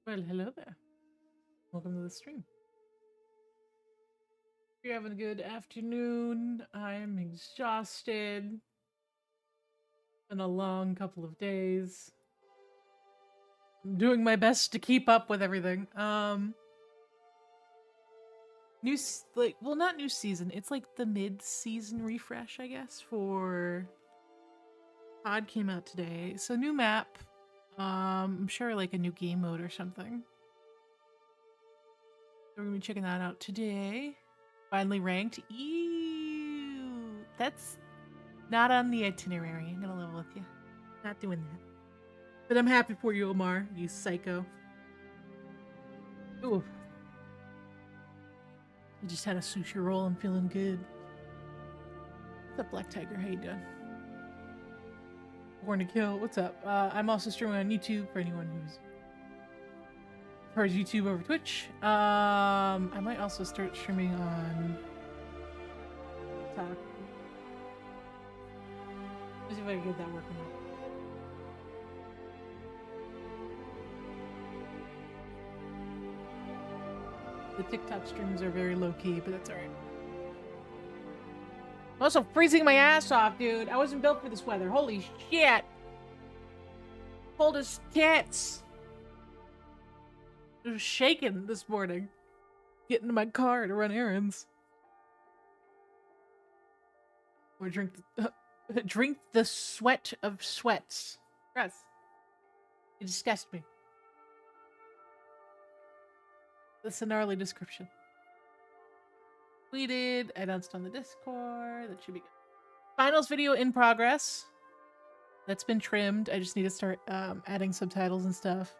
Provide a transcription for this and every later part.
Well, hello there. Welcome to the stream. If you're having a good afternoon, I'm exhausted. Been a long couple of days. I'm doing my best to keep up with everything. Not new season. It's like the mid-season refresh, I guess, for COD came out today. So new map. I'm sure like a new game mode or something. So we're gonna be checking that out today. Finally ranked. Ew. That's not on the itinerary. I'm gonna level with you. Not doing that. But I'm happy for you, Omar. You psycho. Ooh. I just had a sushi roll. I'm feeling good. What's up, Black Tiger? How you doing? Born to Kill. What's up? I'm also streaming on YouTube for anyone who's prefers YouTube over Twitch. I might also start streaming on TikTok. Let's see if I can get that working out. The TikTok streams are very low-key, but that's alright. I'm also freezing my ass off, dude. I wasn't built for this weather. Holy shit! Cold as tits! I was shaking this morning. Getting in my car to run errands. Or drink the sweat of sweats. Gross. You disgust me. That's a gnarly description. Tweeted, announced on the Discord. That should be good. Finals video in progress. That's been trimmed. I just need to start adding subtitles and stuff.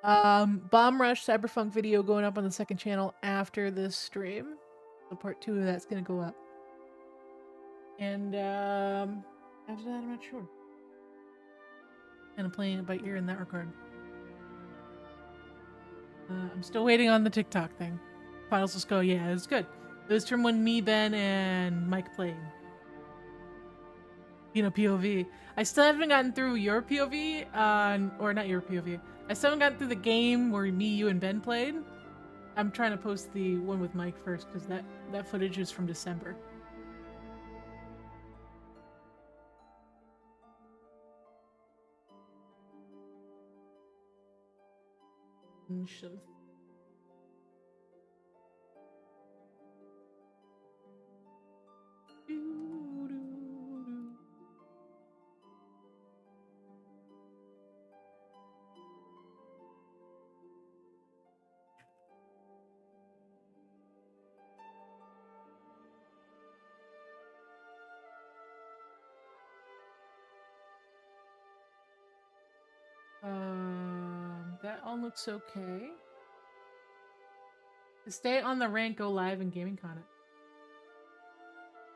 Bomb Rush Cyberpunk video going up on the second channel after this stream. So part 2 of that's gonna go up. And after that, I'm not sure. Kind of playing it by ear in that regard. I'm still waiting on the TikTok thing. Finals just go, yeah, it was good. It was from when me, Ben, and Mike played. You know, POV. I still haven't gotten through your POV, or not your POV. I still haven't gotten through the game where me, you, and Ben played. I'm trying to post the one with Mike first, because that footage is from December. That all looks okay. To stay on the rank, go live in gaming content.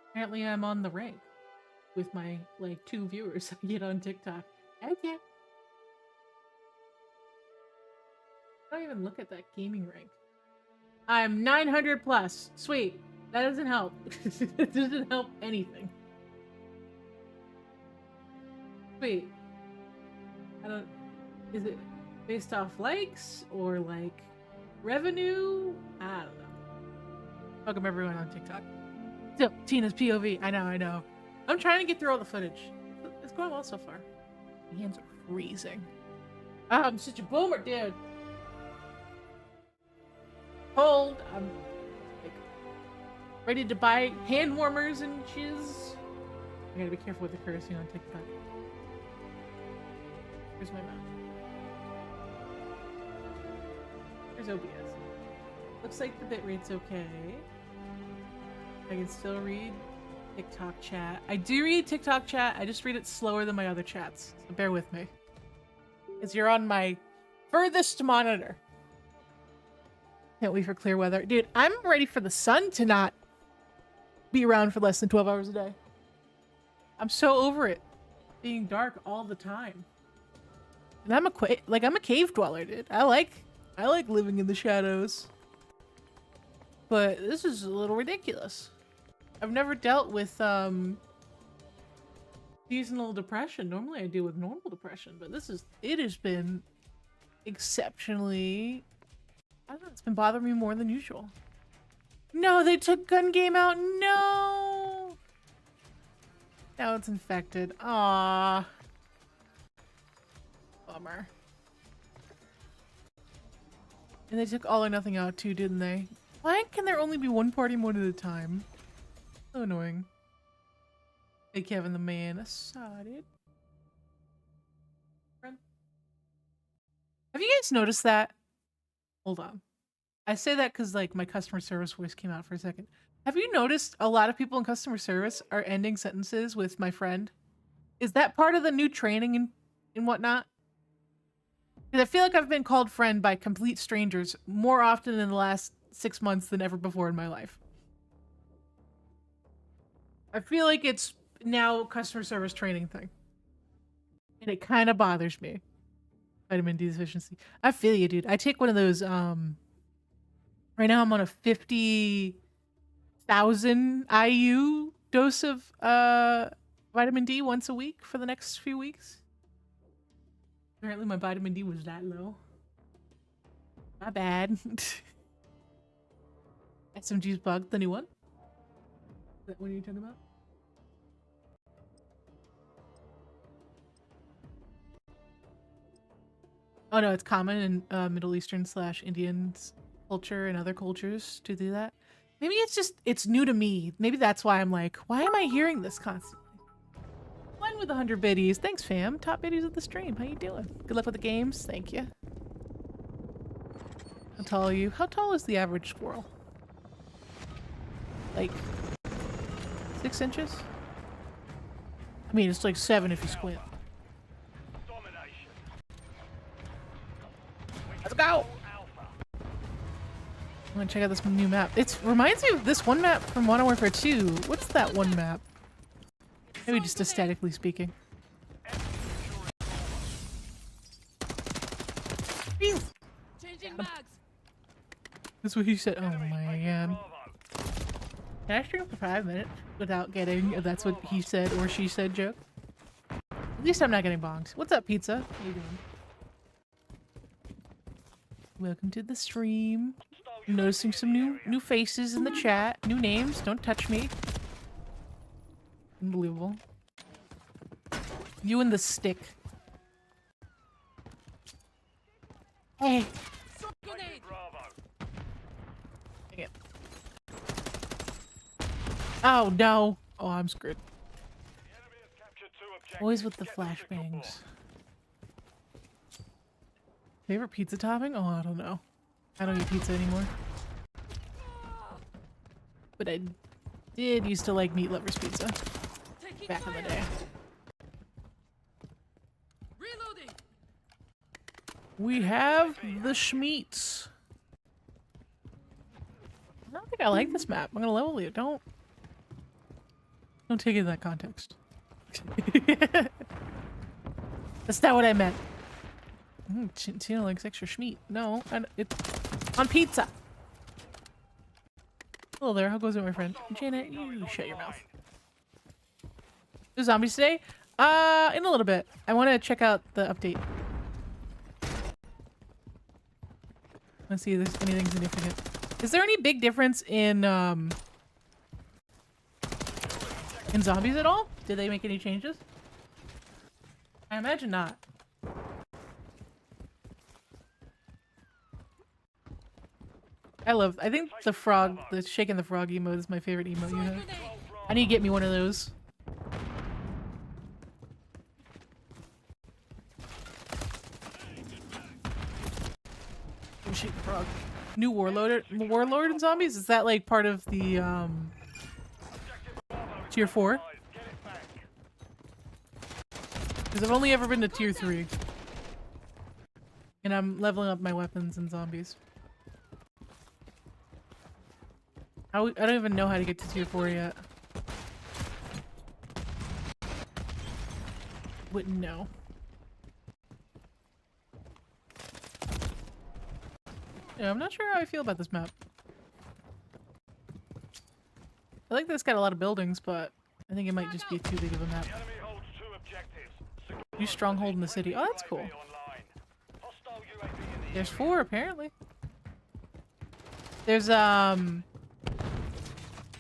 Apparently I'm on the rank with my, like, 2 viewers I get on TikTok. Okay. I don't even look at that gaming rank. I'm 900 plus. Sweet. That doesn't help. It doesn't help anything. Sweet. I don't... Is it based off likes or, like, revenue? I don't know. Welcome everyone on TikTok. So, Tina's POV. I know. I'm trying to get through all the footage. It's going well so far. My hands are freezing. Oh, I'm such a boomer, dude. Cold. I'm like, ready to buy hand warmers and shiz. I gotta be careful with the cursing on TikTok. Here's my mouth. Here's OBS. Looks like the bitrate's okay. I can still read TikTok chat. I do read TikTok chat. I just read it slower than my other chats. So bear with me. Because you're on my furthest monitor. Can't wait for clear weather. Dude, I'm ready for the sun to not be around for less than 12 hours a day. I'm so over it being dark all the time. And I'm a cave dweller, dude. I like living in the shadows. But this is a little ridiculous. I've never dealt with seasonal depression. Normally I deal with normal depression, but it has been exceptionally... I don't know, it's been bothering me more than usual. No, they took gun game out. No! Now it's infected. Aww. Bummer. And they took all or nothing out too, didn't they? Why can there only be one party mode at a time? So annoying. Hey Kevin the man, assorted. Have you guys noticed that? Hold on. I say that because like my customer service voice came out for a second. Have you noticed a lot of people in customer service are ending sentences with my friend? Is that part of the new training and whatnot? Because I feel like I've been called friend by complete strangers more often in the last 6 months than ever before in my life. I feel like it's now a customer service training thing. And it kind of bothers me. Vitamin D deficiency. I feel you, dude. I take one of those, right now I'm on a 50,000 IU dose of, vitamin D once a week for the next few weeks. Apparently my vitamin D was that low. Not bad. SMG's bug, the new one? Is that what you're talking about? Oh no, it's common in Middle Eastern / Indian culture and other cultures to do that. Maybe it's just, it's new to me. Maybe that's why I'm like, why am I hearing this constantly? One with 100 biddies. Thanks, fam. Top biddies of the stream. How you doing? Good luck with the games. Thank you. How tall are you? How tall is the average squirrel? Like 6 inches? I mean, it's like 7 if you squint. Let's go! I'm gonna check out this new map. It reminds me of this one map from Modern Warfare 2. What's that one map? Maybe just aesthetically speaking. That's what he said. Oh my god. Can I stream for 5 minutes without getting a that's what he said or she said joke? At least I'm not getting bonked. What's up, pizza? How you doing? Welcome to the stream. I'm noticing some new faces in the chat. New names. Don't touch me. Unbelievable. You and the stick. Hey. Dang it. Oh no. Oh, I'm screwed. Always with the flashbangs. Favorite pizza topping? Oh, I don't know. I don't eat pizza anymore. But I did used to like meat lovers pizza. Back in the day. We have the Schmeats. I don't think I like this map. I'm gonna level you. Don't take it in that context. That's not what I meant. Tina likes extra schmeat. No, it's on pizza. Hello there. How goes it, my friend? Janet, you shut your mouth. The zombies today? In a little bit. I want to check out the update. Let's see if there's anything significant. Is there any big difference in zombies at all? Did they make any changes? I imagine not. I think the frog, the shaking the frog emote is my favorite emote you have. I need to get me one of those. Shake the frog. New warlord and zombies? Is that like part of the tier 4? Because I've only ever been to tier 3. And I'm leveling up my weapons and zombies. I don't even know how to get to tier 4 yet. Wouldn't know. Yeah, I'm not sure how I feel about this map. I like that it's got a lot of buildings, but I think it might just be too big of a map. New stronghold in the city. Oh, that's cool. There's 4 apparently. There's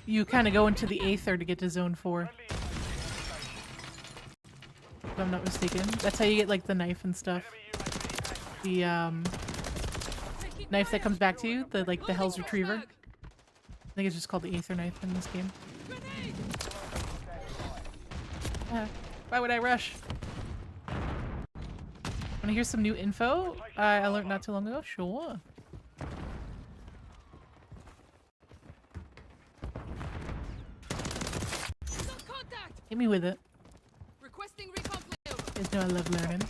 you kind of go into the Aether to get to zone 4. If I'm not mistaken. That's how you get like the knife and stuff. The knife that comes back to you, the Hell's Retriever. I think it's just called the Aether knife in this game. Why would I rush? Wanna hear some new info I learned not too long ago? Sure. Hit me with it. You guys know I love learning.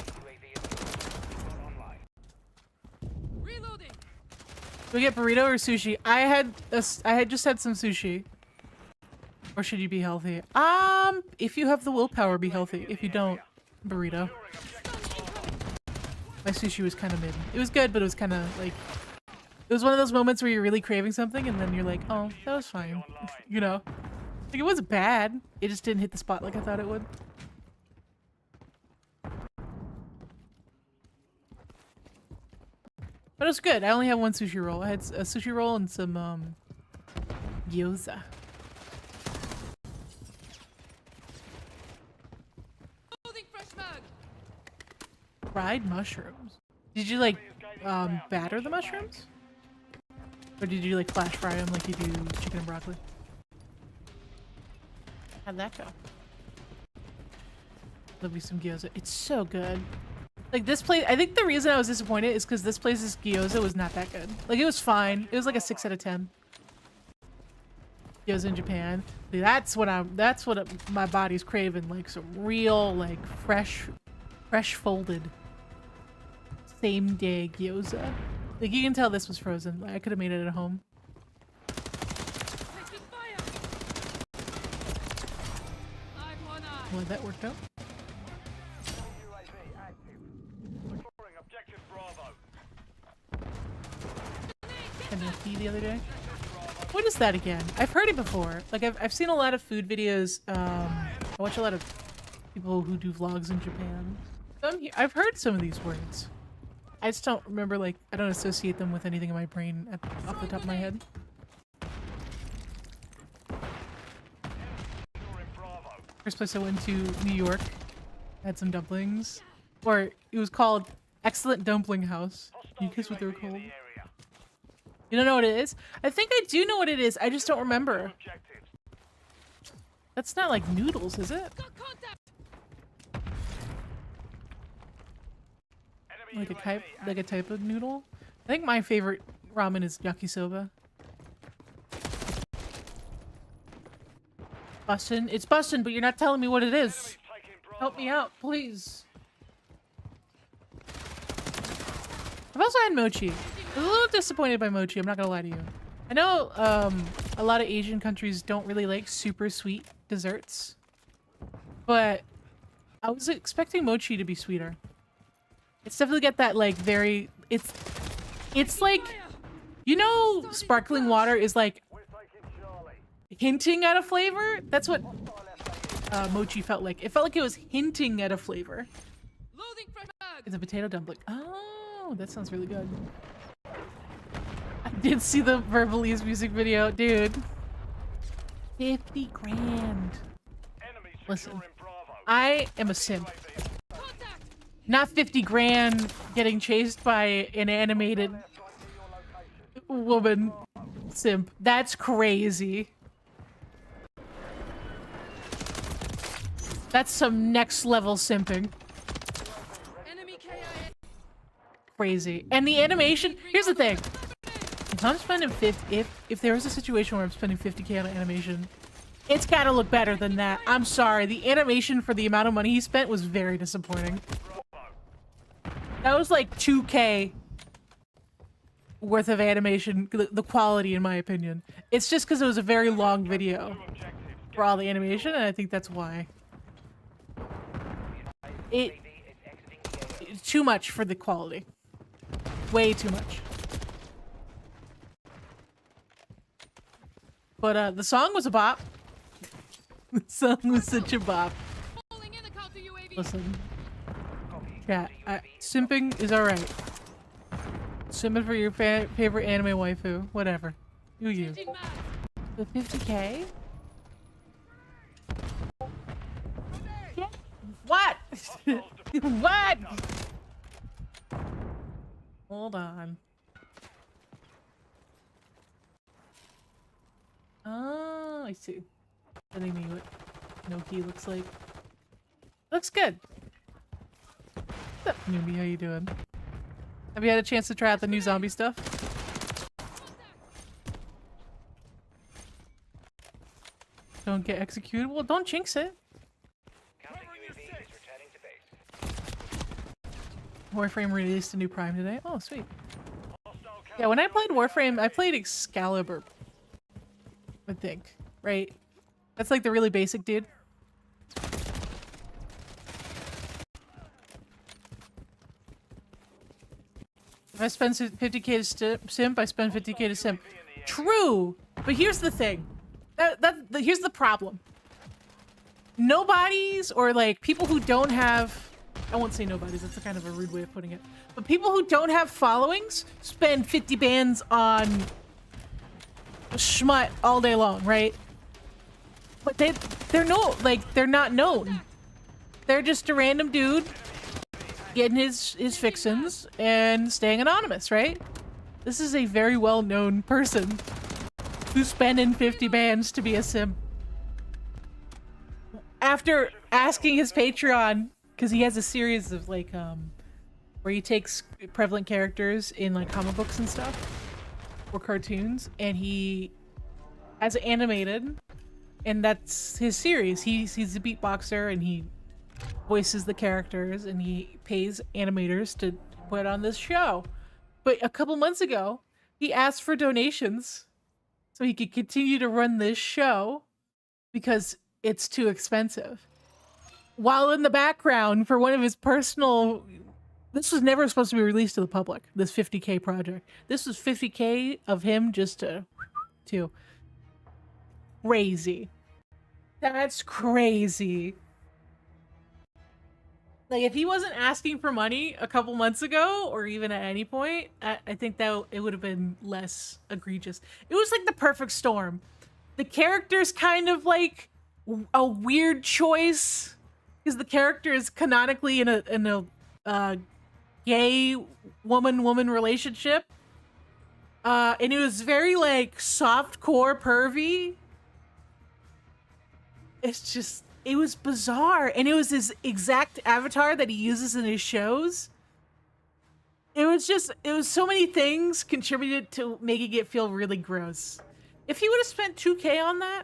Do we get burrito or sushi? I had just had some sushi. Or should you be healthy? If you have the willpower, be healthy. If you don't, burrito. My sushi was kind of mid. It was good, but it was kind of like... It was one of those moments where you're really craving something and then you're like, oh, that was fine. You know? Like, it wasn't bad. It just didn't hit the spot like I thought it would. But it was good. I only had one sushi roll. I had a sushi roll and some, gyoza. Fried mushrooms. Did you, like, batter the mushrooms? Or did you, like, flash fry them like you do chicken and broccoli? How'd that go? Love me some gyoza. It's so good. Like, this place, I think the reason I was disappointed is because this place's gyoza was not that good. Like, it was fine. It was like a 6 out of 10. Gyoza in Japan. Like, that's what my body's craving. Like, some real, like, fresh folded, same day gyoza. Like, you can tell this was frozen. Like, I could have made it at home. Well, that worked out. NFT the other day. What is that again? I've heard it before. Like, I've seen a lot of food videos. I watch a lot of people who do vlogs in Japan. I've heard some of these words. I just don't remember, like, I don't associate them with anything in my brain off the top of my head. First place I went to, New York. Had some dumplings. Or, it was called Excellent Dumpling House. You guess what they were called? You don't know what it is? I think I do know what it is. I just don't remember. That's not like noodles, is it? Like a type of noodle? I think my favorite ramen is yakisoba. Bustin'? It's bustin', but you're not telling me what it is. Help me out, please. I've also had mochi. I was a little disappointed by mochi, I'm not gonna lie to you. I know a lot of Asian countries don't really like super sweet desserts, but I was expecting mochi to be sweeter. It's definitely got that like very, it's like, you know, sparkling water is like hinting at a flavor? That's what mochi felt like. It felt like it was hinting at a flavor. It's a potato dumpling. Oh, that sounds really good. I did see the Verbalase music video, dude. 50 grand. Listen, I am a simp. Not 50 grand getting chased by an animated woman simp. That's crazy. That's some next level simping. Crazy. And the animation, here's the thing. If I'm spending if there was a situation where I'm spending 50K on an animation, it's gotta look better than that. I'm sorry. The animation for the amount of money he spent was very disappointing. That was like 2K worth of animation, the quality in my opinion. It's just because it was a very long video for all the animation, and I think that's why. It's too much for the quality. Way too much. But the song was a bop. The song was such a bop. Listen. Chat, simping is alright. Simming for your favorite anime waifu. Whatever. Do you. The 50K? What? What? Hold on. Oh, I see. Telling me what Noki looks like. Looks good. What's up, newbie? How you doing? Have you had a chance to try out the new zombie stuff? Don't get executed? Well, don't jinx it. Warframe released a new Prime today. Oh, sweet. Yeah, when I played Warframe, I played Excalibur. I think. Right? That's like the really basic dude. If I spend 50K to simp, I spend 50K to simp. True! But here's the thing. Here's the problem. Nobodies, or like people who don't have... I won't say nobodies, that's a kind of a rude way of putting it. But people who don't have followings spend 50 bands on schmut all day long, right? But they're not known. They're just a random dude getting his fixins and staying anonymous, right? This is a very well-known person who's spending 50 bands to be a simp. After asking his Patreon, because he has a series of like where he takes prevalent characters in like comic books and stuff or cartoons, and he has it animated, and that's his series. He's a beatboxer and he voices the characters, and he pays animators to put on this show. But a couple months ago, he asked for donations so he could continue to run this show because it's too expensive. While in the background, for one of his personal... This was never supposed to be released to the public, this 50K project. This was 50K of him just to... Crazy. That's crazy. Like, if he wasn't asking for money a couple months ago, or even at any point, I think that it would have been less egregious. It was like the perfect storm. The character's kind of like a weird choice, because the character is canonically in a gay woman relationship. And it was very like softcore pervy. It's just, it was bizarre. And it was his exact avatar that he uses in his shows. It was so many things contributed to making it feel really gross. If he would have spent 2K on that,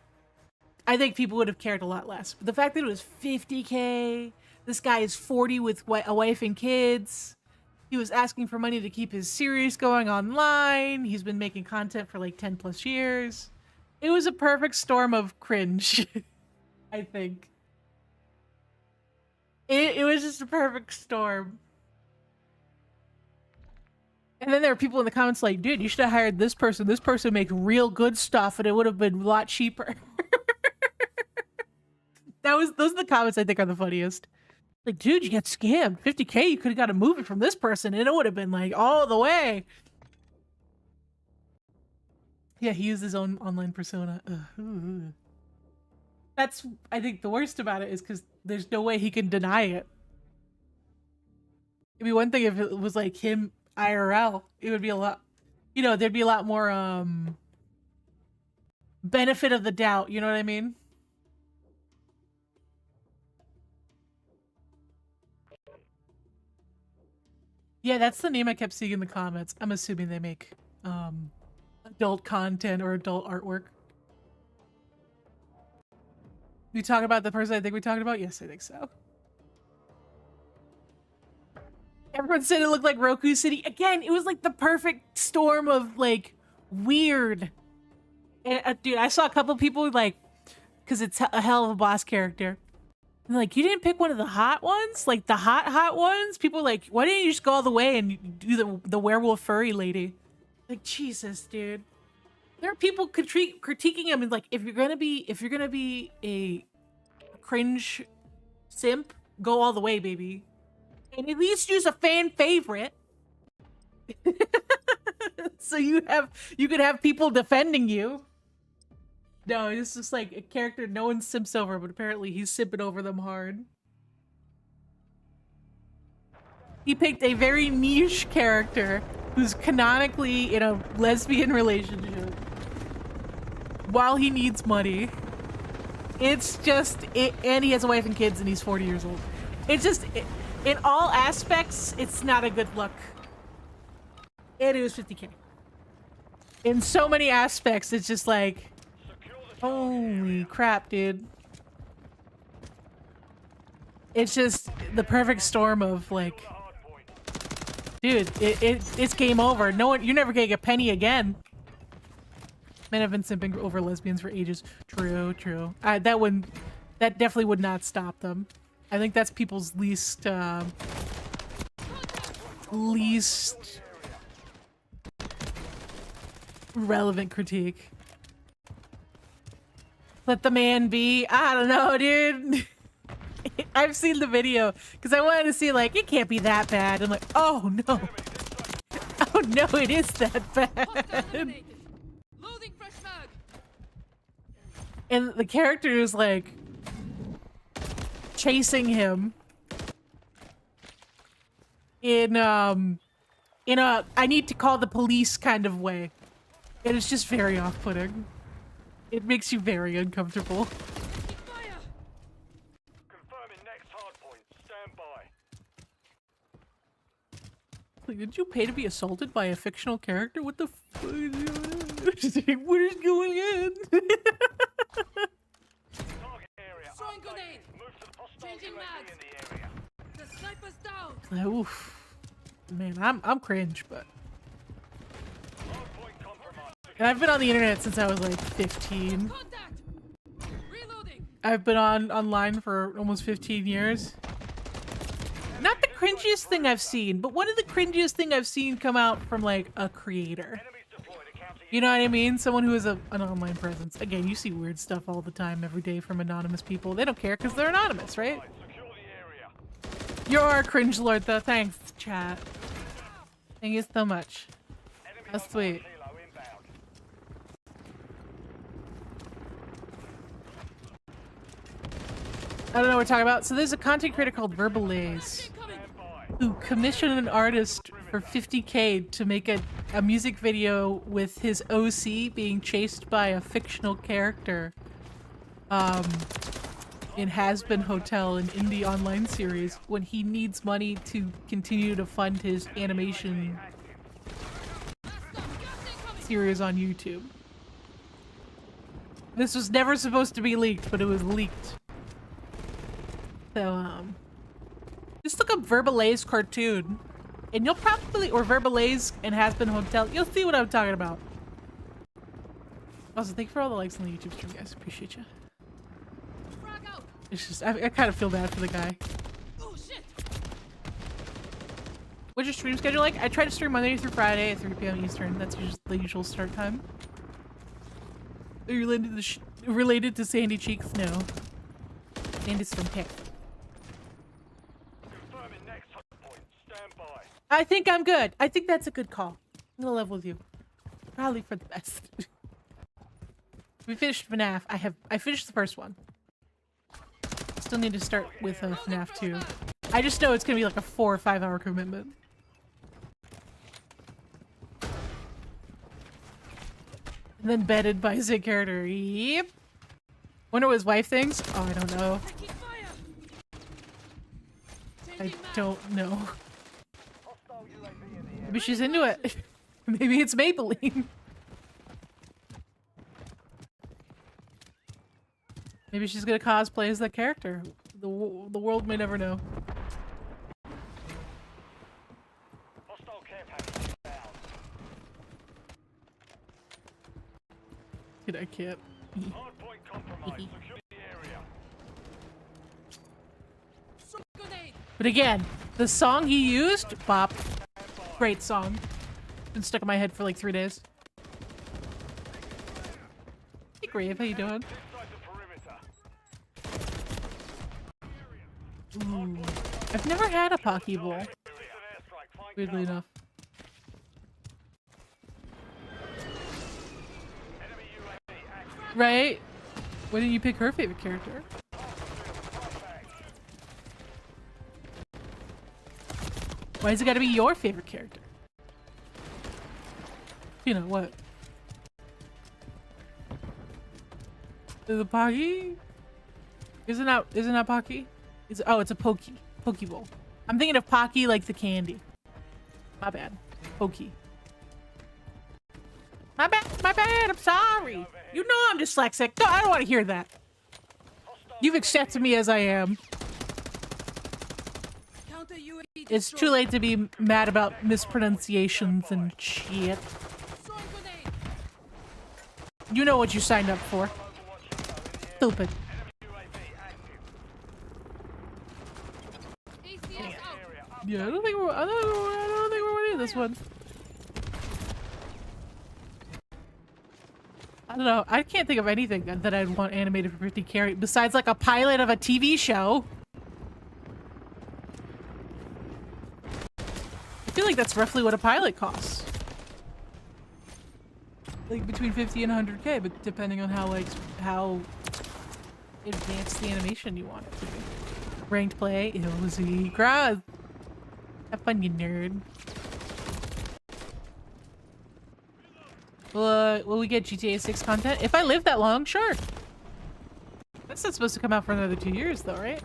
I think people would have cared a lot less. But the fact that it was 50K, this guy is 40 with a wife and kids. He was asking for money to keep his series going online. He's been making content for like 10 plus years. It was a perfect storm of cringe, I think. It was just a perfect storm. And then there are people in the comments like, dude, you should have hired this person. This person makes real good stuff and it would have been a lot cheaper. Those are the comments I think are the funniest. Like, dude, you got scammed. 50K, you could have got a movie from this person and it would have been like all the way. Yeah, he used his own online persona. Ugh. That's, I think, the worst about it is because there's no way he can deny it. It'd be one thing if it was like him IRL. It would be a lot, there'd be a lot more benefit of the doubt, you know what I mean? Yeah, that's the name I kept seeing in the comments. I'm assuming they make adult content or adult artwork. We talk about the person I think we talked about? Yes, I think so. Everyone said it looked like Roku City. Again, it was like the perfect storm of like weird. And, dude, I saw a couple people like, because it's a hell of a boss character. And like, you didn't pick one of the hot ones? Like the hot ones? People are like, why didn't you just go all the way and do the werewolf furry lady? Like, Jesus, dude. There are people critiquing him and like, if you're gonna be a cringe simp, go all the way, baby. And at least use a fan favorite. So you could have people defending you. No, it's just like a character no one simps over, but apparently he's simping over them hard. He picked a very niche character who's canonically in a lesbian relationship while he needs money. It's just, and he has a wife and kids and he's 40 years old. It's just, in all aspects, it's not a good look. And it was 50K. In so many aspects, it's just like, holy crap, dude. It's just the perfect storm of like, dude, it's game over. No one, you're never gonna get a penny again. Men have been simping over lesbians for ages. True, true. That definitely would not stop them. I think that's people's least relevant critique. Let the man be. I don't know, dude. I've seen the video because I wanted to see like it can't be that bad. I'm like, oh no, oh no, it is that bad. And the character is like chasing him in a I need to call the police kind of way. And it's just very off-putting. It makes you very uncomfortable. Confirming next hardpoint. Stand by. Like, did you pay to be assaulted by a fictional character? What the fuck? What is going on? Throwing grenade. Move to the hostile UAV in the area. The sniper's down. Oof. Man, I'm cringe, but and I've been on the internet since I was like 15. Contact. Reloading. I've been online for almost 15 years. Not the cringiest thing I've seen, but one of the cringiest thing I've seen come out from like a creator. You know what I mean? Someone who has an online presence. Again, you see weird stuff all the time, every day from anonymous people. They don't care because they're anonymous, right? You're our cringe lord though. Thanks, chat. Thank you so much. That's sweet. I don't know what we're talking about. So there's a content creator called Verbalase who commissioned an artist for 50K to make a music video with his OC being chased by a fictional character in Has Been Hotel, an indie online series, when he needs money to continue to fund his animation series on YouTube. This was never supposed to be leaked, but it was leaked. So, just look up Verbalase cartoon, and you'll probably, or Verbalase and Has Been Hotel, you'll see what I'm talking about. Also, thank you for all the likes on the YouTube stream, guys. Appreciate you. It's just, I kind of feel bad for the guy. Oh shit. What's your stream schedule like? I try to stream Monday through Friday at 3 p.m. Eastern. That's the usual start time. Are you related to Sandy Cheeks? No. Sandy's from Texas. I think I'm good. I think that's a good call. I'm gonna level with you. Probably for the best. We finished FNAF. I finished the first one. Still need to start with FNAF 2. I just know it's gonna be like a 4 or 5 hour commitment. And then bedded by Zig character. Yep. Wonder what his wife thinks? Oh, I don't know. I don't know. Maybe she's into it. Maybe it's Maybelline. Maybe she's gonna cosplay as that character. The world may never know. Dude, I can't. But again, the song he used, bop. Great song. Been stuck in my head for like 3 days. Hey Grave, how you doing? Ooh. I've never had a Pokeball. Weirdly enough. Right? Why didn't you pick her favorite character? Why has it got to be your favorite character? You know what? Is it Pocky? Isn't that Pocky? It's a Pokey. Pokeball. I'm thinking of Pocky like the candy. My bad. Pokey. My bad, I'm sorry. You know I'm dyslexic. No, I don't want to hear that. You've accepted me as I am. Counter UAV It's too late to be mad about mispronunciations and shit. Throwing grenade. You know what you signed up for. Stupid. ACS out. Yeah, I don't think we're winning this one. I don't know. I can't think of anything that I'd want animated for 50 carry besides like a pilot of a TV show. I feel like that's roughly what a pilot costs. Like between 50 and 100K, but depending on how advanced the animation you want it to be. Ranked play, Ilzy, Graz. Have fun, you nerd. Will we get GTA 6 content? If I live that long, sure. That's not supposed to come out for another 2 years though, right?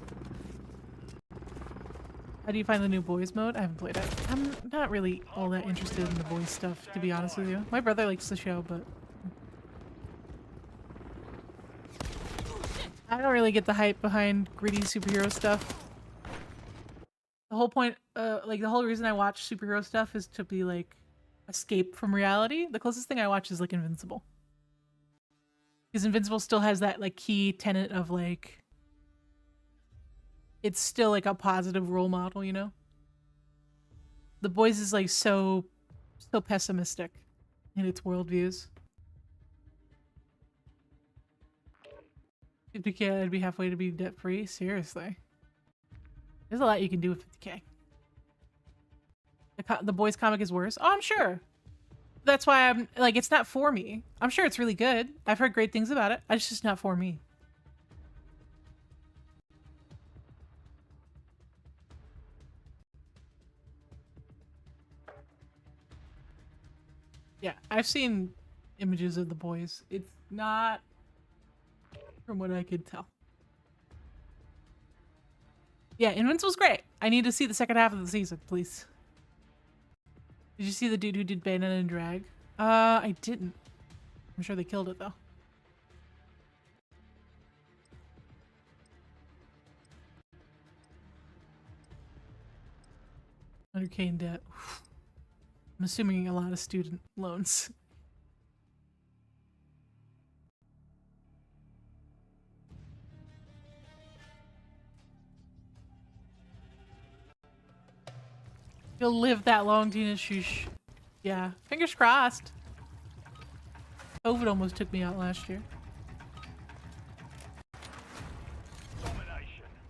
How do you find the new boys mode? I haven't played it. I'm not really all that interested in the boys stuff, to be honest with you. My brother likes the show, but I don't really get the hype behind gritty superhero stuff. The whole point, like the whole reason I watch superhero stuff is to be like escape from reality. The closest thing I watch is like Invincible. Because Invincible still has that like key tenet of like, it's still like a positive role model, you know? The Boys is like so pessimistic in its worldviews. 50K, I'd be halfway to be debt free. Seriously. There's a lot you can do with 50K. The Boys comic is worse. Oh, I'm sure. That's why I'm like, it's not for me. I'm sure it's really good. I've heard great things about it. It's just not for me. Yeah, I've seen images of The Boys. It's not from what I could tell. Yeah, Invincible's great. I need to see the second half of the season, please. Did you see the dude who did Bayonetta and Drag? I didn't. I'm sure they killed it though. $100K in debt. I'm assuming a lot of student loans. You'll live that long, Tina. Shush. Yeah, fingers crossed. COVID almost took me out last year.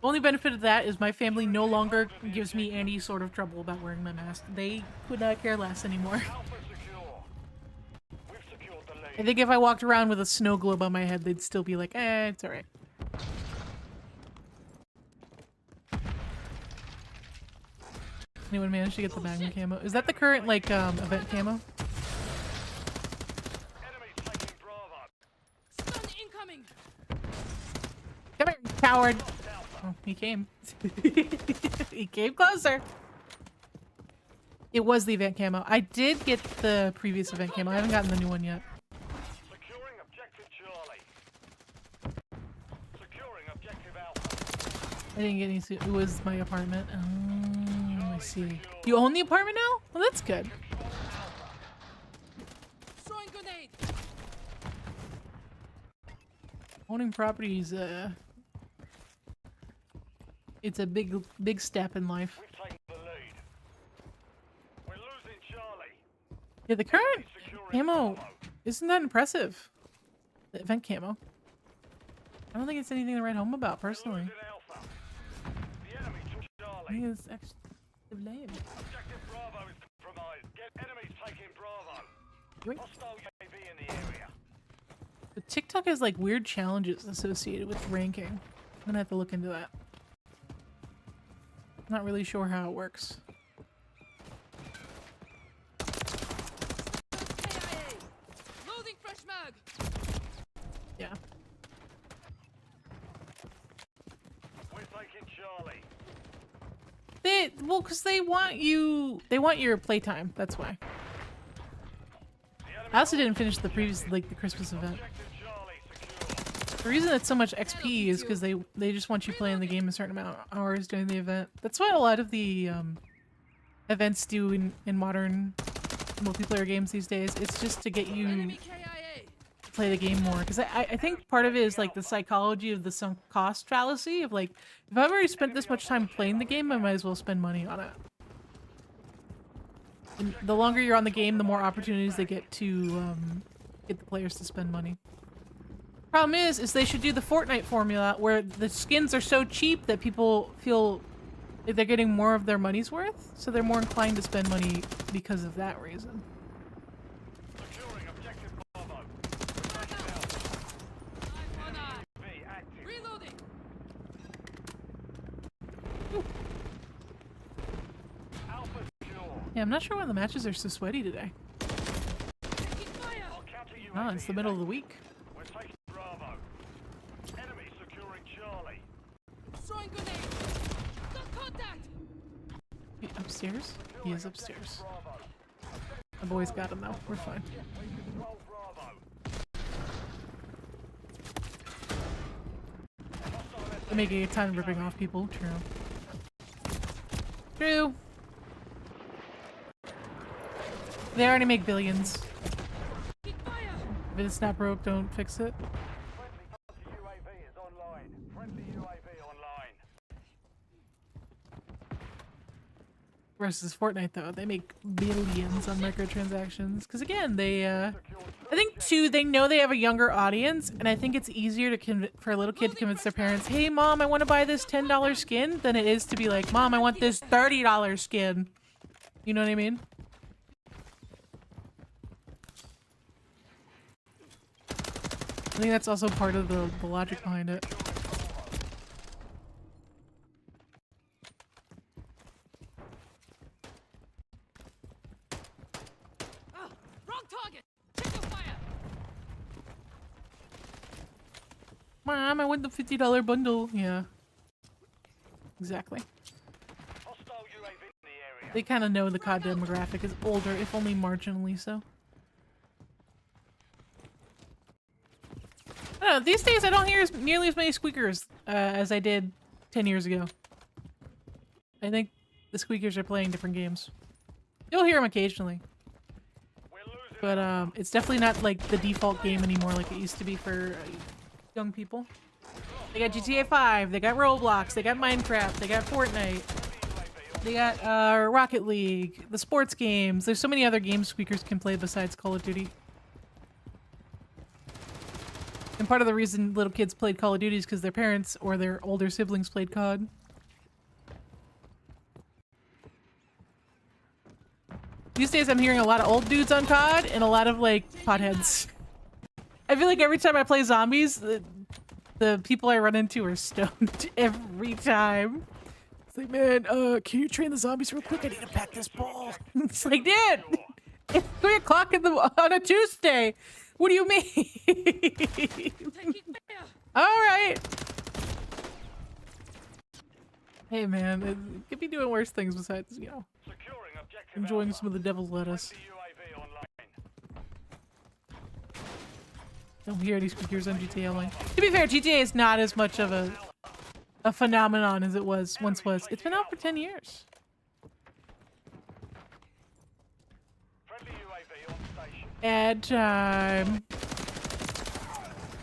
Only benefit of that is my family no longer gives me any sort of trouble about wearing my mask. They could not care less anymore. I think if I walked around with a snow globe on my head, they'd still be like, eh, it's alright. Anyone managed to get the Magnum camo? Is that the current, like, event camo? Stun incoming. Come here, you coward! Oh, he came. He came closer. It was the event camo. I did get the previous event camo. I haven't gotten the new one yet. Securing objective Charlie. Securing objective Alpha. I didn't get any. It was my apartment. Oh, I see. You own the apartment now? Well, that's good. Throwing grenade. Owning properties, it's a big step in life. We've taken the lead. We're losing Charlie. Yeah, the current Securing camo Bravo. isn't that impressive. The event camo. I don't think it's anything to write home about, personally. Losing Alpha. The enemy took I Charlie. think it's actually lame. Objective Bravo is compromised. Get enemies taking Bravo. Yoink. Hostile UAV in the area. Good TikTok has like weird challenges associated with ranking. I'm gonna have to look into that. Not really sure how it works. KIA. Loading fresh mag. Yeah. We're taking Charlie. Well, because they want your playtime. That's why. I also didn't finish the previous, like, the Christmas event. Objective Charlie secure. The reason it's so much XP is because they just want you playing the game a certain amount of hours during the event. That's what a lot of the events do in modern multiplayer games these days. It's just to get you Enemy KIA. to play the game more. Because I think part of it is like the psychology of the sunk cost fallacy of like, if I've already spent this much time playing the game, I might as well spend money on it. And the longer you're on the game, the more opportunities they get to get the players to spend money. Problem is they should do the Fortnite formula where the skins are so cheap that people feel like they're getting more of their money's worth, so they're more inclined to spend money because of that reason. Securing objective Bravo. I'm on eye. B active. Reloading. Alpha secure. Yeah, I'm not sure why the matches are so sweaty today. Taking fire. I'll counter UAV. Oh, it's the middle of the week. We're taking Bravo. Enemy securing Charlie. Throwing grenade. Got contact. He upstairs? He is upstairs. Bravo. The boys got him though. We're fine. We control Bravo. They're making a ton of ripping off people. True. True. They already make billions. Taking fire. If it's not broke, don't fix it. Friendly UAV is online. Friendly UAV online. Versus Fortnite though, they make billions on microtransactions. Because again, they I think too, they know they have a younger audience, and I think it's easier to for a little kid to convince their parents, hey mom, I want to buy this $10 skin, than it is to be like, mom, I want this $30 skin. You know what I mean? I think that's also part of the logic behind it. Ah, wrong target. Check the fire. Mom, I want the $50 bundle. Yeah. Exactly. Hostile UAV in the area. They kind of know the COD demographic is older, if only marginally so. I don't know, these days I don't hear nearly as many squeakers as I did 10 years ago. I think the squeakers are playing different games. You'll hear them occasionally. We're losing. But it's definitely not like the default game anymore like it used to be for young people. They got GTA 5, they got Roblox, they got Minecraft, they got Fortnite, they got Rocket League, the sports games. There's so many other games squeakers can play besides Call of Duty. And part of the reason little kids played Call of Duty is because their parents or their older siblings played COD. These days I'm hearing a lot of old dudes on COD and a lot of like potheads. I feel like every time I play zombies, the people I run into are stoned every time. It's like, man, can you train the zombies real quick? I need to pack this ball. It's like, dude, it's 3 o'clock on a Tuesday. What do you mean? Taking fire. All right. Hey, man, it could be doing worse things besides, you know, Securing objective enjoying Alpha. some of the devil's lettuce. Friendly UAV online. Don't hear any squeakers on GTA Online. To be fair, GTA is not as much of a phenomenon as it once was. It's been out for 10 years. Friendly UAV on station. Ad time.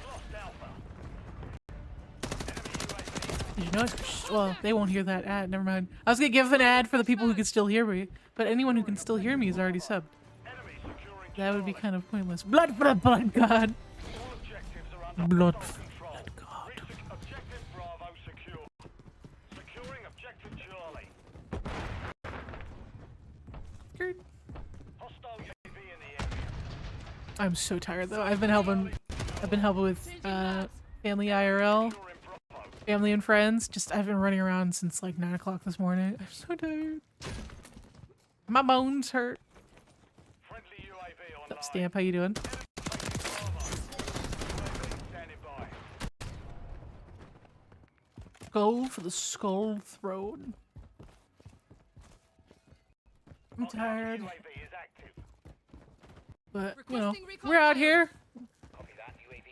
Lost Alpha. Enemy UAV. Did you know it? Well, they won't hear that ad. Never mind. I was gonna give an ad for the people who can still hear me, but anyone who can still hear me is already subbed. Enemy securing That would be Charlie. kind of pointless. Blood for the blood god. All objectives are under Blood hostile for control. blood god. Objective Bravo secure. Securing objective Charlie. Skirt. Hostile UAV in the area. I'm so tired though. I've been helping I've been helping with family IRL, family and friends. I've been running around since like 9 o'clock this morning. I'm so tired. My bones hurt. Friendly UAV What's up, Stamp? How you doing? standing by. Go for the skull throne. I'm tired, UAV is active. but you know, we're out here.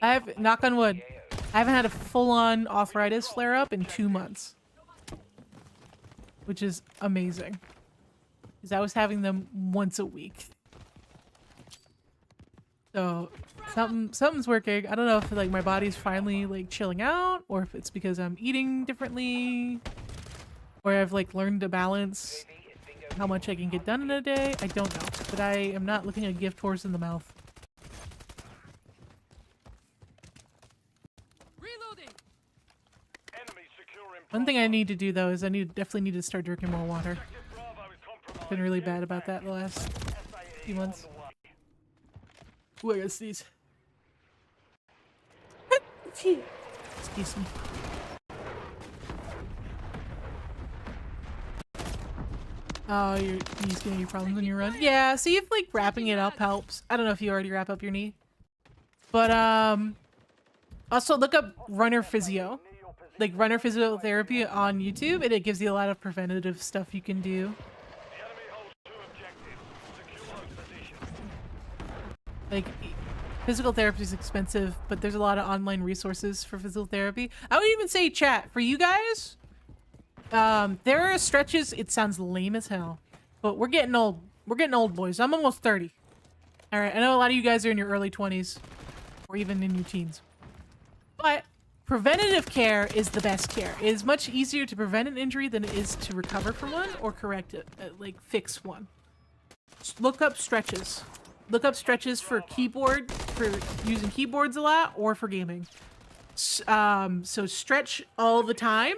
I have, knock on wood, I haven't had a full-on arthritis flare-up in 2 months, which is amazing. Because I was having them once a week. So something's working. I don't know if like my body's finally like chilling out, or if it's because I'm eating differently, or I've like learned to balance how much I can get done in a day. I don't know, but I am not looking a gift horse in the mouth. Reloading. Enemy securing. One thing I need to do though is definitely need to start drinking more water. Objective Bravo is compromised. Been really bad about that the last few months. Ooh, I gotta sneeze. Excuse me. Oh, your knee's giving you problems when you run? Yeah, see if like wrapping it up helps. I don't know if you already wrap up your knee. But also look up runner physio. Like runner physiotherapy on YouTube, and it gives you a lot of preventative stuff you can do. The enemy holds 2 objectives. Secure those positions. Like physical therapy is expensive, but there's a lot of online resources for physical therapy. I would even say, chat, for you guys, there are stretches. It sounds lame as hell, but we're getting old. We're getting old, boys. I'm almost 30. All right, I know a lot of you guys are in your early 20s or even in your teens, but preventative care is the best care. It is much easier to prevent an injury than it is to recover from one or correct it, like fix one. Just look up stretches. Look up stretches for keyboard, for using keyboards a lot, or for gaming. So stretch all the time.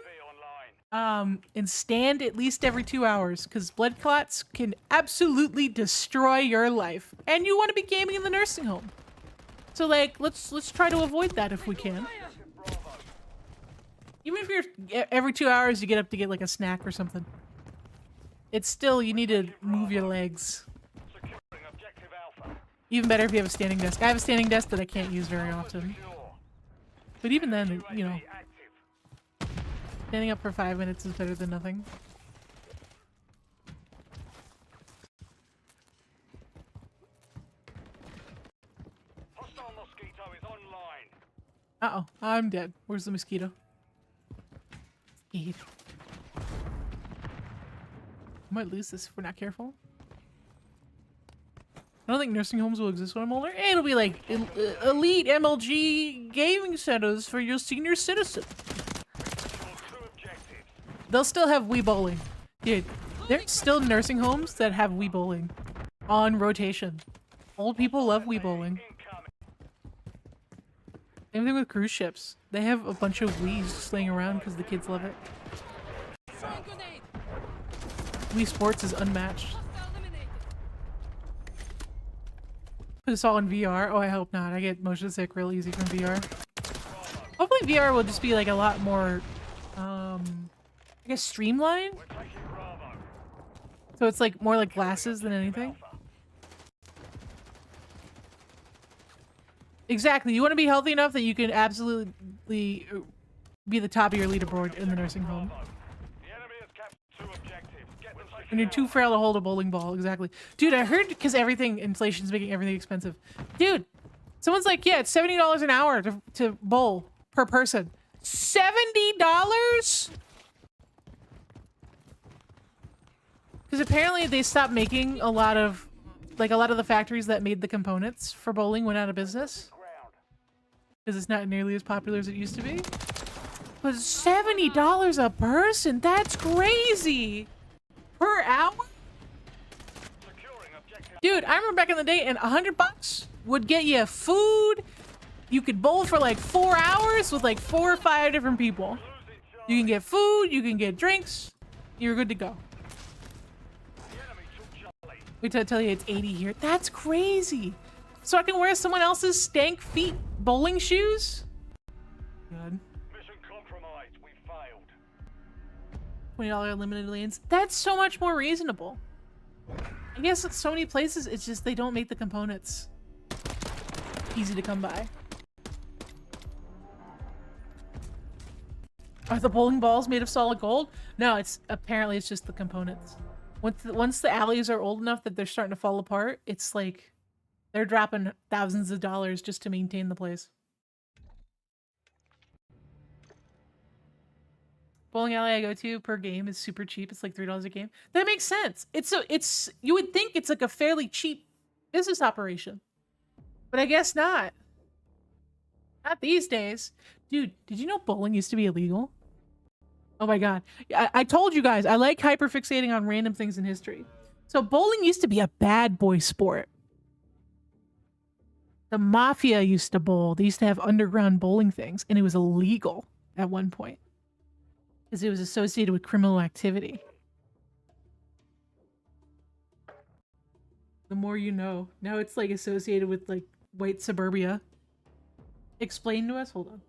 And stand at least every 2 hours, because blood clots can absolutely destroy your life. And you want to be gaming in the nursing home. So like, let's try to avoid that if we can. Even if you're every 2 hours you get up to get like a snack or something. It's still, you need to move your legs. Even better if you have a standing desk. I have a standing desk that I can't use very often. But even then, you know, standing up for 5 minutes is better than nothing. Hostile mosquito is online. Uh-oh, I'm dead. Where's the mosquito? Mosquito. I might lose this if we're not careful. I don't think nursing homes will exist when I'm older. It'll be like elite MLG gaming centers for your senior citizens. They'll still have Wii Bowling. Dude, there's still nursing homes that have Wii Bowling on rotation. Old people love Wii Bowling. Same thing with cruise ships. They have a bunch of Wiis just laying around because the kids love it. Wii Sports is unmatched. Put this all in VR? Oh, I hope not. I get motion sick real easy from VR. Hopefully VR will just be like a lot more, I guess streamlined? So it's like more like glasses than anything? Exactly. You want to be healthy enough that you can absolutely be the top of your leaderboard in the nursing home. And you're too frail to hold a bowling ball. Exactly. Dude, I heard because inflation's making everything expensive. Dude, someone's like, yeah, it's $70 an hour to bowl per person. $70? Because apparently they stopped making a lot of the factories that made the components for bowling went out of business. Because it's not nearly as popular as it used to be. But $70 a person? That's crazy! Per hour? Dude, I remember back in the day, and $100 would get you food. You could bowl for like 4 hours with like 4 or 5 different people. You can get food, you can get drinks. You're good to go. Wait till I tell you it's 80 here. That's crazy. so I can wear someone else's stank feet bowling shoes? Good. Mission compromised. We failed. $20 limited lanes. That's so much more reasonable. I guess at so many places, it's just they don't make the components easy to come by. Are the bowling balls made of solid gold? No, it's apparently it's just the components. Once the alleys are old enough that they're starting to fall apart, it's like they're dropping thousands of dollars just to maintain the place. Bowling alley I go to per game is super cheap. It's like $3 a game. That makes sense. It's you would think it's like a fairly cheap business operation, but I guess not. Not these days. Dude, did you know bowling used to be illegal? Oh my god. I told you guys, I like hyperfixating on random things in history. So bowling used to be a bad boy sport. The mafia used to bowl. They used to have underground bowling things, and it was illegal at one point because it was associated with criminal activity. The more you know. Now it's like associated with like white suburbia. Explain to us? Hold on.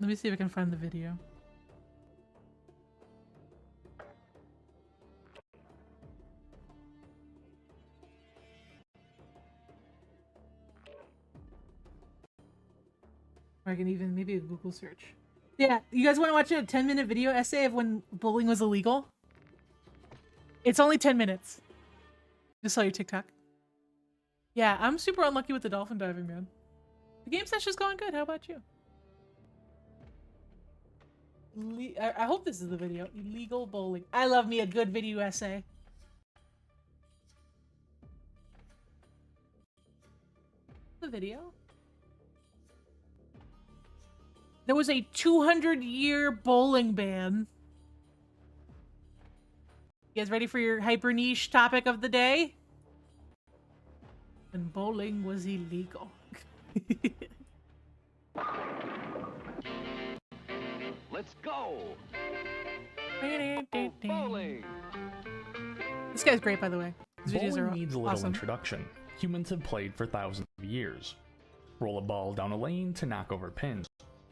Let me see if I can find the video. Or I can even maybe a Google search. Yeah, you guys want to watch a 10-minute video essay of when bowling was illegal? It's only 10 minutes. Just saw your TikTok. Yeah, I'm super unlucky with the dolphin diving, man. The game session's going good. How about you? I hope this is the video. Illegal bowling. I love me a good video essay. The video? There was a 200-year bowling ban. You guys ready for your hyper niche topic of the day? When bowling was illegal. Let's go! Bowling! This guy's great, by the way. His videos Bowling are needs a little awesome. introduction. Humans have played for thousands of years. Roll a ball down a lane to knock over pins.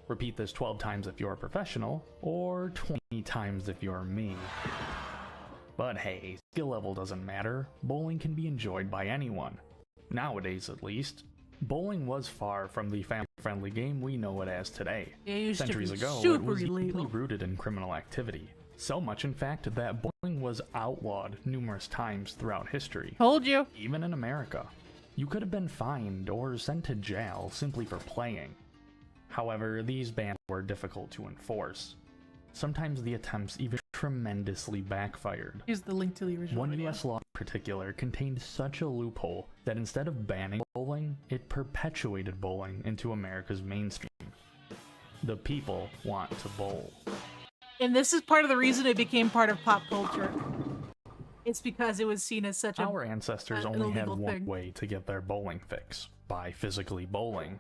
Repeat this 12 times if you're a professional, or 20 times if you're me. But hey, skill level doesn't matter. Bowling can be enjoyed by anyone. Nowadays, at least. Bowling was far from the family-friendly game we know it as today. Centuries ago, it was deeply rooted in criminal activity. So much, in fact, that bowling was outlawed numerous times throughout history. Told you. Even in America. You could have been fined or sent to jail simply for playing. However, these bans were difficult to enforce. Sometimes the attempts even tremendously backfired. Here's the link to the original One video. US law in particular contained such a loophole that instead of banning bowling, it perpetuated bowling into America's mainstream. The people want to bowl. And this is part of the reason it became part of pop culture. It's because it was seen as such Our ancestors an only had illegal one thing. way to get their bowling fix, by physically bowling.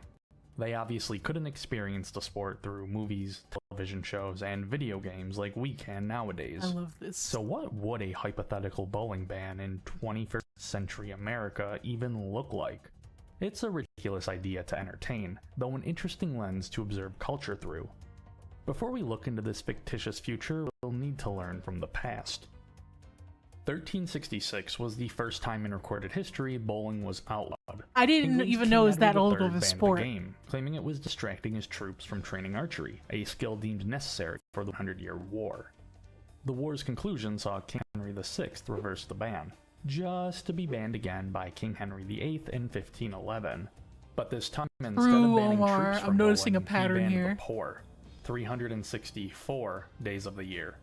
They obviously couldn't experience the sport through movies, television shows, and video games like we can nowadays. I love this. So what would a hypothetical bowling ban in 21st century America even look like? It's a ridiculous idea to entertain, though an interesting lens to observe culture through. Before we look into this fictitious future, we'll need to learn from the past. 1366 was the first time in recorded history bowling was outlawed. I didn't England's even King know it was Henry that old III of a banned sport. The game, claiming it was distracting his troops from training archery, a skill deemed necessary for the 100-Year War. The war's conclusion saw King Henry VI reverse the ban, just to be banned again by King Henry VIII in 1511. But this time, instead of banning Omar, troops I'm from noticing bowling, a pattern he banned here. the poor. 364 days of the year.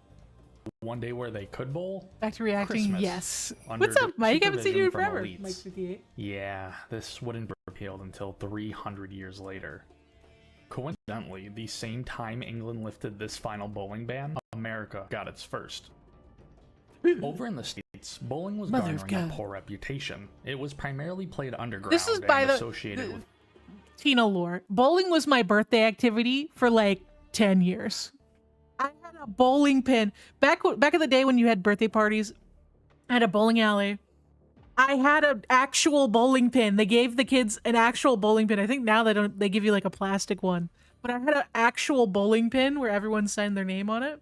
One day where they could bowl? Back to reacting, Christmas, yes. under What's up, the Mike? I haven't seen you in supervision from forever. elites. Mike 58. Yeah, this wouldn't be repealed until 300 years later. Coincidentally, the same time England lifted this final bowling ban, America got its first. Over in the States, bowling was Mother of garnering a God. poor reputation. It was primarily played underground This is and by the associated with Tina lore. Bowling was my birthday activity for like 10 years. I had A bowling pin. Back in the day when you had birthday parties, I had a bowling alley. I had an actual bowling pin. They gave the kids an actual bowling pin. I think now they give you like a plastic one. But I had an actual bowling pin where everyone signed their name on it.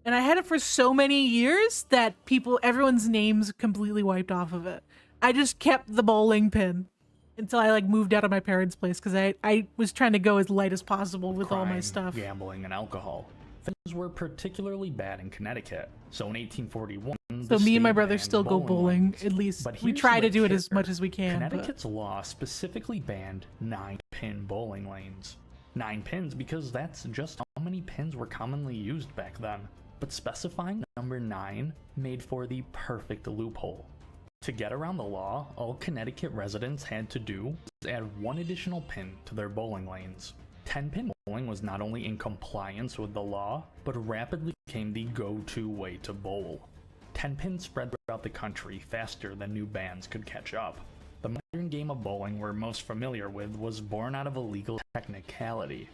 And I had it for so many years that everyone's names completely wiped off of it. I just kept the bowling pin until I like moved out of my parents' place because I was trying to go as light as possible with all my stuff. Gambling, and alcohol. Things were particularly bad in Connecticut. So in 1841, so me and my brother still go bowling. At least we try to do it as much as we can. Connecticut's law specifically banned 9-pin bowling lanes. 9 pins because that's just how many pins were commonly used back then. But specifying number 9 made for the perfect loophole. To get around the law, all Connecticut residents had to do was add 1 additional pin to their bowling lanes. 10-pin bowling was not only in compliance with the law, but rapidly became the go-to way to bowl. 10 pins spread throughout the country faster than new bands could catch up. The modern game of bowling we're most familiar with was born out of a legal technicality.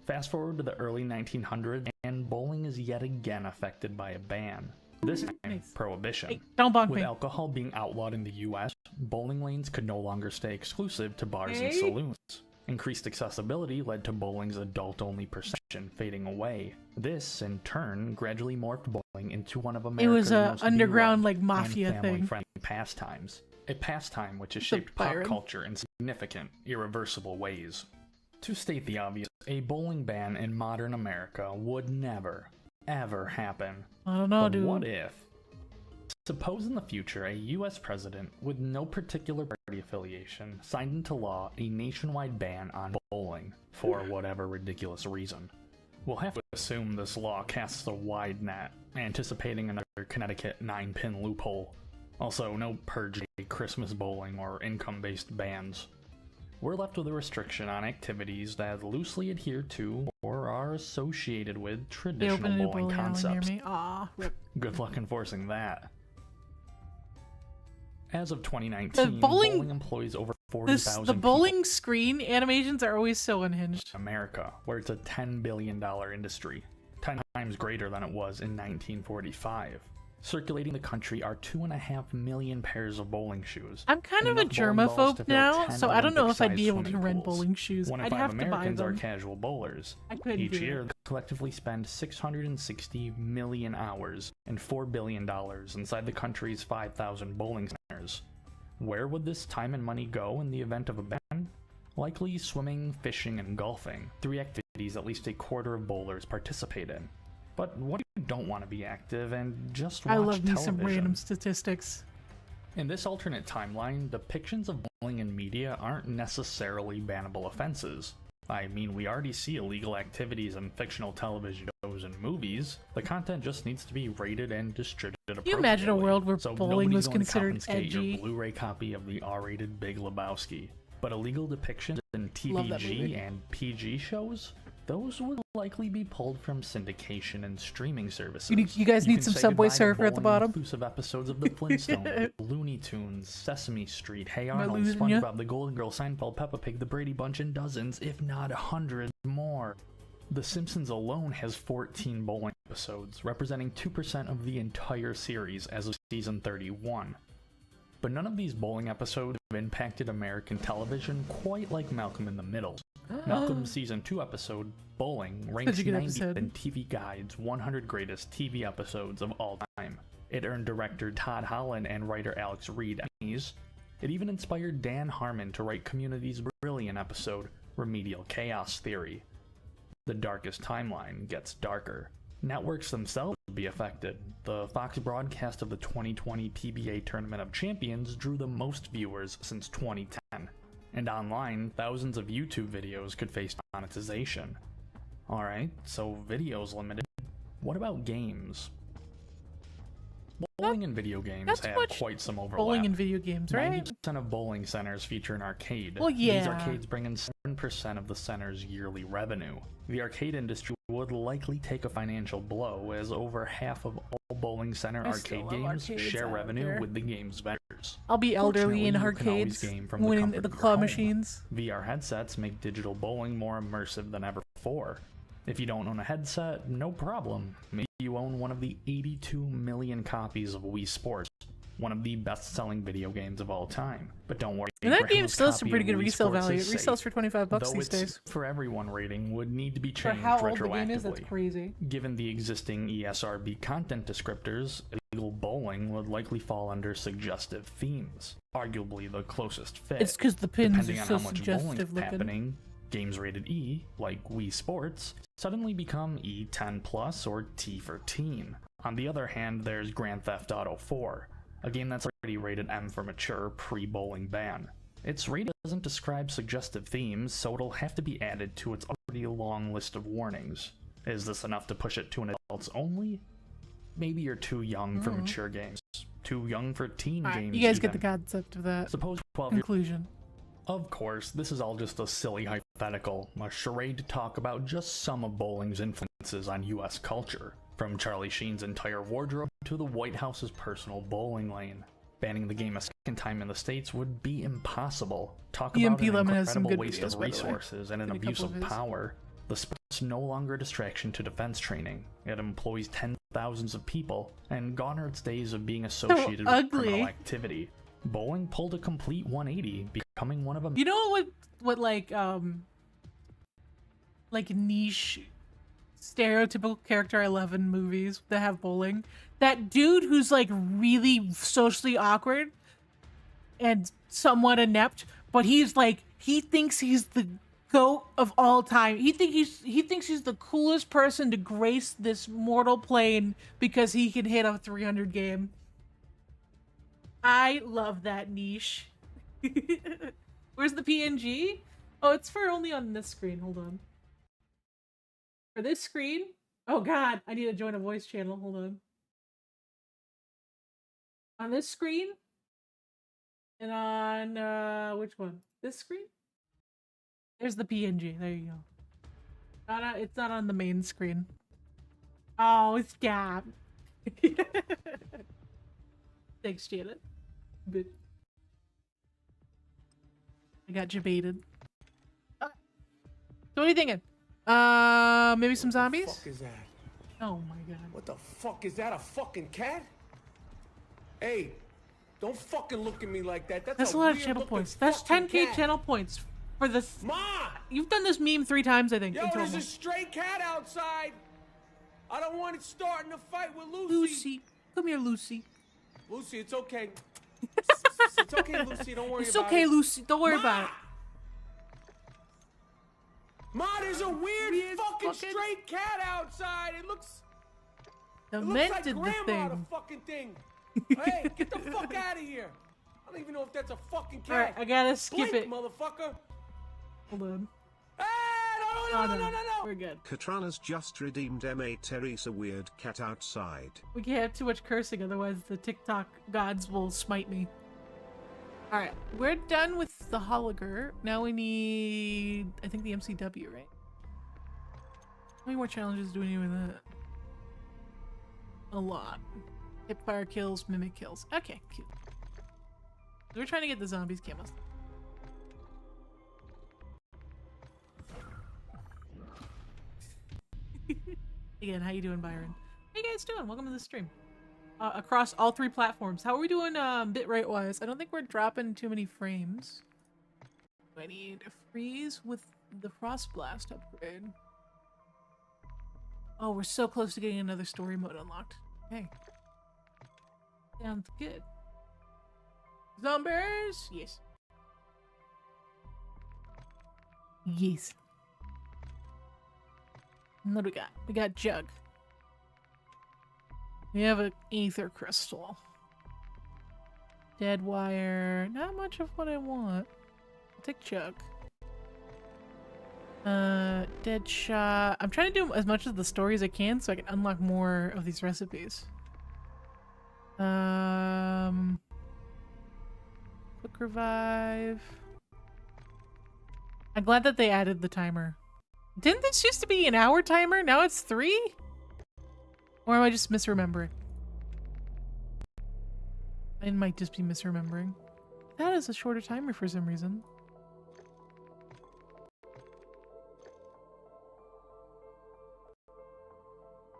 Fast forward to the early 1900s, and bowling is yet again affected by a ban. This time, prohibition. Hey, don't bonk With me. alcohol being outlawed in the US, bowling lanes could no longer stay exclusive to bars and saloons. Increased accessibility led to bowling's adult-only perception fading away. This, in turn, gradually morphed bowling into one of America's most underground, beloved like, mafia and family-friendly pastimes. A pastime which has shaped pop culture in significant, irreversible ways. To state the obvious, a bowling ban in modern America would never, ever happen. I don't know, But dude. what if? Suppose in the future a US president with no particular party affiliation signed into law a nationwide ban on bowling for whatever ridiculous reason. We'll have to assume this law casts a wide net, anticipating another Connecticut 9-pin loophole. Also, no purge day Christmas bowling or income-based bans. We're left with a restriction on activities that loosely adhere to or are associated with traditional bowling concepts. Good luck enforcing that. As of 2019, bowling employs over 40,000 The bowling screen animations are always so unhinged. in America, where it's a $10 billion industry, 10 times greater than it was in 1945. Circulating the country are 2.5 million pairs of bowling shoes. I'm kind of a germaphobe now, so I don't know if I'd be able to rent bowling shoes. 1 in I'd 5 have to buy Americans are them. casual bowlers. I couldn't Each do year, it. they collectively spend 660 million hours and $4 billion inside the country's 5,000 bowling centers. Where would this time and money go in the event of a ban? Likely swimming, fishing, and golfing, 3 activities at least a quarter of bowlers participate in. But what if you don't want to be active and just watch I love me television? some random statistics. In this alternate timeline, depictions of bowling in media aren't necessarily bannable offenses. I mean, we already see illegal activities in fictional television shows and movies. The content just needs to be rated and distributed appropriately. Can you imagine a world where so bowling nobody's was going to considered confiscate edgy? your Blu-ray copy of the R-rated Big Lebowski. But illegal depictions in Love that movie. TVG and PG shows? Those would likely be pulled from syndication and streaming services. You guys need can some say Subway goodbye to Surfer at the bowling bottom? inclusive episodes of The Flintstones, Looney Tunes, Sesame Street, Hey I Arnold, losing ya? SpongeBob, The Golden Girl, Seinfeld, Peppa Pig, The Brady Bunch, and dozens, if not 100 more. The Simpsons alone has 14 bowling episodes, representing 2% of the entire series as of season 31. But none of these bowling episodes have impacted American television quite like Malcolm in the Middle. Malcolm's season 2 episode, Bowling, ranks Such a good 90th episode. in TV Guide's 100 greatest TV episodes of all time. It earned director Todd Holland and writer Alex Reed Emmys. It even inspired Dan Harmon to write Community's brilliant episode, Remedial Chaos Theory. The darkest timeline gets darker. Networks themselves would be affected. The Fox broadcast of the 2020 PBA Tournament of Champions drew the most viewers since 2010. And online, thousands of YouTube videos could face monetization. Alright, so videos limited. What about games? Bowling and video games That's have much quite some overlap. Bowling and video games, right? 90% of bowling centers feature an arcade. Well, yeah. These arcades bring in 7% of the center's yearly revenue. The arcade industry would likely take a financial blow, as over half of all bowling center I still arcade love games arcades share out revenue there. with the game's vendors. I'll be elderly in Fortunately, you can always arcades, game from the winning comfort the of your claw home. machines. VR headsets make digital bowling more immersive than ever before. If you don't own a headset, no problem. Maybe you own one of the 82 million copies of Wii Sports, one of the best-selling video games of all time. But don't worry, And that game Grandma's still has some copy pretty of good Wii resale Sports value. is It resells safe, for $25 though these its days. for everyone rating would need to be For changed how old retroactively. the game is, that's crazy. Given the existing ESRB content descriptors, illegal bowling would likely fall under suggestive themes. Arguably the closest fit. It's because the pins Depending are on so how much bowling suggestive is looking. happening, games rated E, like Wii Sports, suddenly become E10 Plus or T for Teen. On the other hand, there's Grand Theft Auto 4, a game that's already rated M for mature pre-bowling ban. Its rating doesn't describe suggestive themes, so it'll have to be added to its already long list of warnings. Is this enough to push it to an adults only? Maybe you're too young for mature games. Too young for teen games. You guys get even. the concept of that Suppose 12 conclusion. Of course, this is all just a silly hypothetical, a charade to talk about just some of bowling's influences on US culture. From Charlie Sheen's entire wardrobe to the White House's personal bowling lane. Banning the game a second time in the States would be impossible. Talk about an Lemon has some incredible good waste videos, of by the way. resources and an Seen a abuse couple of of his. power. The sport's no longer a distraction to defense training. It employs tens of thousands of people, and gone are its days of being associated with ugly. criminal activity. Bowling pulled a complete 180, becoming one of a You know what like niche stereotypical character I love in movies that have bowling? That dude who's like really socially awkward and somewhat inept, but he's like, he thinks he's the GOAT of all time. He thinks he's the coolest person to grace this mortal plane because he can hit a 300 game. I love that niche. Where's the PNG? Oh, it's for only on this screen. Hold on. For this screen? Oh god, I need to join a voice channel. Hold on. On this screen? And on, which one? This screen? There's the PNG. There you go. It's not on the main screen. Oh, it's Gab. Thanks, Janet. But I got debated. So what are you thinking? Maybe some zombies? What the fuck is that? Oh my god. What the fuck is that? A fucking cat? Hey, don't fucking look at me like that. That's a lot of channel points. That's 10k channel points for this. Ma! You've done this meme 3 times, I think. Yo, in there's total. a stray cat outside. I don't want it starting a fight with Lucy. Lucy, come here, Lucy. Lucy, it's okay. It's okay, Lucy. Don't worry It's about it. okay, Lucy. Don't worry Ma! about it. Ma, there's a weird fucking fucking- stray cat outside. It looks like Demented the grandma, the thing. fucking thing. Hey, get the fuck out of here. I don't even know if that's a fucking cat. Alright, I gotta skip Blink, it. motherfucker. Hold on. Hey, Oh, no. We're good. Katrana's just redeemed M.A. Teresa weird cat outside. We can't have too much cursing, otherwise the TikTok gods will smite me. Alright, we're done with the hologer. Now we need, I think, the MCW, right? How many more challenges do we need with that? A lot. Hipfire kills, mimic kills. Okay, cute. So we're trying to get the zombies camos. Again, how you doing, Byron? How you guys doing? Welcome to the stream. Across all 3 platforms. How are we doing bitrate wise? I don't think we're dropping too many frames. I need a freeze with the Frost Blast upgrade. Oh, we're so close to getting another story mode unlocked. Okay. Sounds good. Zombies! Yes. Yes. And what do we got? We got Jug. We have an Aether Crystal. Dead Wire. Not much of what I want. I'll take Jug. Dead Shot. I'm trying to do as much of the story as I can so I can unlock more of these recipes. Quick Revive. I'm glad that they added the timer. Didn't this used to be an hour timer? Now it's 3? Or am I just misremembering? I might just be misremembering. That is a shorter timer for some reason.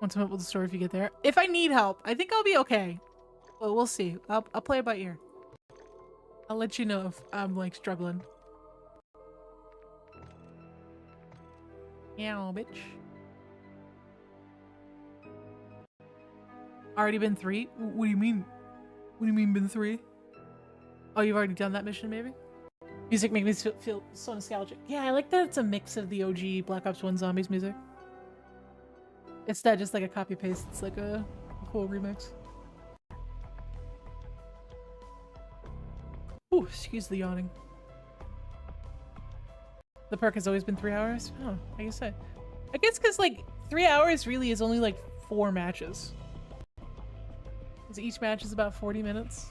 Want some help with the story if you get there? If I need help, I think I'll be okay. Well, we'll see. I'll play it by ear. I'll let you know if I'm like struggling. Yeah, bitch. Already been 3? What do you mean? What do you mean been 3? Oh, you've already done that mission, maybe? Music makes me feel so nostalgic. Yeah, I like that it's a mix of the OG Black Ops 1 Zombies music. It's not just like a copy paste, it's like a whole remix. Ooh, excuse the yawning. The perk has always been 3 hours? Oh, I guess because like 3 hours really is only like 4 matches. Because each match is about 40 minutes.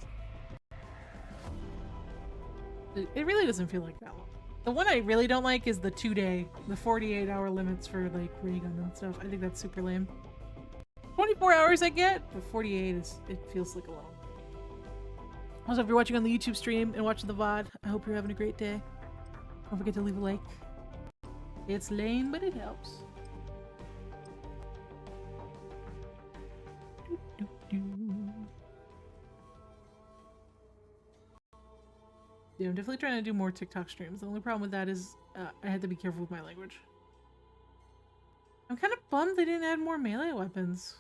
It really doesn't feel like that long. The one I really don't like is the 2-day, the 48-hour limits for like ray gun and stuff. I think that's super lame. 24 hours I get, but 48 it feels like a long. Also, if you're watching on the YouTube stream and watching the VOD, I hope you're having a great day. Don't forget to leave a like. It's lame, but it helps. Yeah, I'm definitely trying to do more TikTok streams. The only problem with that is I had to be careful with my language. I'm kind of bummed they didn't add more melee weapons.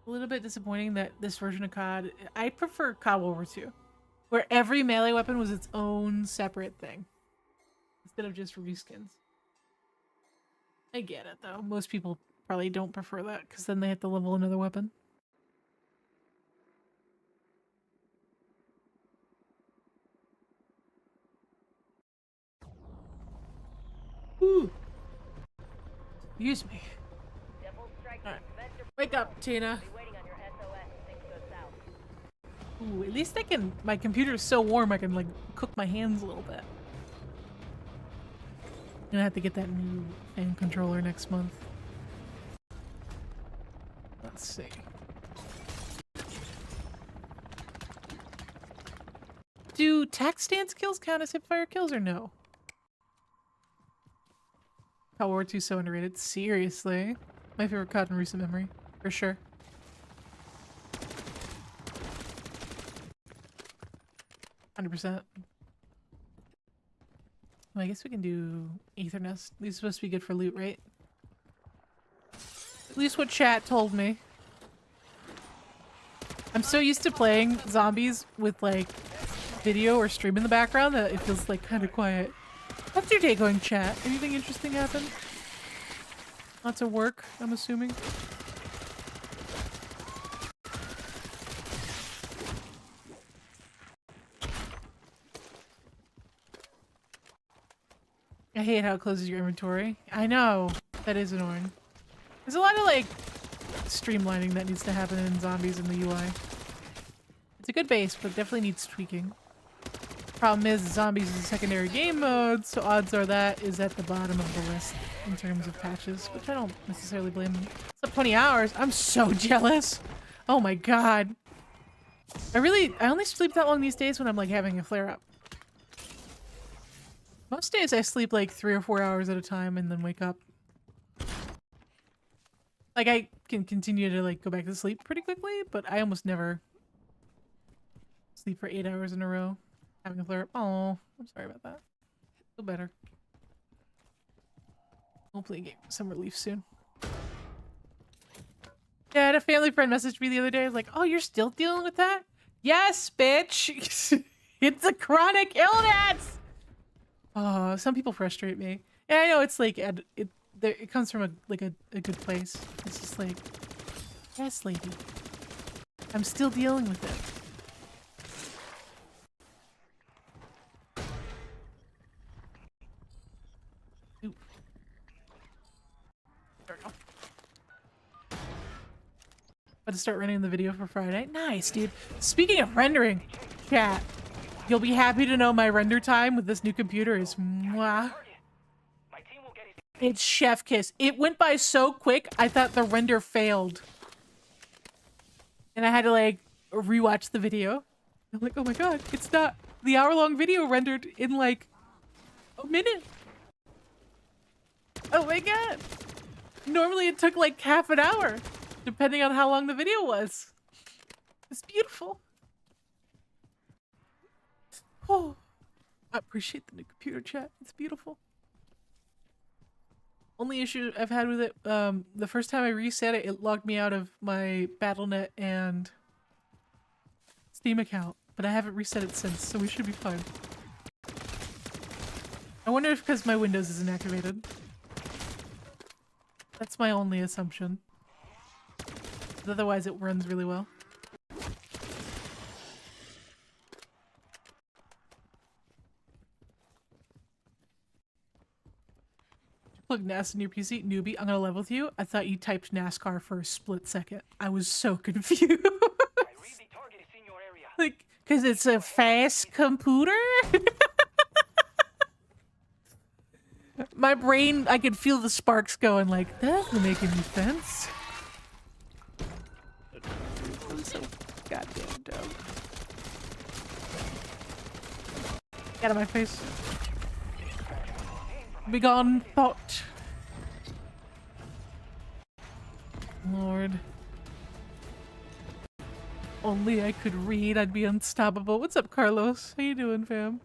A little bit disappointing that this version of COD... I prefer COD World War II, where every melee weapon was its own separate thing, instead of just reskins. I get it, though. Most people probably don't prefer that, because then they have to level another weapon. Ooh. Excuse me. Right. Wake up, Tina. Ooh, at least I can. My computer's so warm I can like cook my hands a little bit. I'm gonna have to get that new fan controller next month. Let's see. Do tac stance kills count as hipfire kills or no? COD War II so underrated. Seriously. My favorite COD in recent memory. For sure. %. Well, I guess we can do Ether Nest. These are supposed to be good for loot, right? At least what chat told me. I'm so used to playing zombies with like video or stream in the background that it feels like kind of quiet. How's your day going, chat? Anything interesting happen? Lots of work, I'm assuming. I hate how it closes your inventory. I know. That is annoying. There's a lot of like streamlining that needs to happen in zombies in the UI. It's a good base, but definitely needs tweaking. Problem is, zombies is a secondary game mode, so odds are that is at the bottom of the list in terms of patches, which I don't necessarily blame them. It's up 20 hours. I'm so jealous. Oh my god. I only sleep that long these days when I'm like having a flare-up. Most days I sleep like 3 or 4 hours at a time and then wake up. Like I can continue to like go back to sleep pretty quickly, but I almost never sleep for 8 hours in a row. Having a flare-up. Oh, I'm sorry about that. Feel better. Hopefully get some relief soon. Yeah, I had a family friend message me the other day. Like, oh, you're still dealing with that? Yes, bitch! It's a chronic illness! Oh, some people frustrate me. And I know it's like, it comes from a good place. It's just like, yes, lady. I'm still dealing with it. There we go. About to start rendering the video for Friday. Nice, dude. Speaking of rendering, chat, you'll be happy to know my render time with this new computer is mwah. It's chef kiss. It went by so quick, I thought the render failed. And I had to like rewatch the video. I'm like, oh my god, it's not the hour-long video rendered in like a minute. Oh my god. Normally it took like half an hour, depending on how long the video was. It's beautiful. Oh, I appreciate the new computer chat. It's beautiful. Only issue I've had with it, the first time I reset it, it logged me out of my Battle.net and Steam account, but I haven't reset it since, so we should be fine. I wonder if because my Windows isn't activated. That's my only assumption. Otherwise it runs really well. Plug NAS in your PC? Newbie, I'm gonna level with you. I thought you typed NASCAR for a split second. I was so confused. I read the target is in your area. Like, cause it's a fast computer? My brain, I could feel the sparks going like, that doesn't make any sense. I'm so goddamn dumb. Get out of my face. Be gone, thought. Lord. Only I could read, I'd be unstoppable. What's up, Carlos? How you doing, fam?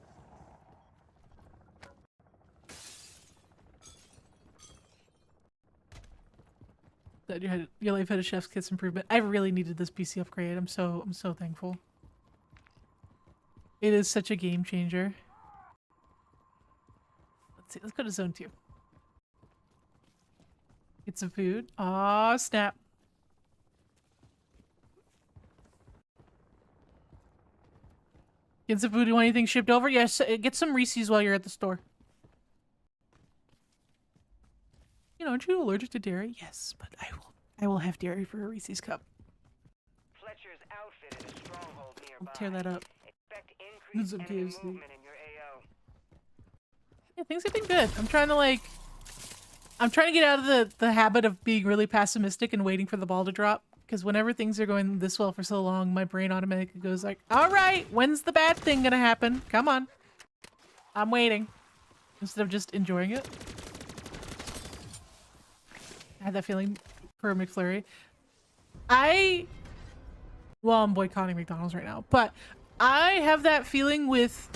That your life had a chef's kiss improvement. I really needed this PC upgrade. I'm so thankful. It is such a game changer. Let's see, let's go to zone 2. Get some food. Aw, snap. Get some food. Do you want anything shipped over? Yes, get some Reese's while you're at the store. You know, aren't you allergic to dairy? Yes, but I will have dairy for a Reese's cup. Fletcher's outfitted a stronghold nearby. I'll tear that up. Expect increased Some enemy KFC. movement in your AO. Yeah, things have been good. I'm trying to get out of the habit of being really pessimistic and waiting for the ball to drop. Because whenever things are going this well for so long, my brain automatically goes like, all right, when's the bad thing gonna happen? Come on. I'm waiting. Instead of just enjoying it. I had that feeling for McFlurry. Well, I'm boycotting McDonald's right now, but I have that feeling with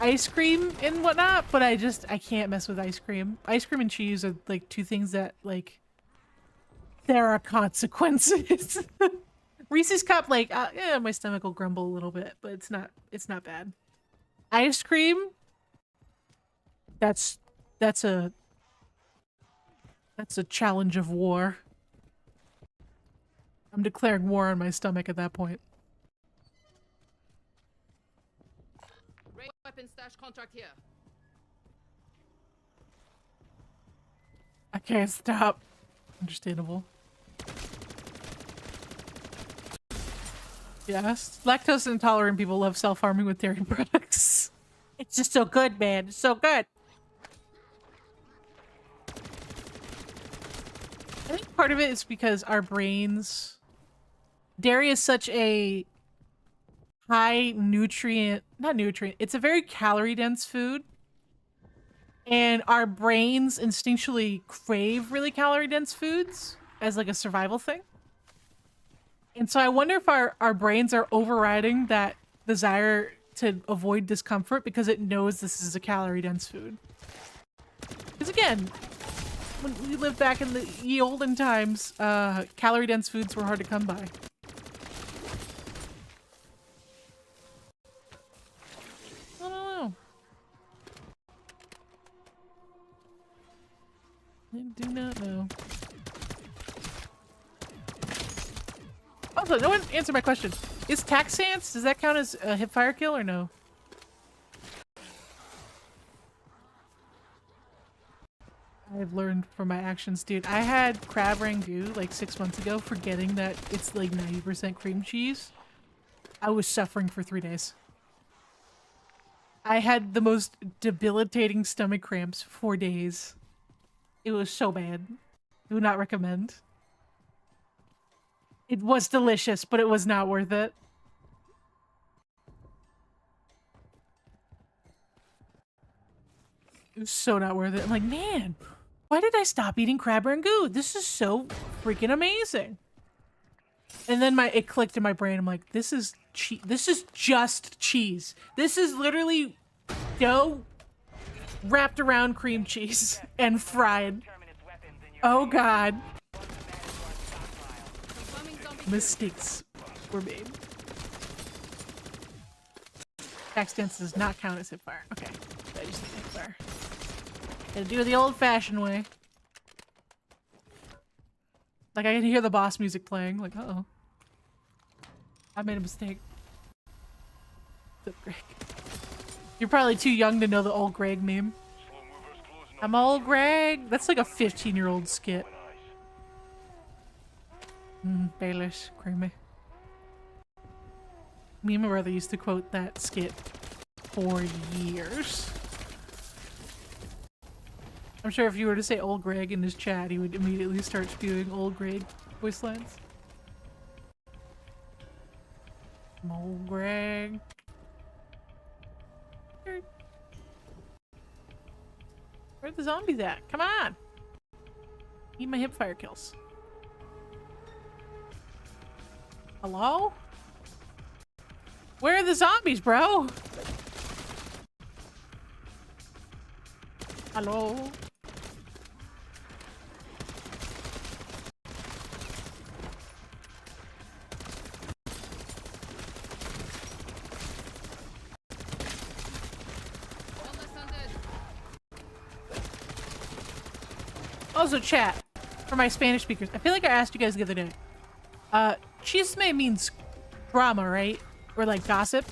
ice cream and whatnot, but I can't mess with ice cream. Ice cream and cheese are like two things that like there are consequences. Reese's cup, like yeah, my stomach will grumble a little bit, but it's not bad. Ice cream, that's a challenge of war. I'm declaring war on my stomach at that point. Weapon stash contract here. I can't stop. Understandable. Yes. Lactose intolerant people love self-harming with dairy products. It's just so good, man. It's so good. I think part of it is because our brains... Dairy is such a high nutrient... Not nutrient. It's a very calorie-dense food. And our brains instinctually crave really calorie-dense foods as like a survival thing. And so I wonder if our brains are overriding that desire to avoid discomfort because it knows this is a calorie-dense food. Because again, when we lived back in the ye olden times, calorie-dense foods were hard to come by. I don't know. I do not know. Also, no one answered my question. Is Taxance, does that count as a hipfire kill or no? I've learned from my actions, dude. I had crab rangoon like 6 months ago, forgetting that it's like 90% cream cheese. I was suffering for 3 days. I had the most debilitating stomach cramps for 4 days. It was so bad. Do not recommend. It was delicious, but it was not worth it. It was so not worth it. I'm like, man, Why did I stop eating crab rangoon? This is so freaking amazing. And then it clicked in my brain. I'm like, this is this is just cheese. This is literally dough wrapped around cream cheese and fried. Oh god. Confirming zombie. Mistakes were made. Tax dance does not count as hipfire. Okay. I just need hipfire. Gotta do it the old-fashioned way. Like, I can hear the boss music playing. Like, uh-oh. I made a mistake. What's up, Greg? You're probably too young to know the old Greg meme. I'm old Greg. That's like a 15-year-old skit. Baelish, creamy. Me and my brother used to quote that skit for years. I'm sure if you were to say old Greg in his chat, he would immediately start spewing old Greg voice lines. Old Greg. Where are the zombies at? Come on! Need my hipfire kills. Hello? Where are the zombies, bro? Hello? Also, chat, for my Spanish speakers, I feel like I asked you guys the other day. Chisme means drama, right? Or like gossip.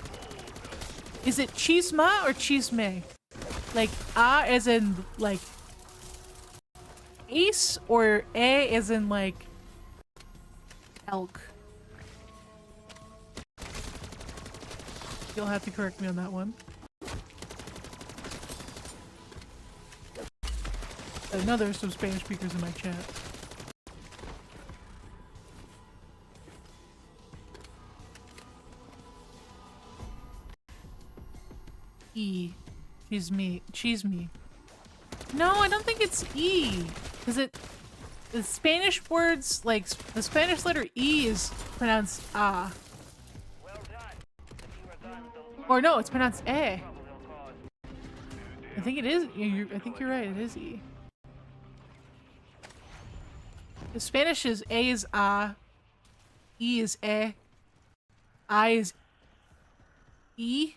Is it chisma or chisme? Like as in like ace, or as in like elk? You'll have to correct me on that one. I know there's some Spanish speakers in my chat. E. Cheese me. No, I don't think it's E. Because the Spanish words, like, the Spanish letter E is pronounced A. Or no, it's pronounced E. I think it is. I think you're right. It is E. The Spanish is A is A, E is E, I is E.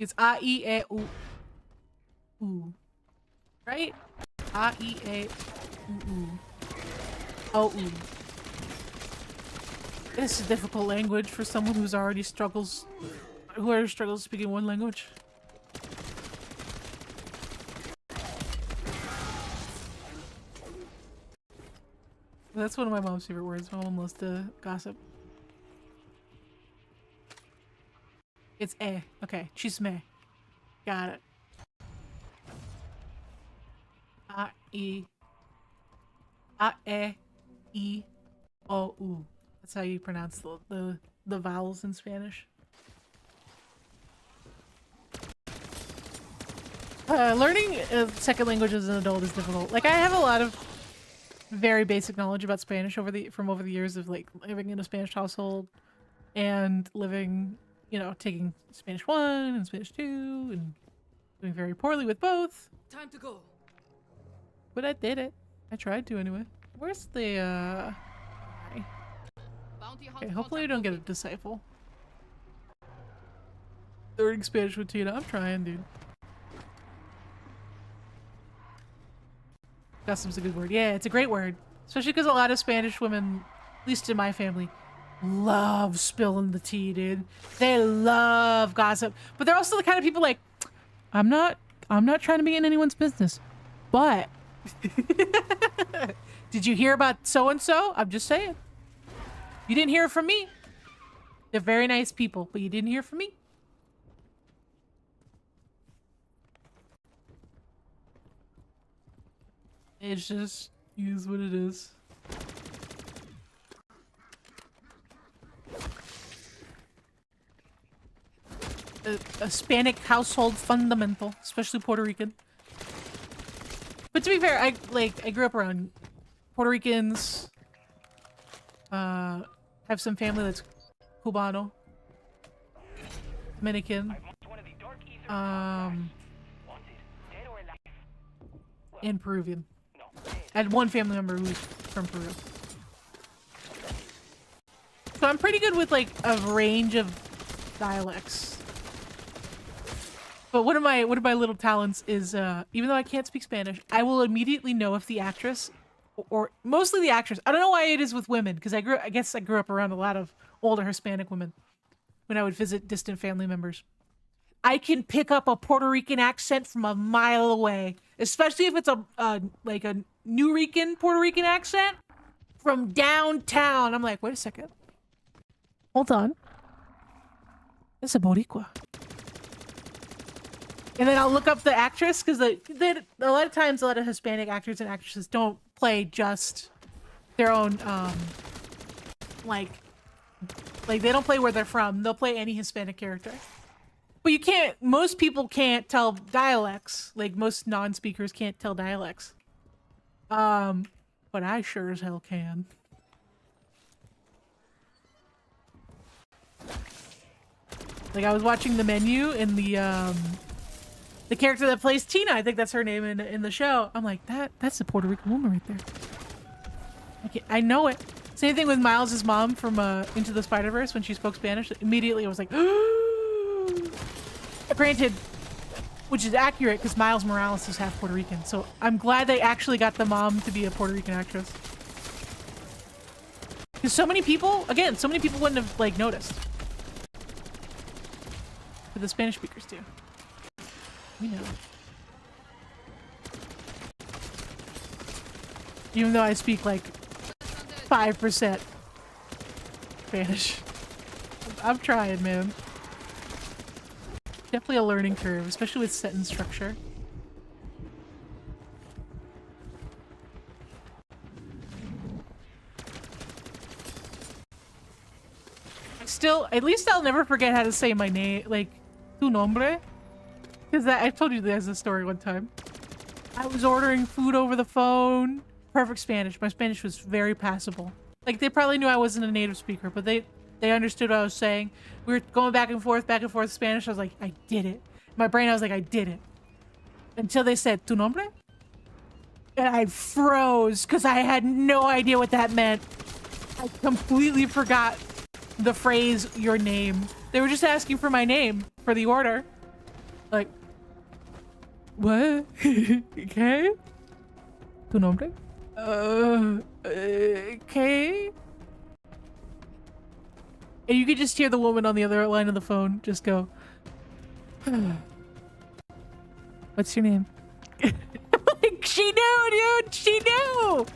It's A, E, E, U. U. Right? A, E, E, U, U. O, U. This is a difficult language for someone who already struggles speaking one language. That's one of my mom's favorite words. My mom loves to gossip. It's eh. Okay. Chisme. Got it. A, E. A, E, E, O, U. That's how you pronounce the vowels in Spanish. Learning a second language as an adult is difficult. Like, I have a lot of very basic knowledge about Spanish from over the years of like living in a Spanish household and living, you know, taking Spanish 1 and Spanish 2 and doing very poorly with both. Time to go. But I did it. I tried to anyway. Where's the Bounty okay, hopefully we don't get a disciple. Learning Spanish with Tina. I'm trying, dude. Gossip's a good word. Yeah, it's a great word. Especially because a lot of Spanish women, at least in my family, love spilling the tea, dude. They love gossip. But they're also the kind of people like, I'm not trying to be in anyone's business. But did you hear about so-and-so? I'm just saying. You didn't hear it from me. They're very nice people, but you didn't hear from me. It's just is what it is. A Hispanic household fundamental, especially Puerto Rican. But to be fair, I grew up around Puerto Ricans. Have some family that's Cubano, Dominican, and Peruvian. I had one family member who's from Peru. So I'm pretty good with like a range of dialects. But one of my little talents is even though I can't speak Spanish, I will immediately know if the actress, or mostly the actress. I don't know why it is with women, because I guess I grew up around a lot of older Hispanic women when I would visit distant family members. I can pick up a Puerto Rican accent from a mile away, especially if it's like a New Rican Puerto Rican accent from downtown. I'm like, wait a second, hold on, it's a Boricua. And then I'll look up the actress, because a lot of times a lot of Hispanic actors and actresses don't play just their own like they don't play where they're from. They'll play any Hispanic character. But you can't, most people can't tell dialects. Like most non-speakers can't tell dialects. But I sure as hell can. Like I was watching the menu in the character that plays Tina, I think that's her name in the show. I'm like, that's a Puerto Rican woman right there. I know it. Same thing with Miles' mom from Into the Spider-Verse when she spoke Spanish. Immediately I was like, granted, which is accurate because Miles Morales is half Puerto Rican. So I'm glad they actually got the mom to be a Puerto Rican actress. Because so many people wouldn't have like noticed. But the Spanish speakers do. We know. Even though I speak like 5% Spanish. I'm trying, man. Definitely a learning curve, especially with sentence structure. Still, at least I'll never forget how to say my name, like, tu nombre. Because I told you guys this story one time. I was ordering food over the phone. Perfect Spanish. My Spanish was very passable. Like, they probably knew I wasn't a native speaker, but they understood what I was saying. We were going back and forth Spanish. I was like, I did it. In my brain, I was like, I did it. Until they said, tu nombre? And I froze because I had no idea what that meant. I completely forgot the phrase, your name. They were just asking for my name for the order. Like, what? Okay? Tu nombre? Okay? And you could just hear the woman on the other line of the phone just go, what's your name? Like, she knew, dude! She knew!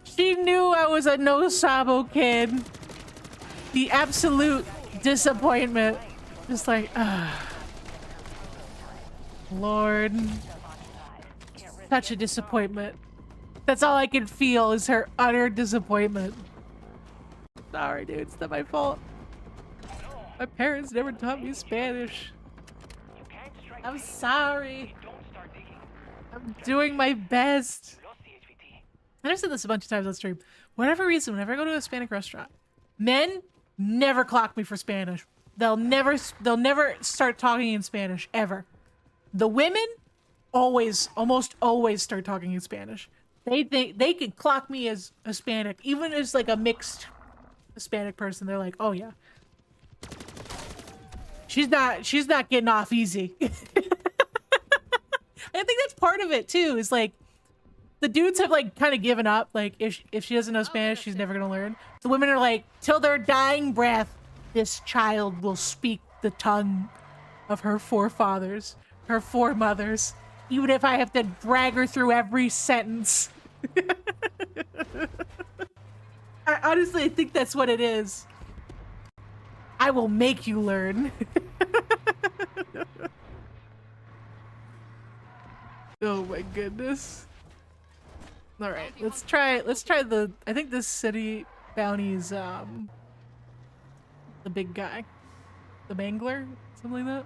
She knew I was a no sabo kid. The absolute disappointment. Just like, Lord. Such a disappointment. That's all I can feel is her utter disappointment. Sorry, dude. It's not my fault. My parents never taught me Spanish. I'm sorry. I'm doing my best. I've said this a bunch of times on stream. Whatever reason, whenever I go to a Hispanic restaurant, men never clock me for Spanish. They'll never start talking in Spanish, ever. The women almost always start talking in Spanish. They can clock me as Hispanic, even as like a mixed Hispanic person. They're like, oh yeah, she's not getting off easy. I think that's part of it too. Is like the dudes have like kind of given up. Like if she doesn't know Spanish, she's never gonna learn. The women are like, till their dying breath, this child will speak the tongue of her forefathers, her foremothers, even if I have to drag her through every sentence. I think that's what it is. I will make you learn. Oh my goodness. All right, let's try the, I think this city bounty is the big guy, the Mangler, something like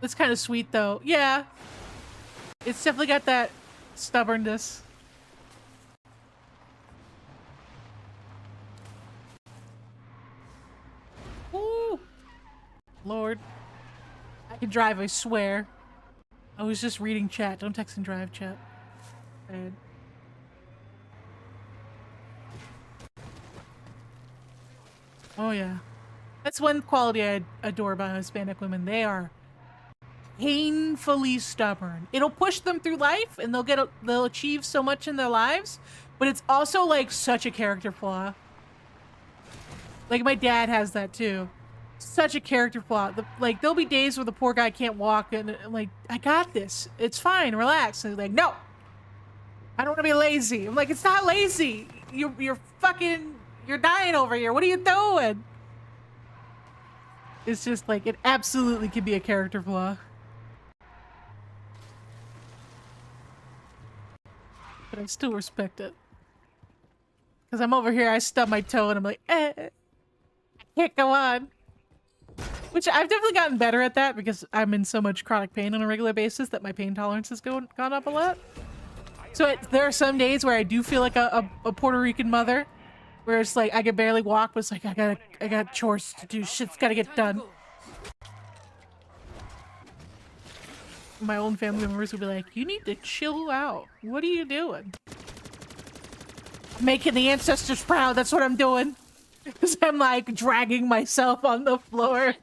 that. That's kind of sweet, though. Yeah. It's definitely got that stubbornness. Ooh. Lord. I can drive, I swear. I was just reading chat. Don't text and drive, chat. Bad. Oh, yeah. That's one quality I adore about Hispanic women. They are painfully stubborn. It'll push them through life, and they'll achieve so much in their lives, but it's also like such a character flaw. Like my dad has that too. Such a character flaw. Like there'll be days where the poor guy can't walk, and I'm like, I got this. It's fine. Relax. And he's like, no, I don't want to be lazy. I'm like, it's not lazy. You're dying over here. What are you doing? It's just like, it absolutely can be a character flaw. But I still respect it. Because I'm over here, I stub my toe and I'm like, I can't go on. Which I've definitely gotten better at that because I'm in so much chronic pain on a regular basis that my pain tolerance has gone up a lot. So there are some days where I do feel like a Puerto Rican mother. Where it's like, I can barely walk, but it's like, I got chores to do. Shit's gotta get done. My own family members would be like, you need to chill out. What are you doing? I'm making the ancestors proud. That's what I'm doing. Because I'm like dragging myself on the floor.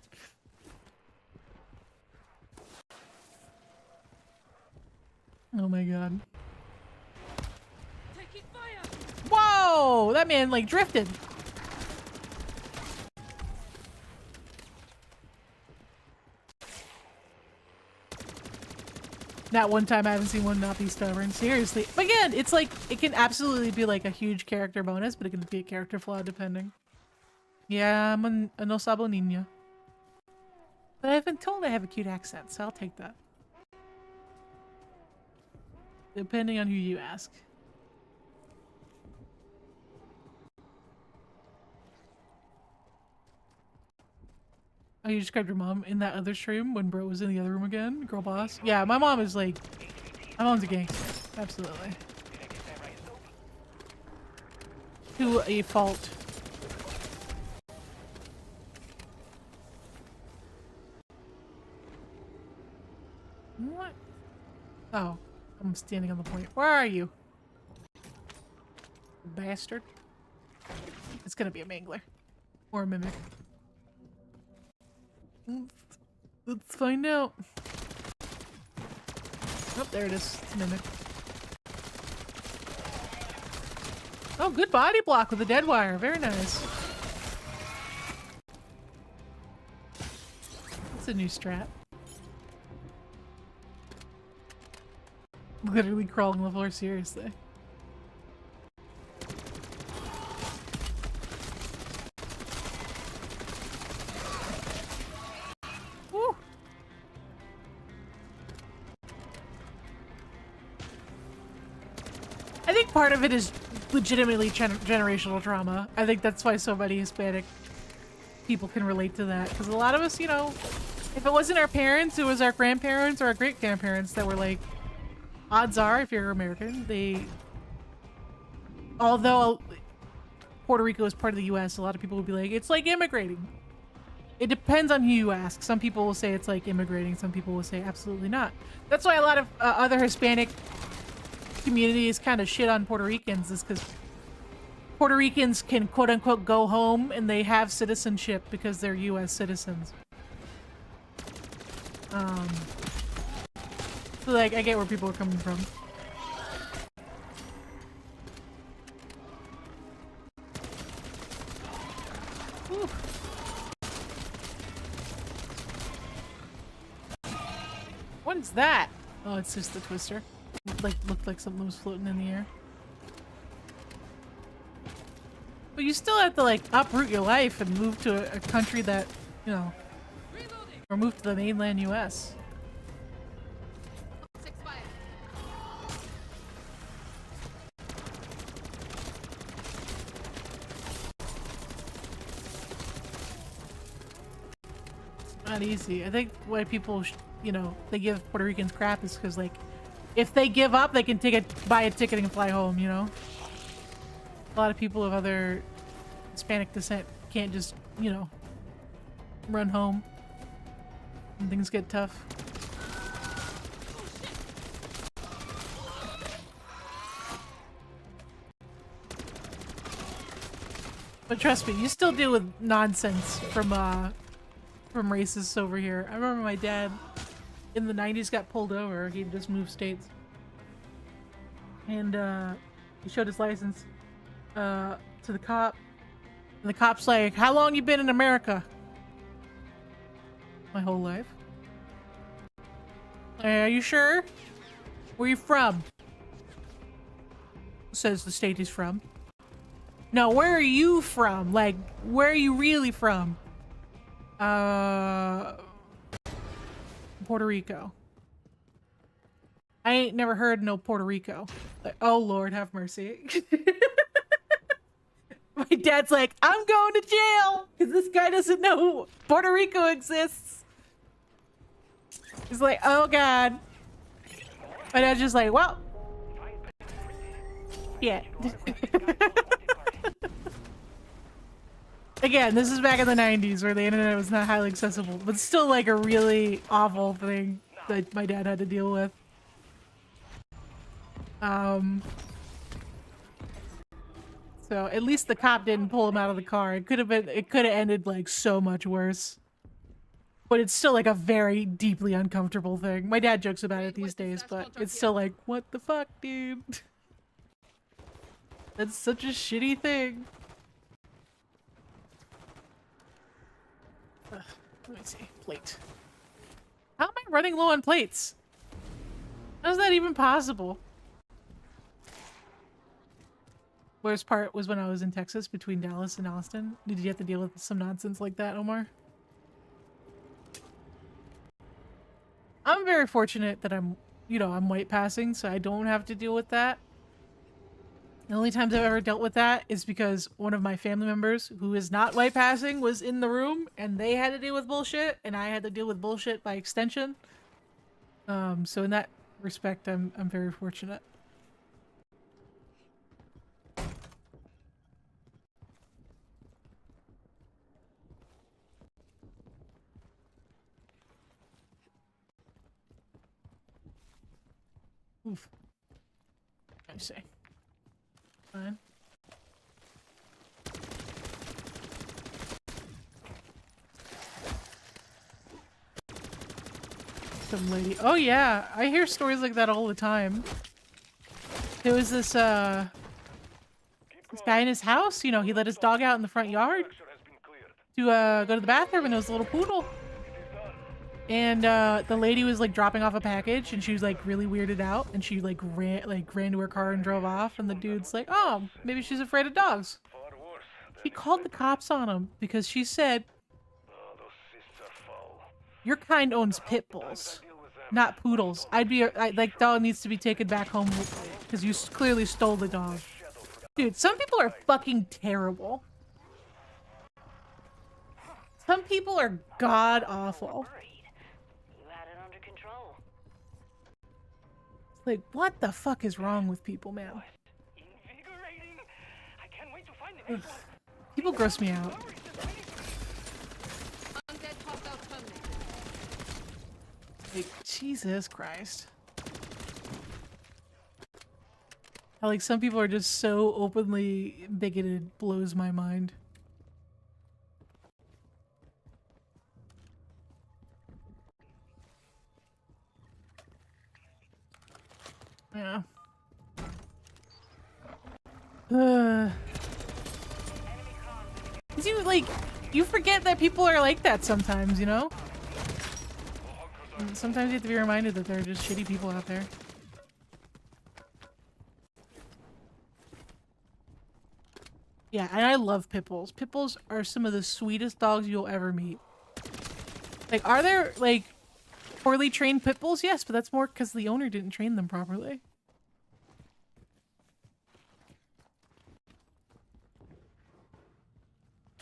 Oh my god. Taking fire. Whoa! That man like drifted. Not one time I haven't seen one not be stubborn. Seriously. But again, it's like, it can absolutely be like a huge character bonus, but it can be a character flaw depending. Yeah, I'm a no sabo niña. But I've been told I have a cute accent, so I'll take that. Depending on who you ask. Oh, you described your mom in that other stream when bro was in the other room again? Girl boss? Yeah, my mom is like... My mom's a gangster. Absolutely. To a fault. What? Oh. I'm standing on the point. Where are you? Bastard. It's gonna be a mangler. Or a mimic. Let's find out. Oh, there it is. It's a mimic. Oh, good body block with a dead wire. Very nice. That's a new strat. Literally crawling the floor, seriously. Woo. I think part of it is legitimately generational trauma. I think that's why so many Hispanic people can relate to that. Because a lot of us, you know, if it wasn't our parents, it was our grandparents or our great-grandparents that were like, odds are, if you're American, although Puerto Rico is part of the US, a lot of people will be like, it's like immigrating. It depends on who you ask. Some people will say it's like immigrating. Some people will say absolutely not. That's why a lot of other Hispanic communities kind of shit on Puerto Ricans, is because Puerto Ricans can quote unquote go home and they have citizenship because they're US citizens. So like, I get where people are coming from. Whew. What is that? Oh, it's just the twister. Looked like something was floating in the air. But you still have to like uproot your life and move to a country that, you know, or move to the mainland US. Not easy. I think why people you know, they give Puerto Ricans crap is because, like, if they give up, they can buy a ticket and fly home, you know? A lot of people of other Hispanic descent can't just, you know, run home when things get tough. But trust me, you still deal with nonsense from racists over here. I remember my dad in the 90s got pulled over. He just moved states. And he showed his license to the cop. And the cop's like, "How long you been in America?" "My whole life." "Are you sure? Where you from?" Says the state he's from. "No, where are you from? Like, where are you really from?" Puerto Rico." "I ain't never heard no Puerto Rico." Like, oh Lord, have mercy. My dad's like, "I'm going to jail because this guy doesn't know Puerto Rico exists." He's like, "Oh God." My dad's just like, "Well, yeah." Again, this is back in the 90s where the internet was not highly accessible, but still like a really awful thing that my dad had to deal with. So at least the cop didn't pull him out of the car. It could have ended like so much worse. But it's still like a very deeply uncomfortable thing. My dad jokes about it these days, but it's still like, what the fuck, dude? That's such a shitty thing. Let me see. Plate. How am I running low on plates? How is that even possible? Worst part was when I was in Texas between Dallas and Austin. Did you have to deal with some nonsense like that, Omar? I'm very fortunate that I'm white passing, so I don't have to deal with that. The only times I've ever dealt with that is because one of my family members who is not white passing was in the room and they had to deal with bullshit and I had to deal with bullshit by extension. So in that respect, I'm very fortunate. Oof. I see. Fine. Some lady. Oh yeah, I hear stories like that all the time. There was this guy in his house, you know, he let his dog out in the front yard to go to the bathroom, and it was a little poodle. And the lady was like dropping off a package and she was like really weirded out and she like ran to her car and drove off, and the dude's like, "Oh, maybe she's afraid of dogs." He called the cops on him because she said, "Your kind owns pit bulls, not poodles. Like, dog needs to be taken back home because you clearly stole the dog." Dude, some people are fucking terrible. Some people are god awful. Like, what the fuck is wrong with people, man? Ugh. People gross me out. Like, Jesus Christ. How, like, some people are just so openly bigoted blows my mind. Yeah. You forget that people are like that sometimes, you know? And sometimes you have to be reminded that there are just shitty people out there. Yeah, and I love pit bulls. Pit bulls are some of the sweetest dogs you'll ever meet. Like, are there, like, poorly trained pit bulls? Yes, but that's more because the owner didn't train them properly.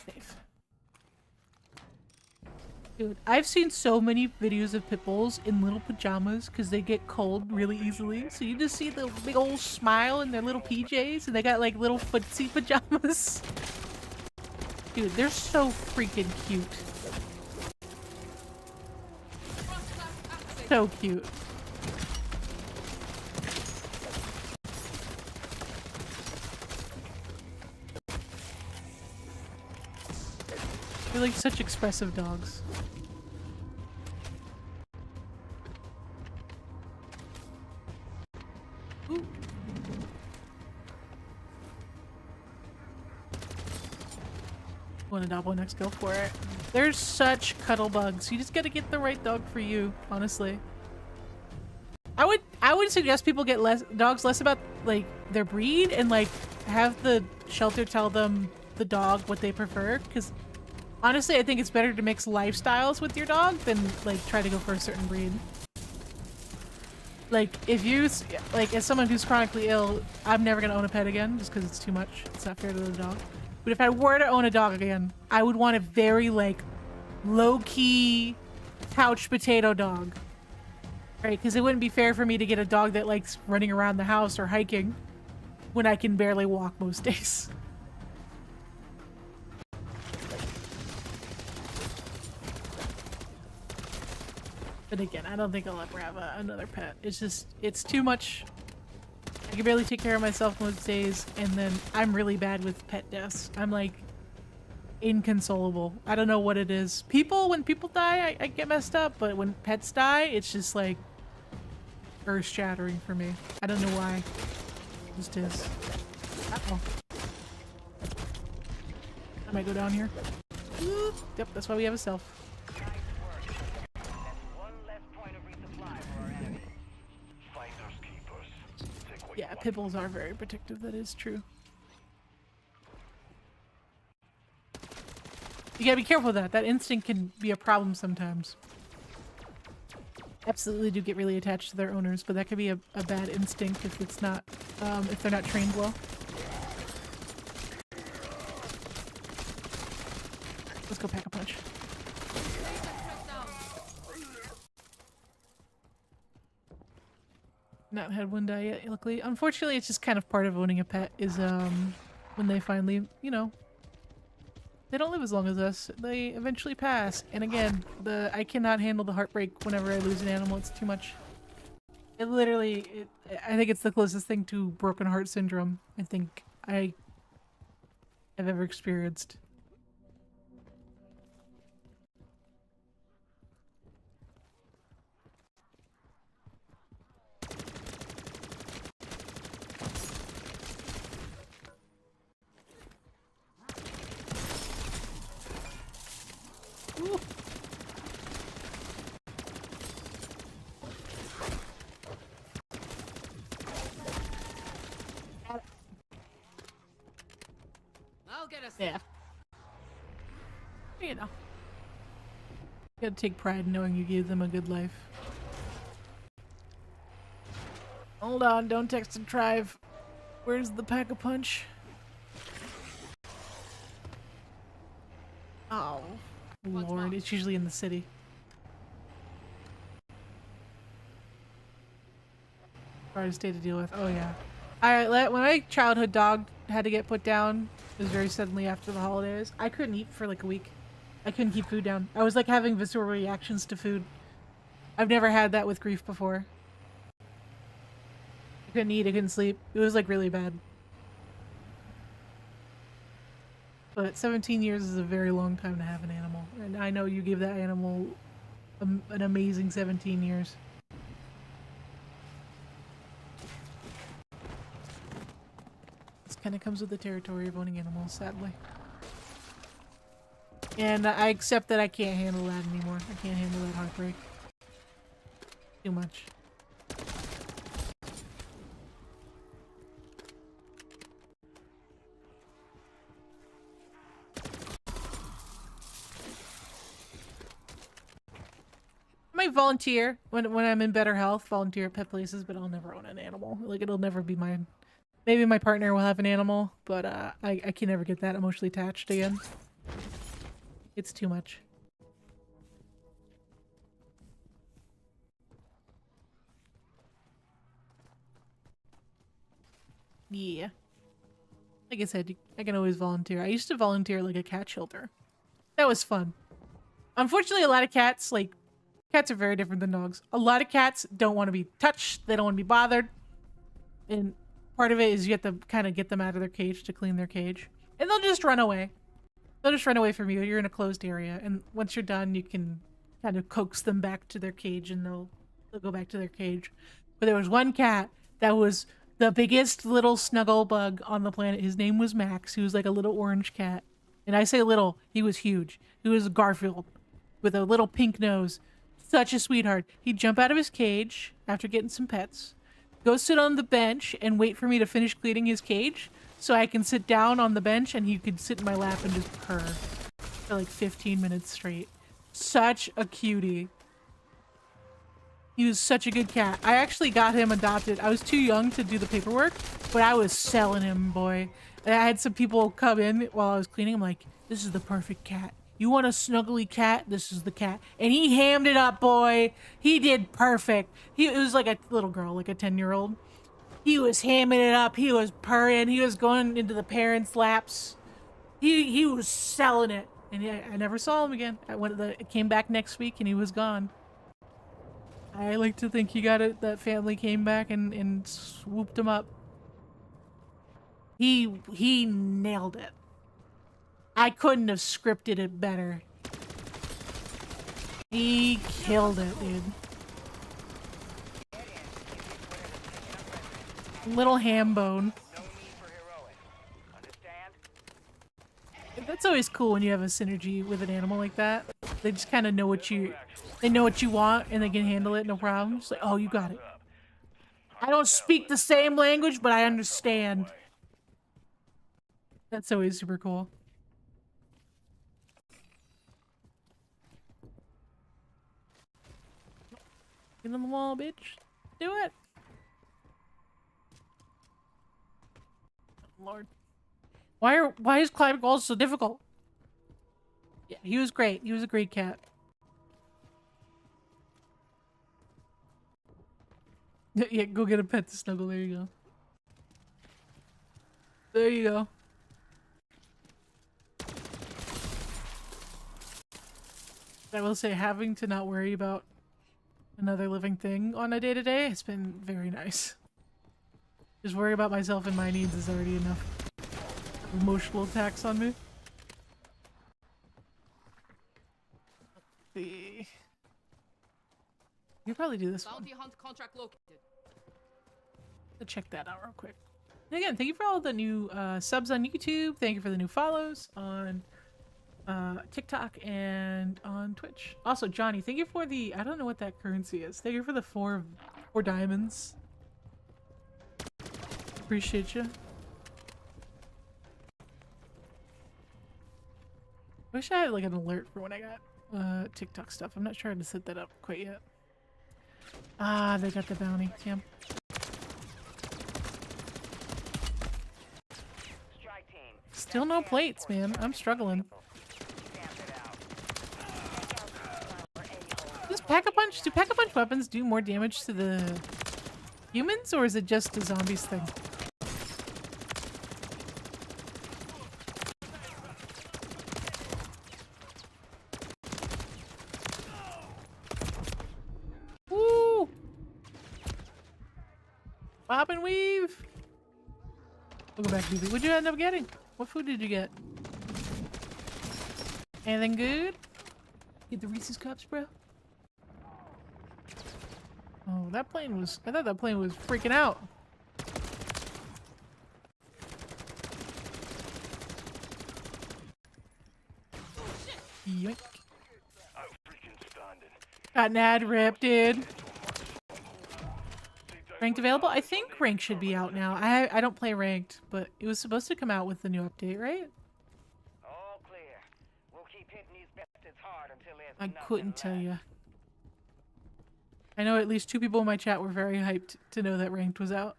Safe. Dude, I've seen so many videos of pit bulls in little pajamas because they get cold really easily. So you just see the big old smile in their little PJs and they got like little footsie pajamas. Dude, they're so freaking cute. So cute. They're like such expressive dogs. Ooh. Want to adopt one next? Go for it. They're such cuddle bugs. You just gotta get the right dog for you, honestly. I would suggest people get dogs less about like their breed and like have the shelter tell them the dog what they prefer, because honestly I think it's better to mix lifestyles with your dog than like try to go for a certain breed. Like if you like, as someone who's chronically ill, I'm never gonna own a pet again just because it's too much. It's not fair to the dog. But if I were to own a dog again, I would want a very like low-key couch potato dog. Right, because it wouldn't be fair for me to get a dog that likes running around the house or hiking when I can barely walk most days. But again, I don't think I'll ever have another pet. It's just, it's too much. I can barely take care of myself most days, and then I'm really bad with pet deaths. I'm like inconsolable. I don't know what it is. When people die, I get messed up, but when pets die, it's just like earth-shattering for me. I don't know why. It just is. Uh-oh. I might go down here. Oop. Yep, that's why we have a self. Nice work. That's one less point of resupply for our enemy. Finders keepers. Take what Yeah, pit bulls are very protective, that is true. You gotta be careful with that. That instinct can be a problem sometimes. Absolutely do get really attached to their owners, but that could be a bad instinct if it's not, if they're not trained well. Let's go pack a punch. Not had one die yet, luckily. Unfortunately, it's just kind of part of owning a pet is, when they finally, you know, they don't live as long as us. They eventually pass. And again, I cannot handle the heartbreak whenever I lose an animal. It's too much. It literally, I think it's the closest thing to broken heart syndrome I think I have ever experienced. Ooh. I'll get us. Yeah. You know. You gotta take pride in knowing you gave them a good life. Hold on, don't text and drive. Where's the pack-a-punch? Oh, Lord, it's usually in the city. Hardest day to deal with. Oh yeah. When my childhood dog had to get put down, it was very suddenly after the holidays. I couldn't eat for like a week. I couldn't keep food down. I was like having visceral reactions to food. I've never had that with grief before. I couldn't eat, I couldn't sleep. It was like really bad. But 17 years is a very long time to have an animal. And I know you give that animal an amazing 17 years. This kind of comes with the territory of owning animals, sadly. And I accept that I can't handle that anymore. I can't handle that heartbreak. Too much. I might volunteer when I'm in better health, volunteer at pet places, but I'll never own an animal. Like, it'll never be mine. Maybe my partner will have an animal, but I can never get that emotionally attached again. It's too much. Yeah. Like I said, I can always volunteer. I used to volunteer like a cat shelter. That was fun. Unfortunately, a lot of cats, like, cats are very different than dogs. A lot of cats don't want to be touched. They don't want to be bothered. And part of it is you have to kind of get them out of their cage to clean their cage. And they'll just run away. They'll just run away from you. You're in a closed area. And once you're done, you can kind of coax them back to their cage and they'll go back to their cage. But there was one cat that was the biggest little snuggle bug on the planet. His name was Max. He was like a little orange cat. And I say little, he was huge. He was Garfield with a little pink nose. Such a sweetheart. He'd jump out of his cage after getting some pets, go sit on the bench and wait for me to finish cleaning his cage so I can sit down on the bench and he could sit in my lap and just purr for like 15 minutes straight. Such a cutie. He was such a good cat. I actually got him adopted. I was too young to do the paperwork, but I was selling him, boy. And I had some people come in while I was cleaning. I'm like, this is the perfect cat. You want a snuggly cat? This is the cat. And he hammed it up, boy. He did perfect. It was like a little girl, like a 10-year-old. He was hamming it up. He was purring. He was going into the parents' laps. He was selling it. And I never saw him again. It came back next week and he was gone. I like to think he got it. That family came back and swooped him up. He nailed it. I couldn't have scripted it better. He killed it, dude. Little ham bone. That's always cool when you have a synergy with an animal like that. They just kind of know what you want and they can handle it, no problem. It's like, oh, you got it. I don't speak the same language, but I understand. That's always super cool. Get on the wall, bitch. Do it. Lord. Why is climbing walls so difficult? Yeah, he was great. He was a great cat. Yeah, go get a pet to snuggle. There you go. There you go. I will say, having to not worry about another living thing on a day-to-day has been very nice. Just worry about myself and my needs is already enough emotional attacks on me. Let's see. You could probably do this one. Bounty hunt contract located. Let's check that out real quick. And again, thank you for all the new subs on YouTube. Thank you for the new follows on TikTok and on Twitch. Also, Johnny, thank you for the, I don't know what that currency is. Thank you for the four diamonds. Appreciate you. Wish I had like an alert for when I got TikTok stuff. I'm not sure how to set that up quite yet. Ah, they got the bounty. Damn. Still no plates, man. I'm struggling. Does Pack-a-Punch, do Pack-a-Punch weapons do more damage to the humans, or is it just a zombies thing? Woo! Bob and weave! We'll go back to What'd you end up getting? What food did you get? Anything good? Get the Reese's Cups, bro? Oh, that plane was... I thought that plane was freaking out. Yoink. Got an ad rip, dude. Ranked available? I think ranked should be out now. I don't play ranked, but it was supposed to come out with the new update, right? All clear. We'll keep hitting these bastards hard until there's I nothing couldn't tell left. you. I know at least 2 people in my chat were very hyped to know that ranked was out.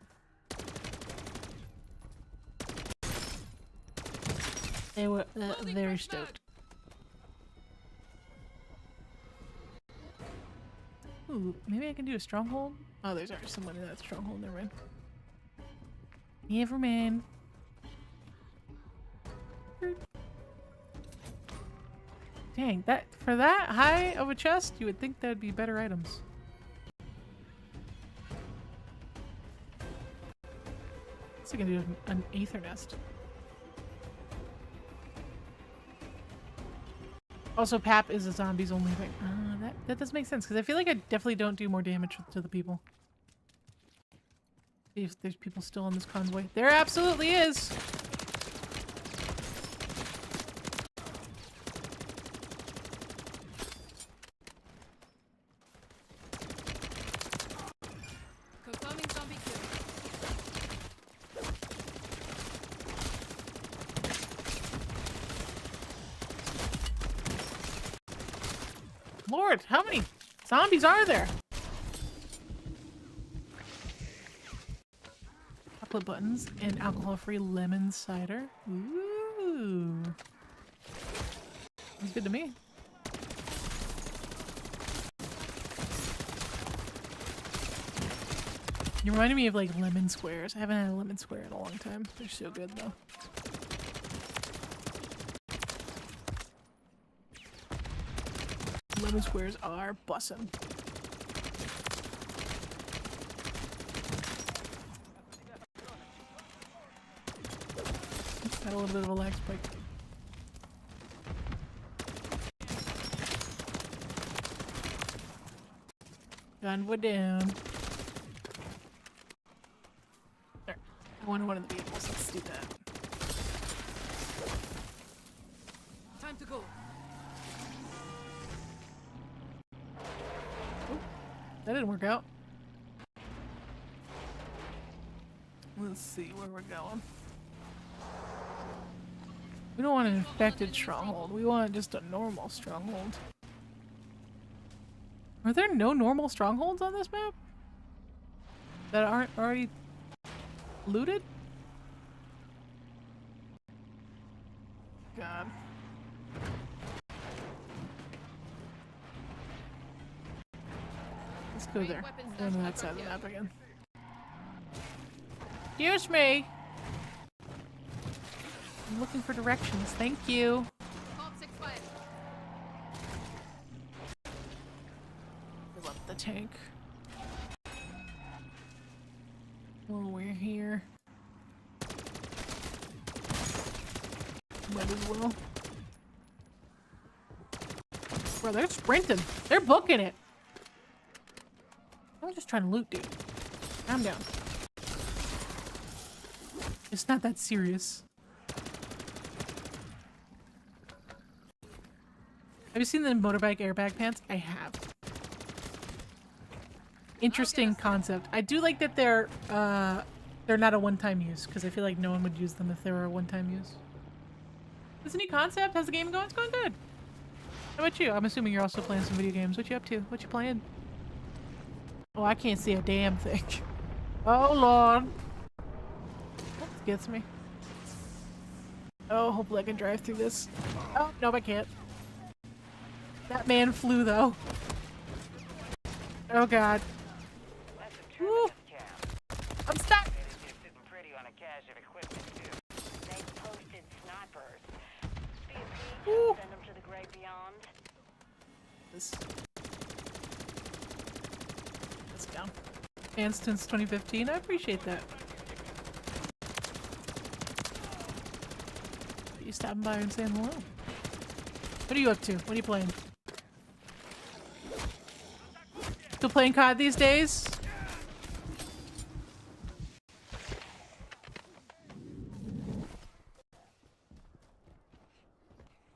They were very stoked. Ooh, maybe I can do a stronghold? Oh, there's already someone in that stronghold. Never mind. Never mind. Dang, that for that high of a chest, you would think that'd be better items. What's it gonna do? An aether nest. Also, Pap is a zombies only thing. That does make sense because I feel like I definitely don't do more damage to the people. See if there's people still on this convoy. There absolutely is. Confirming zombie kill. Lord, how many zombies are there? Chocolate buttons and alcohol-free lemon cider. Ooh. Sounds good to me. You reminded me of like lemon squares. I haven't had a lemon square in a long time. They're so good though. Lemon squares are bussin'. Got a little bit of a lag spike. Gunwood down. There. I want one of the vehicles. Let's do that. Time to go. That didn't work out. Let's see where we're going. We don't want an infected stronghold. We want just a normal stronghold. Are there no normal strongholds on this map? That aren't already looted? God. Let's go there. Go to that side of the map again. Excuse me! I'm looking for directions. Thank you. Pop 6-5. Fill up the tank. While we're here. Might as well. Bro, they're sprinting. They're booking it. I'm just trying to loot, dude. Calm down. It's not that serious. Have you seen the motorbike airbag pants? I have. Interesting concept. I do like that they're not a one-time use, because I feel like no one would use them if they were a one-time use. It's a neat concept. How's the game going? It's going good. How about you? I'm assuming you're also playing some video games. What you up to? What you playing? Oh, I can't see a damn thing. Oh, Lord. That gets me. Oh, hopefully I can drive through this. Oh, no, I can't. That man flew, though. Oh, God. Woo. I'm stuck. You're sitting pretty on a cache of equipment too. They posted snipers. Woo. Send them to the great beyond. This. Let's go. And since 2015, I appreciate that. You stopping by and saying hello. What are you up to? What are you playing? Still playing COD these days?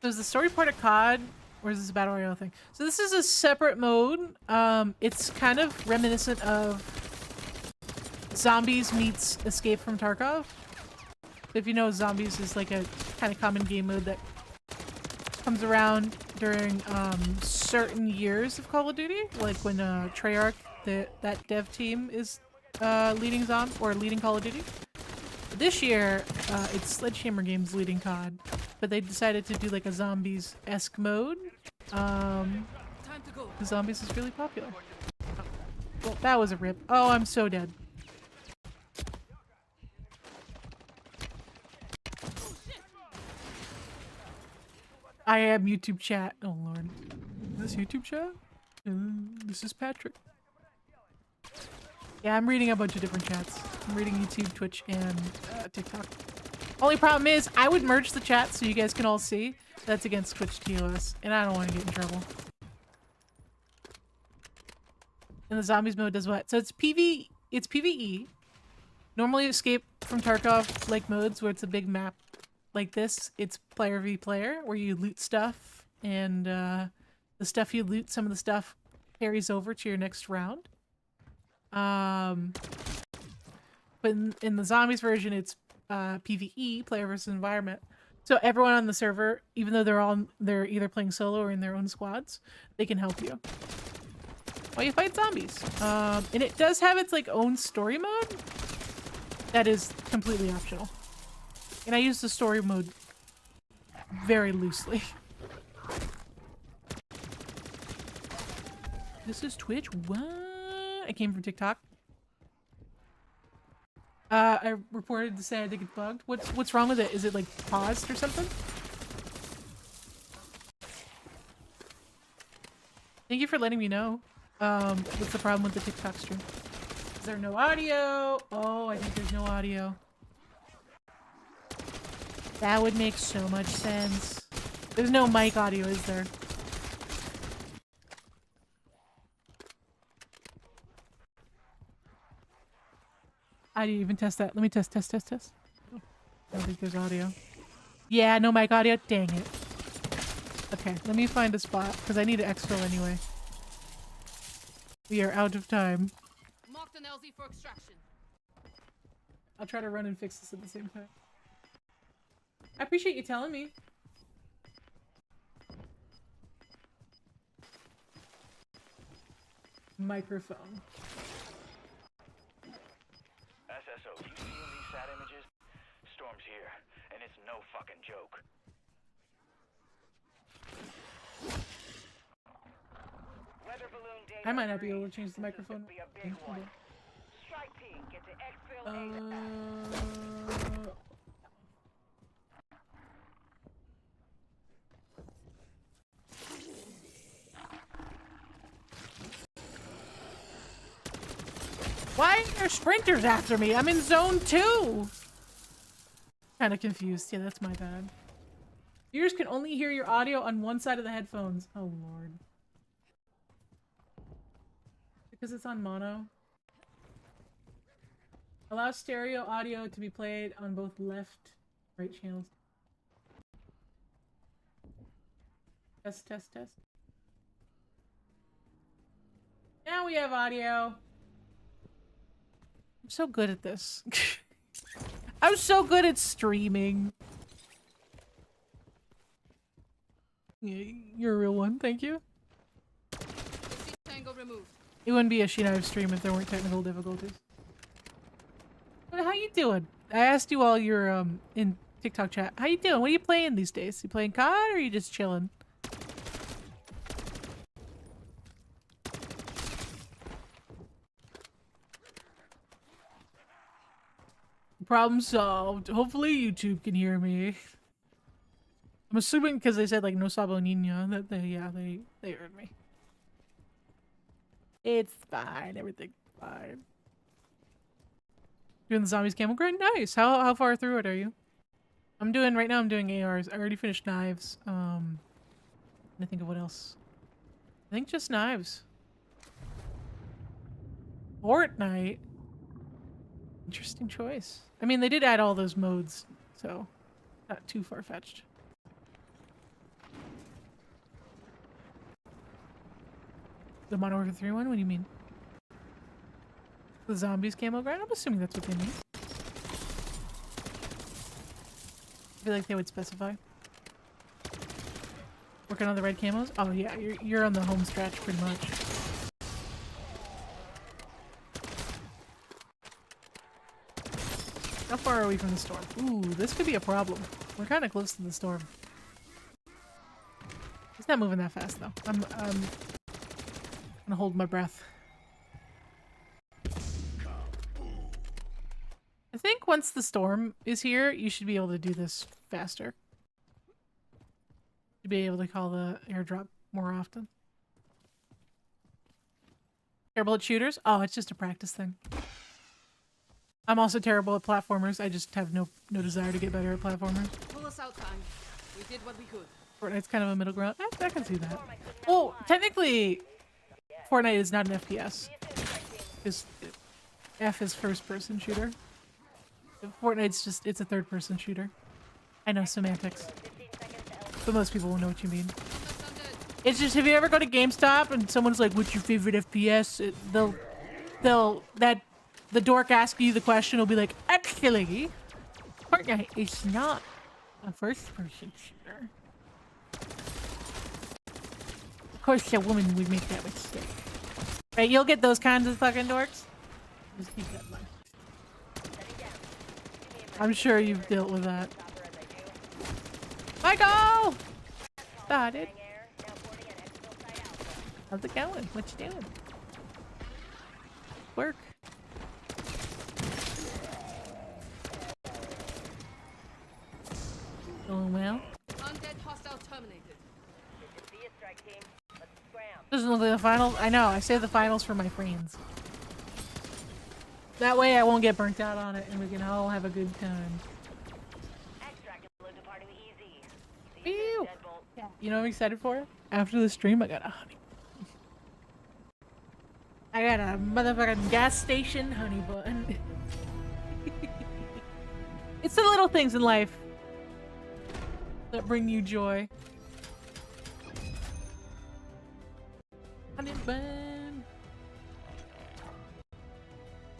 So is the story part of COD, or is this a Battle Royale thing? So this is a separate mode. It's kind of reminiscent of Zombies meets Escape from Tarkov. If you know, Zombies is like a kind of common game mode that comes around during certain years of Call of Duty, like when Treyarch, that dev team, is leading Call of Duty. This year, it's Sledgehammer Games leading COD, but they decided to do like a Zombies-esque mode. Time to go. The Zombies is really popular. Well, that was a rip. Oh, I'm so dead. I am YouTube chat. Oh lord. Is this YouTube chat? This is Patrick. Yeah, I'm reading a bunch of different chats. I'm reading YouTube, Twitch, and TikTok. Only problem is, I would merge the chat so you guys can all see. That's against Twitch TOS, and I don't want to get in trouble. And the zombies mode does what? So it's PvE. Normally Escape from Tarkov like modes where it's a big map like this. It's player v player where you loot stuff, and the stuff you loot, some of the stuff carries over to your next round. But in the zombies version, it's PvE, player versus environment. So everyone on the server, even though they're either playing solo or in their own squads, they can help you while you fight zombies. And it does have its like own story mode that is completely optional. And I use the story mode very loosely. This is Twitch? What? I came from TikTok. I reported to say I think it's bugged. What's wrong with it? Is it like paused or something? Thank you for letting me know. What's the problem with the TikTok stream? Is there no audio? Oh, I think there's no audio. That would make so much sense. There's no mic audio, is there? I didn't even test that. Let me test. I don't think there's audio. Yeah, no mic audio. Dang it. Okay, let me find a spot, because I need to exfil anyway. We are out of time. Marked an LZ for extraction. I'll try to run and fix this at the same time. I appreciate you telling me. Microphone. SSO, you seeing these sat images? Storm's here, and it's no fucking joke. Weather balloon data I might not be able to change the microphone. be a big one. Strike team, get to exfil Why are there sprinters after me? I'm in zone 2! Kinda confused. Yeah, that's my bad. Viewers can only hear your audio on one side of the headphones. Oh lord. Because it's on mono. Allow stereo audio to be played on both left, right channels. Test. Now we have audio. I'm so good at this. I'm so good at streaming. Yeah, you're a real one, thank you. Tango removed. It wouldn't be a SheKnives stream if there weren't technical difficulties. But how you doing? I asked you while you're in TikTok chat. How you doing? What are you playing these days? You playing COD or are you just chilling? Problem solved. Hopefully YouTube can hear me. I'm assuming because they said like no sabo niña that they heard me. It's fine. Everything's fine. Doing the zombies camel grind? Nice. How far through it are you? I'm doing ARs. I already finished knives. I think of what else. I think just knives. Fortnite. Interesting choice. I mean, they did add all those modes, so not too far-fetched. The Modern Warfare 3 one? What do you mean? The zombies camo grind? I'm assuming that's what they mean. I feel like they would specify. Working on the red camos? Oh yeah, you're on the home stretch pretty much. How far are we from the storm? Ooh, this could be a problem. We're kind of close to the storm. It's not moving that fast though. I'm gonna hold my breath. I think once the storm is here, you should be able to do this faster. To be able to call the airdrop more often. Terrible at shooters? Oh, it's just a practice thing. I'm also terrible at platformers. I just have no desire to get better at platformers. Pull us out, time. We did what we could. Fortnite's kind of a middle ground. I can see that. Well, technically, Fortnite is not an FPS. F is first-person shooter. Fortnite's just, it's a third-person shooter. I know semantics. But most people will know what you mean. It's just, if you ever go to GameStop and someone's like, what's your favorite FPS? The dork asking you the question will be like, actually, Fortnite is not a first-person shooter. Of course, a woman would make that mistake. Right, you'll get those kinds of fucking dorks. Just keep that in mind. I'm sure you've dealt with that. Michael! Started. How's it going? What you doing? Work. Going well? Undead hostile terminated. Doesn't look like the finals. I know, I save the finals for my friends. That way I won't get burnt out on it and we can all have a good time. Ew. You know what I'm excited for? After the stream, I got a honey. I got a motherfucking gas station honey bun. It's the little things in life that bring you joy. Honey bun.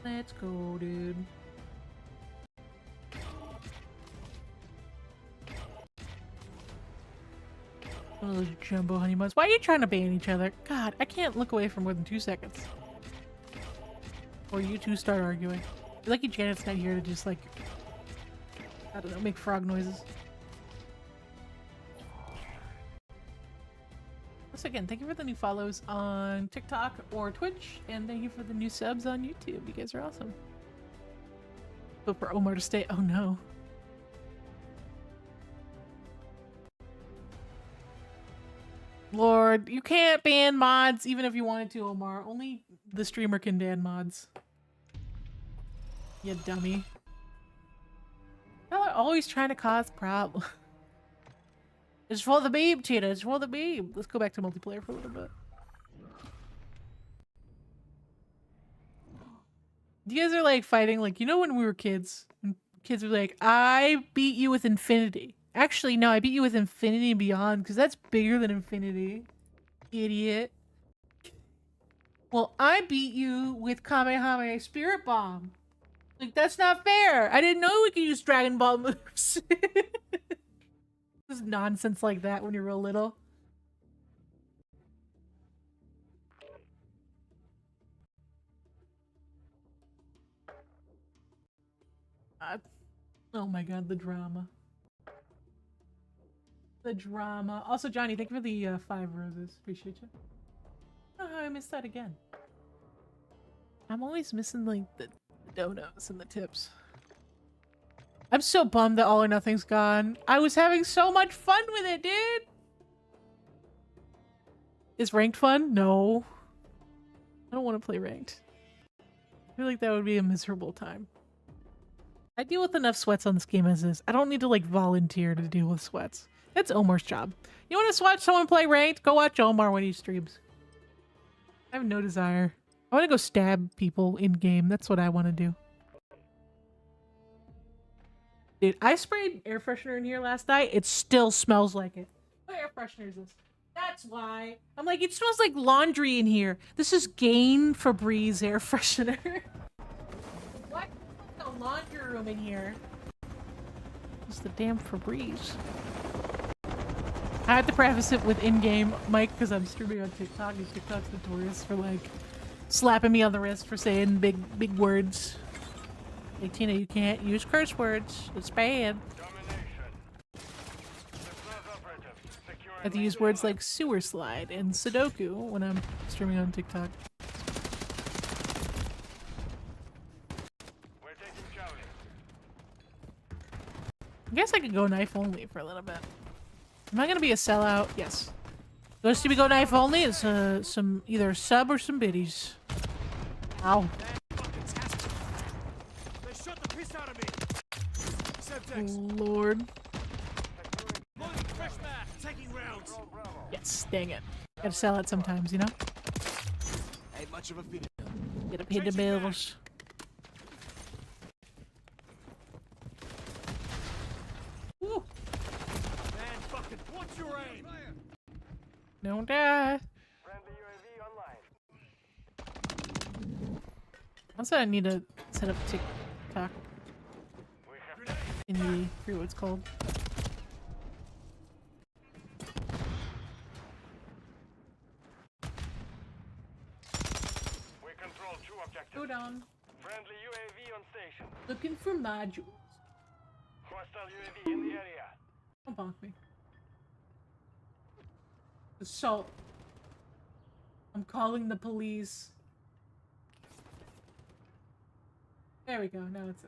Let's go, dude. One of those jumbo honey buns. Why are you trying to ban each other? God, I can't look away for more than 2 seconds. Or you two start arguing. You're lucky Janet's not here to just like, I don't know, make frog noises. Once again, thank you for the new follows on TikTok or Twitch, and thank you for the new subs on YouTube. You guys are awesome. Hope for Omar to stay. Oh no. Lord, you can't ban mods even if you wanted to, Omar. Only the streamer can ban mods. You dummy. Y'all are always trying to cause problems. It's for the beam, Cheetah. It's for the beam. Let's go back to multiplayer for a little bit. You guys are like fighting, like, you know when we were kids? When kids were like, I beat you with infinity. Actually, no, I beat you with infinity and beyond because that's bigger than infinity. Idiot. Well, I beat you with Kamehameha Spirit Bomb. Like, that's not fair. I didn't know we could use Dragon Ball moves. Just nonsense like that when you're real little. Oh my god, the drama. The drama. Also, Johnny, thank you for the 5 roses. Appreciate you. Oh, I missed that again. I'm always missing, like, the donuts and the tips. I'm so bummed that All or Nothing's gone. I was having so much fun with it, dude! Is ranked fun? No. I don't want to play ranked. I feel like that would be a miserable time. I deal with enough sweats on this game as is. I don't need to, like, volunteer to deal with sweats. That's Omar's job. You want to watch someone play ranked? Go watch Omar when he streams. I have no desire. I want to go stab people in-game. That's what I want to do. Dude, I sprayed air freshener in here last night. It still smells like it. What air freshener is this? That's why. I'm like, it smells like laundry in here. This is Gain Febreze air freshener. What? There's no laundry room in here. It's the damn Febreze. I had to preface it with in-game mic because I'm streaming on TikTok, and TikTok's notorious for, like, slapping me on the wrist for saying big words. Like, Tina, you can't use curse words. It's bad. I have to use words like sewer slide and Sudoku when I'm streaming on TikTok. I guess I could go knife only for a little bit. Am I gonna be a sellout? Yes. Goes to be go knife only. It's some either sub or some biddies. Ow. They shot the piss out of me. Lord. Fresh mag, taking rounds. Yes, dang it. Gotta sell it sometimes, you know? Ain't much of a video. Gotta pay the bills. Woo. Man, fucking, what's your aim? Don't die. Friendly UAV online. Also, I need to set up TikTok We have in the, I forget what it's called. we control 2 objectives. Go down. Friendly UAV on station. Looking for modules. Hostile UAV in the area. Don't bonk me. Assault. I'm calling the police. There we go. Now it's.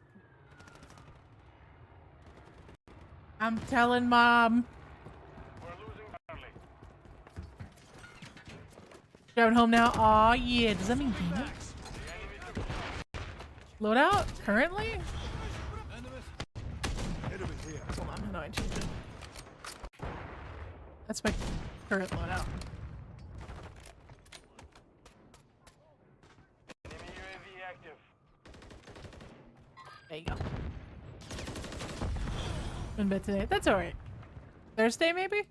I'm telling mom. We're losing Charlie. Driving home now. Aw, yeah. Does that mean gaming? Loadout? Currently? Hold on. How do I change it? That's my current loadout. Enemy UAV active. There you go. In bed today. That's alright. Thursday, maybe?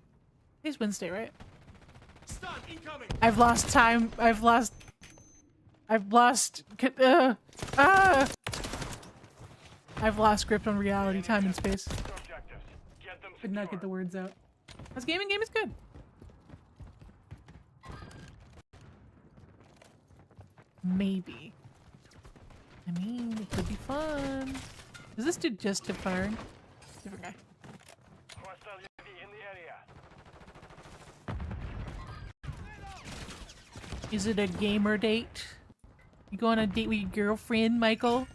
Today's Wednesday, right? Stun incoming. I've lost time. I've lost grip on reality, time, and space. 2 objectives. Get them Could not get secure. the words out. This gaming game is good. Maybe. I mean, it could be fun. Is this dude just tip firing? Different guy. Hostile UAV in the area. Is it a gamer date? You go on a date with your girlfriend, Michael?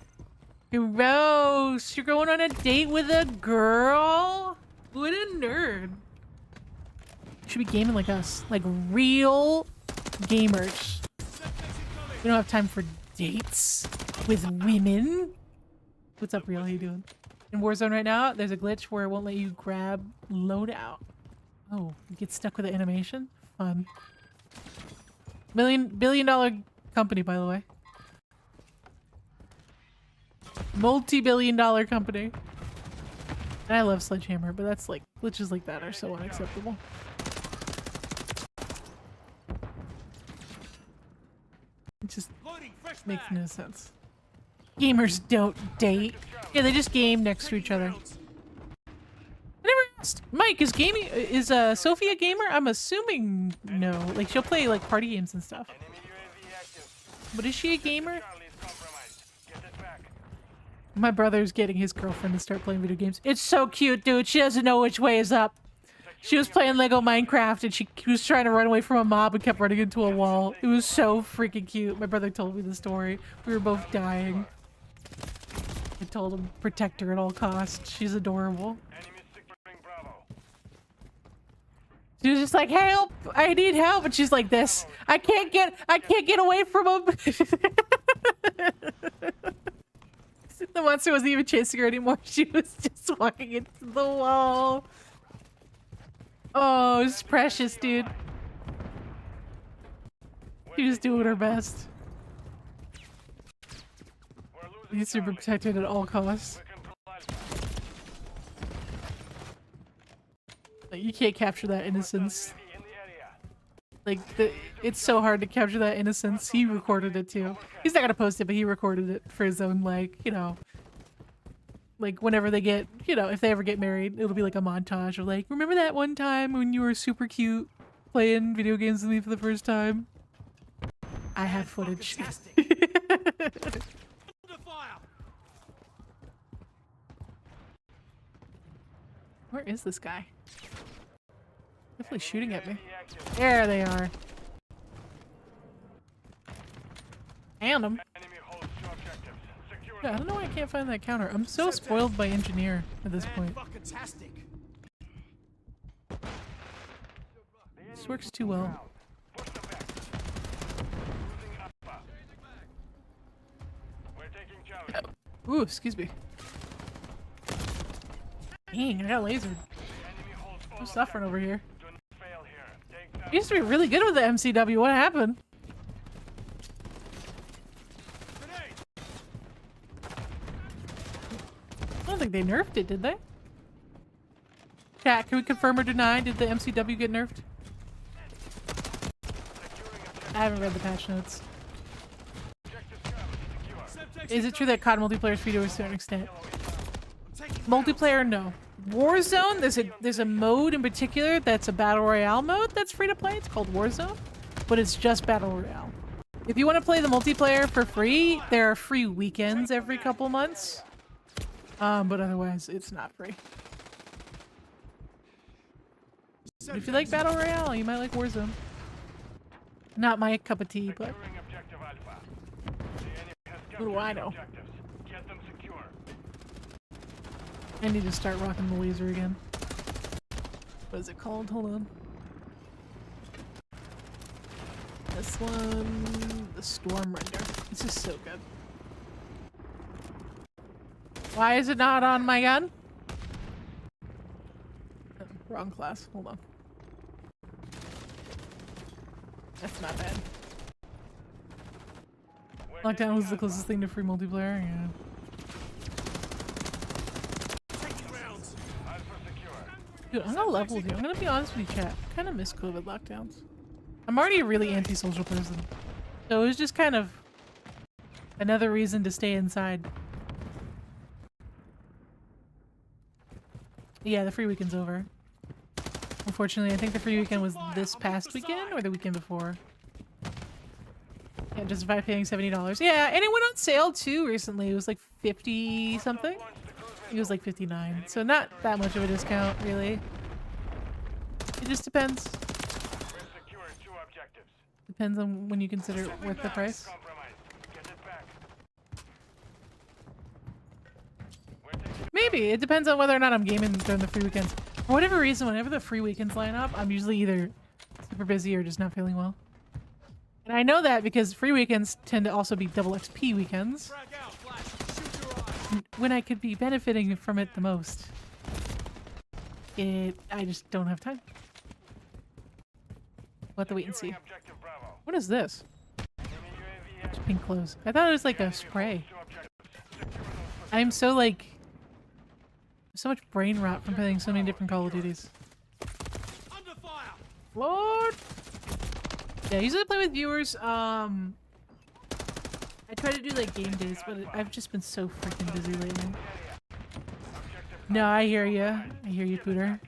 Gross! You're going on a date with a girl? What a nerd. You should be gaming like us. Like real gamers. We don't have time for dates with women. What's up, real? How you doing? In Warzone right now, there's a glitch where it won't let you grab loadout. Oh, you get stuck with the animation? Fun. Billion-dollar company, by the way. Multi-billion-dollar company. And I love Sledgehammer, but that's like glitches like that are so unacceptable. It just makes no sense. Gamers don't date. Yeah, they just game next to each other. I never asked. Mike, is Sophie a gamer? I'm assuming no. Like she'll play like party games and stuff. Enemy UAV active. But is she a gamer? Charlie is compromised. Get it back. My brother's getting his girlfriend to start playing video games. It's so cute, dude. She doesn't know which way is up. She was playing Lego Minecraft and she was trying to run away from a mob and kept running into a wall. It was so freaking cute. My brother told me the story. We were both dying. I told him protect her at all costs. She's adorable. Enemy securing Bravo. She was just like, help! I need help! And she's like this. I can't get away from him! The monster wasn't even chasing her anymore. She was just walking into the wall. Oh, it's precious, dude. She was doing her best. We're losing Needs to be Charlie. protected at all costs. We control Alpha. Like, you can't capture that innocence. UAV in the area. Like, it's so hard to capture that innocence. He recorded it too. He's not gonna post it, but he recorded it for his own, like, you know. Like, whenever they get, you know, if they ever get married, it'll be like a montage of like, remember that one time when you were super cute playing video games with me for the first time? I have footage. Where is this guy? Definitely shooting at me. UAV active. There they are. And them. Enemy holds 2 objectives. Secure Yeah, I don't know why I can't find that counter. I'm so spoiled by engineer at this point. Fucking-tastic. This works too well. Push them back. Losing Alpha. We're taking Charlie. Ooh, excuse me. Dang, I got lasered. Enemy holds all I'm suffering over here. Do not fail here. Take that. I used to be really good with the MCW. What happened? I don't think they nerfed it, did they? Chat, can we confirm or deny? Did the MCW get nerfed? I haven't read the patch notes. Is it true that COD multiplayer is free to a certain extent? Multiplayer, no. Warzone, there's a mode in particular that's a battle royale mode that's free to play. It's called Warzone, but it's just battle royale. If you want to play the multiplayer for free, there are free weekends every couple months. But otherwise, it's not free. But if you like battle royale, you might like Warzone. Not my cup of tea, but Securing objective Alpha. The enemy has what do I know? objectives. Get them secure. I need to start rocking the laser again. What is it called? Hold on. This one, the Storm Render. This is so good. Why is it not on my gun? Oh, wrong class. Hold on. That's not bad. Lockdown was the closest thing to free multiplayer. Yeah. Dude, I'm gonna level you. I'm gonna be honest with you, chat. I kind of miss COVID lockdowns. I'm already a really antisocial person, so it was just kind of another reason to stay inside. Yeah, the free weekend's over. Unfortunately, I think the free weekend was this past weekend or the weekend before. Can't justify paying $70. Yeah, and it went on sale too recently. It was like 50 something. It was like 59. So not that much of a discount, really. It just depends. We've secured 2 objectives. Depends on when you consider it worth the price. Compromise. Get it back. Maybe. It depends on whether or not I'm gaming during the free weekends. For whatever reason, whenever the free weekends line up, I'm usually either super busy or just not feeling well. And I know that because free weekends tend to also be double XP weekends. When I could be benefiting from it the most. I just don't have time. We'll have to wait and see. Objective Bravo. What is this? Enemy UAV It's pink clothes. I thought it was like a spray. I'm so like... so much brain rot from playing so many different Call of Duties. Lord! Yeah, I usually play with viewers. I try to do like game days, but I've just been so freaking busy lately. No, I hear you. I hear you, Pooter.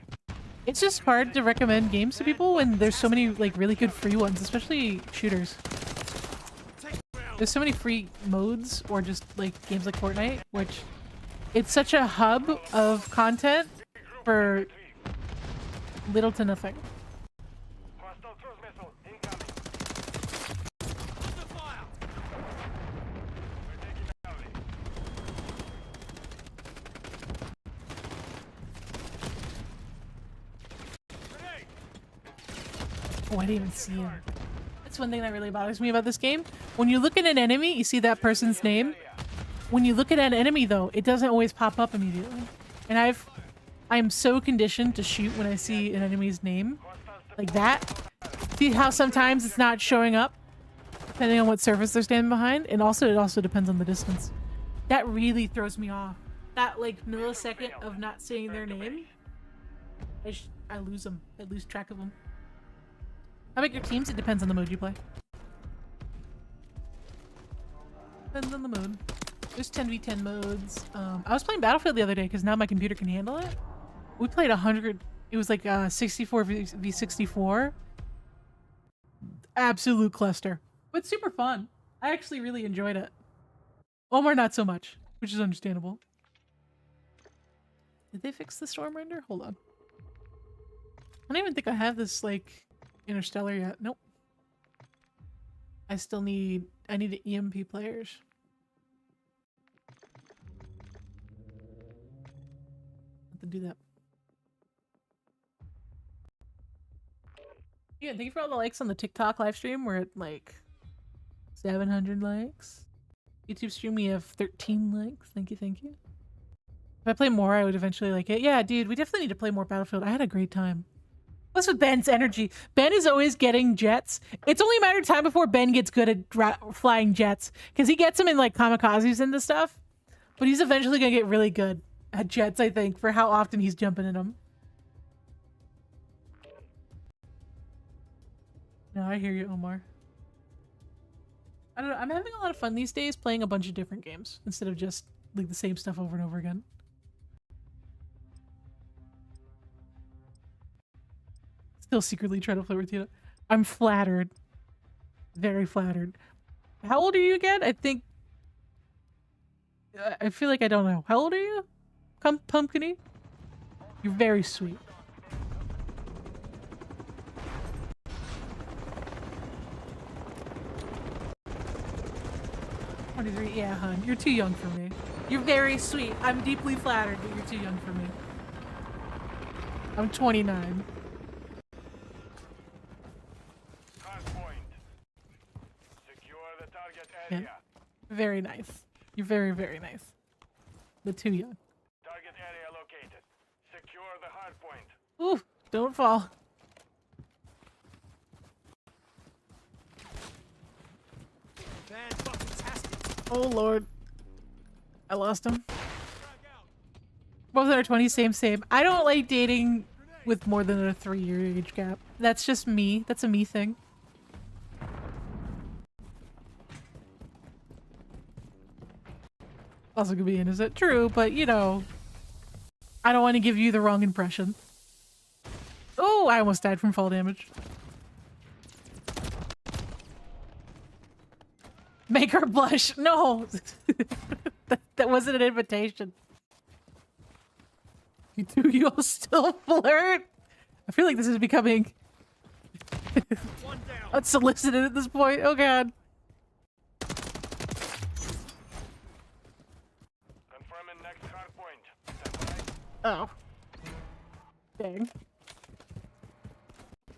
It's just hard to recommend games to people when there's so many like really good free ones, especially shooters. There's so many free modes or just like games like Fortnite, which it's such a hub of content for little to nothing. Hostile cruise missile incoming. We're taking Charlie. Oh, I didn't even see him. That's one thing that really bothers me about this game. When you look at an enemy, you see that person's name. When you look at an enemy, though, it doesn't always pop up immediately. And I'm so conditioned to shoot when I see an enemy's name. Like that. See how sometimes it's not showing up? Depending on what surface they're standing behind. And also, it also depends on the distance. That really throws me off. That, like, millisecond of not seeing their name. I lose them. I lose track of them. How about your teams? It depends on the mode you play. Depends on the mode. There's 10v10 modes. I was playing Battlefield the other day because now my computer can handle it. We played 100. It was like 64 v 64. Absolute cluster. But super fun. I actually really enjoyed it. Omar not so much, which is understandable. Did they fix the storm render? Hold on. I don't even think I have this like Interstellar yet. Nope. I need EMP players. To do that. Yeah, thank you for all the likes on the TikTok live stream. We're at like 700 likes. YouTube stream, we have 13 likes. Thank you, thank you. If I play more, I would eventually like it. Yeah, dude, we definitely need to play more Battlefield. I had a great time. What's with Ben's energy? Ben is always getting jets. It's only a matter of time before Ben gets good at flying jets. Because he gets them in like kamikazes and this stuff. But he's eventually going to get really good at jets, I think, for how often he's jumping in them. No, I hear you, Omar. I don't know. I'm having a lot of fun these days playing a bunch of different games instead of just like the same stuff over and over again. Still secretly trying to flirt with you. I'm flattered. Very flattered. How old are you again? I think... I feel like I don't know. How old are you? Pumpkiny? You're very sweet. Yeah, hon. You're too young for me. You're very sweet. I'm deeply flattered, but you're too young for me. I'm 29. Secure the target Yeah. area. Very nice. You're very, very nice. But too young. Target area located. Secure the hard point. Ooh, don't fall. Oh lord. I lost him. Both in our 20s, same. I don't like dating with more than a 3-year age gap. That's just me. That's a me thing. Also could be innocent. True, but you know, I don't want to give you the wrong impression. Oh, I almost died from fall damage. Make her blush. No, that wasn't an invitation. You two, you all still flirt? I feel like this is becoming unsolicited at this point. Oh god. Confirming next hard point. Stand by. Oh. Dang.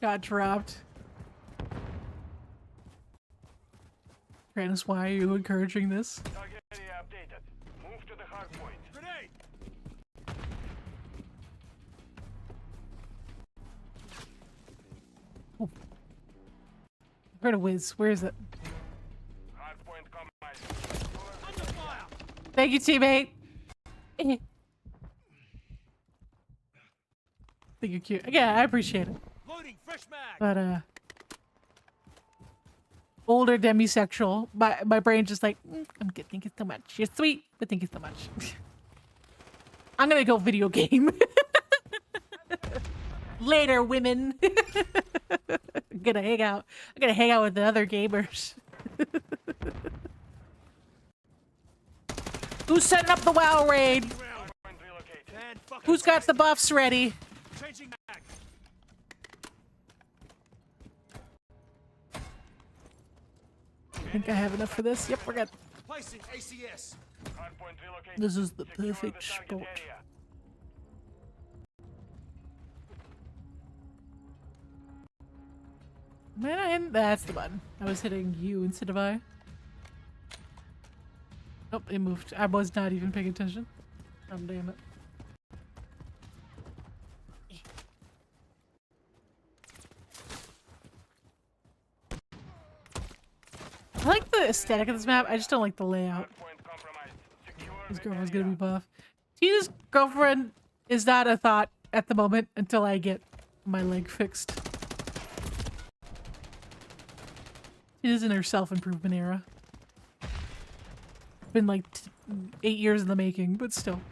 Got dropped. Grandis, why are you encouraging this? Target area updated. Move to the hard point. Grenade! Oh. I heard a whiz. Where is it? Hard point compromised. Under fire! Thank you, teammate. Think you're cute. Yeah, I appreciate it. Loading fresh mag. But older demisexual. My brain just like, I'm good. Thank you so much. You're sweet, but thank you so much. I'm gonna go video game. Later, women. I'm gonna hang out. I'm gonna hang out with the other gamers. Who's setting up the WoW raid? Who's got the buffs ready? Changing mag. I think I have enough for this. Yep, we're good. Placing ACS. Hard point relocated. This is the Secure perfect the target spot. area. Man, that's the button. I was hitting you instead of I. Nope, it moved. I was not even paying attention. Oh, damn it. I like the aesthetic of this map. I just don't like the layout. Hard point compromised. Secure His the girlfriend's area. gonna be buff. Tina's girlfriend is not a thought at the moment until I get my leg fixed. Tina's in her self-improvement era. Been like 8 years in the making, but still.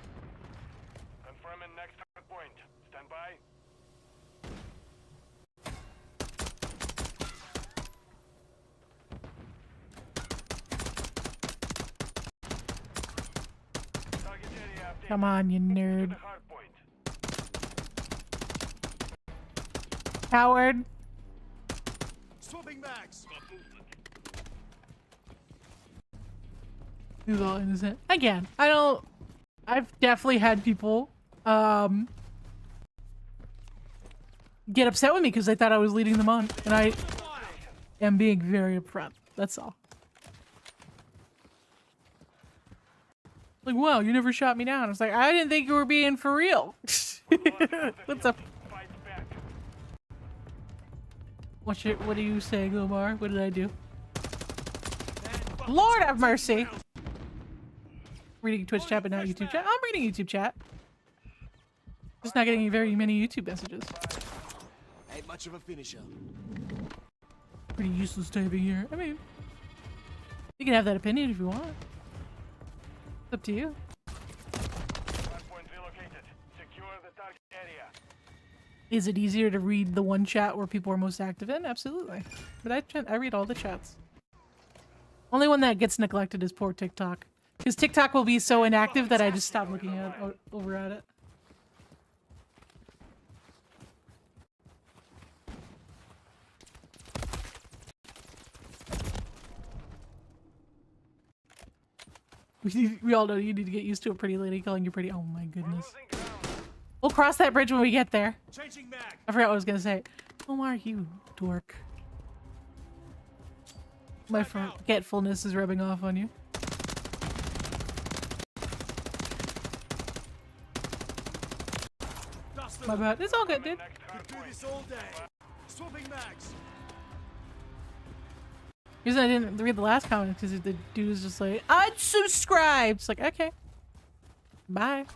Confirming next hard point. Stand by. Target area updated. Come on, you To nerd. the hard point. Coward. Swapping mags. Who's all innocent? Again, I don't... I've definitely had people, get upset with me because they thought I was leading them on, and I am being very upfront. That's all. Like, wow, you never shot me down. I was like, I didn't think you were being for real. What's up? What do you say, Glomar? What did I do? Lord have mercy! Reading Twitch chat, but not YouTube chat. I'm reading YouTube chat. Just not getting very many YouTube messages. Ain't much of a finisher. Pretty useless typing here. I mean, you can have that opinion if you want. It's up to you. Hardpoint relocated. Secure the target area. Is it easier to read the one chat where people are most active in? Absolutely. But I read all the chats. Only one that gets neglected is poor TikTok. Because TikTok will be so inactive that I just stop looking over at it. We all know you need to get used to a pretty lady calling you pretty. Oh my goodness. We'll cross that bridge when we get there. Changing mag. I forgot what I was gonna say. Omar, you dork. My forgetfulness is rubbing off on you. My bad. It's all good, dude. Could do this all day. Swapping mags. The reason I didn't read the last comment because the dude was just like, unsubscribe! It's like, okay. Bye.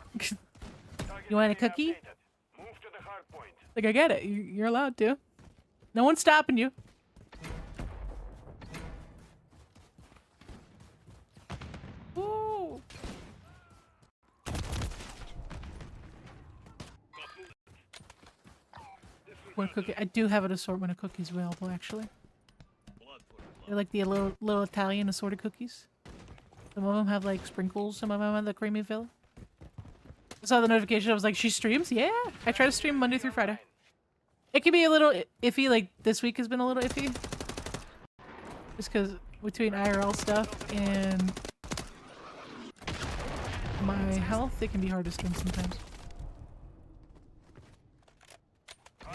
You want a cookie? Move to the hardpoint. Like, I get it. You're allowed to. No one's stopping you. Woo! What cookie? I do have an assortment of cookies available, actually. They're like the little Italian assorted cookies. Some of them have like sprinkles. Some of them have the creamy filling. I saw the notification. I was like, she streams? Yeah. I try to stream Monday through Friday. It can be a little iffy. Like this week has been a little iffy. Just because between IRL stuff and my health, it can be hard to stream sometimes.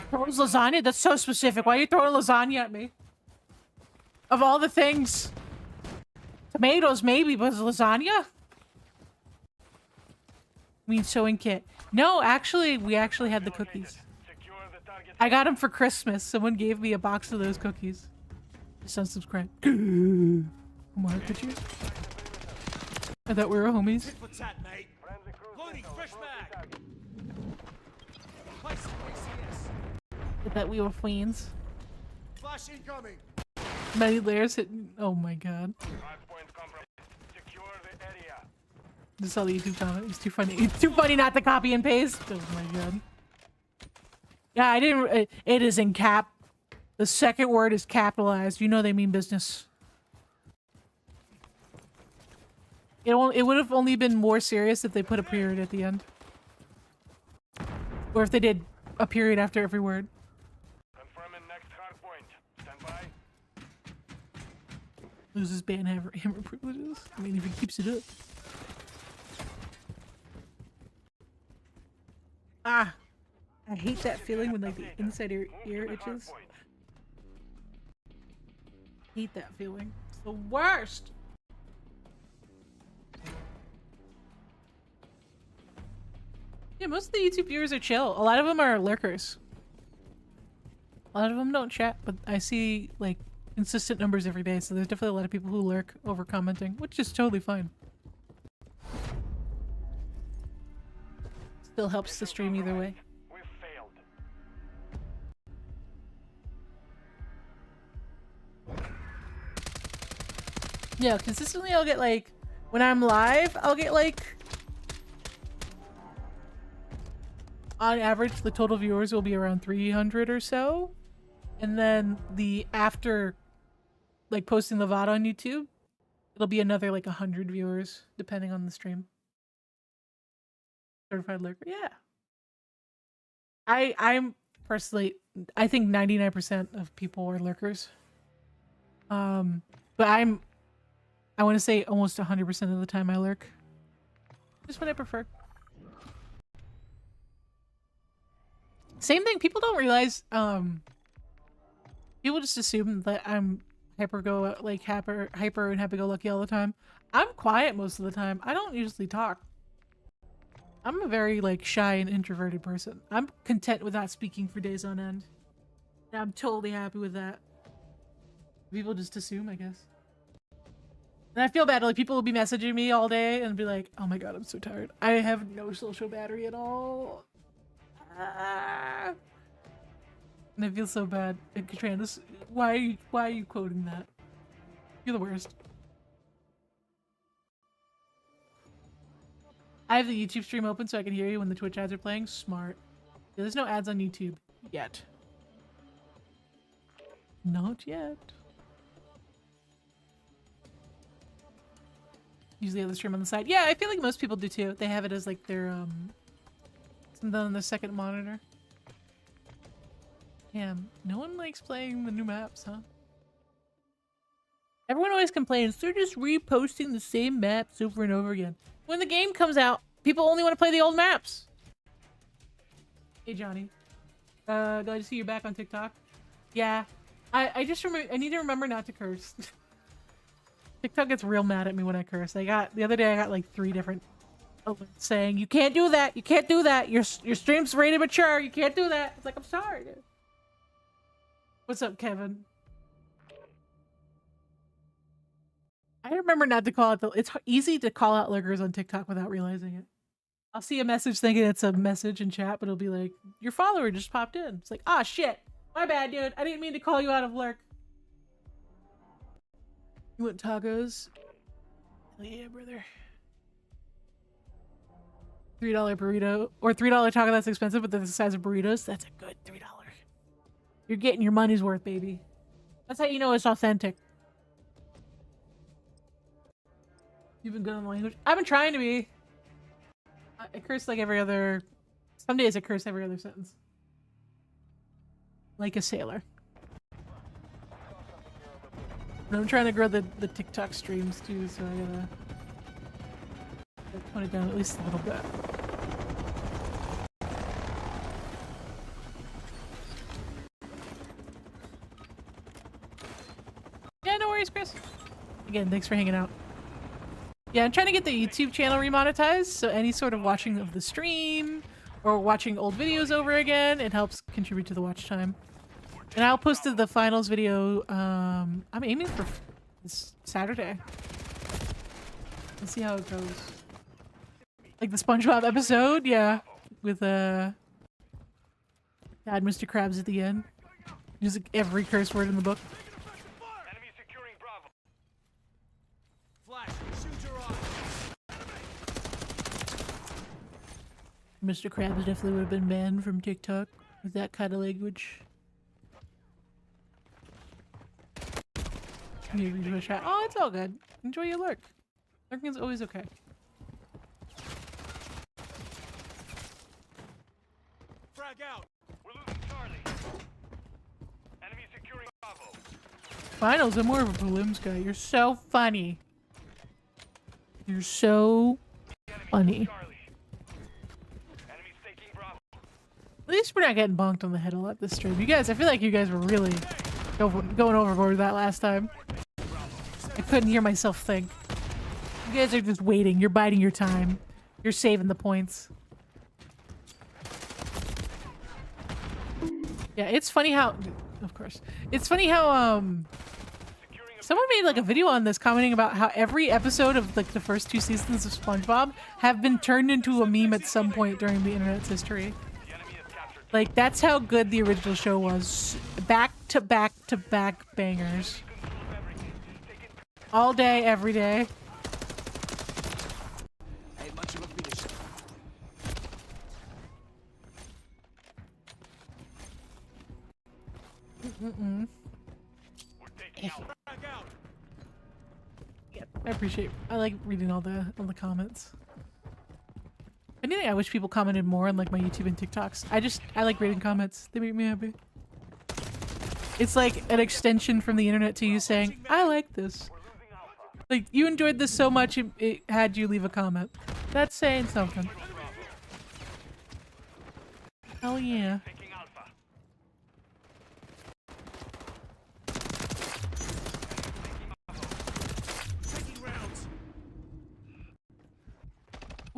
Throws lasagna? That's so specific. Why are you throwing lasagna at me? Of all the things. Tomatoes, maybe, but lasagna? I mean, sewing kit. No, actually, we actually had the cookies. Secure the target. I got them for Christmas. Someone gave me a box of those cookies. Just unsubscribe. Come on, could you? I thought we were homies. Tit for tat, mate. Friendly cruise Loading missile fresh approaching mag. target. Placing ACS. I thought we were friends. Flash incoming. Many layers hitting. Oh my god. Hardpoint compromised. Secure the area. Just saw the YouTube comment. It's too funny. It's too funny not to copy and paste. Oh my god. Yeah, I didn't. It is in cap. The second word is capitalized. You know they mean business. It would have only been more serious if they put a period at the end. Or if they did a period after every word. Confirming next hardpoint. Stand by. Loses hammer privileges. I mean, if he keeps it up. Ah! I hate that feeling when like the inside of your ear itches. Hate that feeling. It's the worst! Yeah, most of the YouTube viewers are chill. A lot of them are lurkers. A lot of them don't chat, but I see like consistent numbers every day, so there's definitely a lot of people who lurk over commenting, which is totally fine. Still helps the stream either way. We failed. Yeah, consistently I'll get like, when I'm live, I'll get like, on average, the total viewers will be around 300 or so. And then the after, like posting the VOD on YouTube, it'll be another like 100 viewers, depending on the stream. Certified lurker, yeah. I'm personally, I think 99% of people are lurkers. But I want to say almost 100% of the time I lurk. Just what I prefer. Same thing. People don't realize. People just assume that I'm hyper and happy-go-lucky all the time. I'm quiet most of the time. I don't usually talk. I'm a very like shy and introverted person. I'm content with not speaking for days on end. And I'm totally happy with that. People just assume, I guess. And I feel bad. Like people will be messaging me all day and be like, "Oh my god, I'm so tired. I have no social battery at all." And I feel so bad. And Katran, why are you quoting that? You're the worst. I have the YouTube stream open so I can hear you when the Twitch ads are playing. Smart. Yeah, there's no ads on YouTube yet. Not yet. Usually have the stream on the side. Yeah, I feel like most people do too. They have it as like their something on their second monitor. Damn, no one likes playing the new maps, huh? Everyone always complains they're just reposting the same maps over and over again. When the game comes out, people only want to play the old maps. Hey Johnny. Glad to see you're back on TikTok. Yeah. I just remember I need to remember not to curse. TikTok gets real mad at me when I curse. The other day I got like 3 different alerts saying, "You can't do that. You can't do that. Your stream's rated mature. You can't do that." It's like, I'm sorry, dude. What's up, Kevin? I remember not to call out it's easy to call out lurkers on TikTok without realizing it. I'll see a message thinking it's a message in chat, but it'll be like, "Your follower just popped in." It's like, ah, shit. My bad, dude. I didn't mean to call you out of lurk. You want tacos? Hell yeah, brother. $3 burrito. Or $3 taco, that's expensive, but they're the size of burritos. That's a good $3. You're getting your money's worth, baby. That's how you know it's authentic. You've been good on the language. I've been trying to be. I curse like every other... Some days I curse every other sentence. Like a sailor. And I'm trying to grow the TikTok streams too, so I gotta tone it down at least a little bit. Yeah, no worries, Chris. Again, thanks for hanging out. Yeah, I'm trying to get the YouTube channel remonetized, so any sort of watching of the stream or watching old videos over again, it helps contribute to the watch time. And I'll post the finals video, I'm aiming for this Saturday. Let's see how it goes. Like the SpongeBob episode, yeah. With, Dad, Mr. Krabs at the end. Just like every curse word in the book. Enemy securing Bravo. Flash, shoot your eye. Mr. Krabs definitely would have been banned from TikTok with that kind of language. You redo a chat. Oh, it's all good. Enjoy your lurk. Lurking's always okay. Frag out. We're losing Charlie. Enemy securing Bravo. Finals, I'm more of a prelims guy. You're so funny. You're so funny. Charlie. Enemy taking Bravo. At least we're not getting bonked on the head a lot this stream. You guys, I feel like you guys were really going overboard with that last time. I couldn't hear myself think. You guys are just waiting. You're biding your time. You're saving the points. Yeah, it's funny how... Of course. It's funny how, someone made like a video on this commenting about how every episode of like the first 2 seasons of SpongeBob have been turned into a meme at some point during the internet's history. Like, that's how good the original show was. Back to back to back bangers. All day, every day. Ain't much of a finisher. Mm-mm. Frag out. Yeah, I like reading all the comments. If anything, I wish people commented more on like my YouTube and TikToks. I like reading comments. They make me happy. It's like an extension from the internet to you saying, "I like this." Like, you enjoyed this so much, it had you leave a comment. That's saying something. Hell yeah. Taking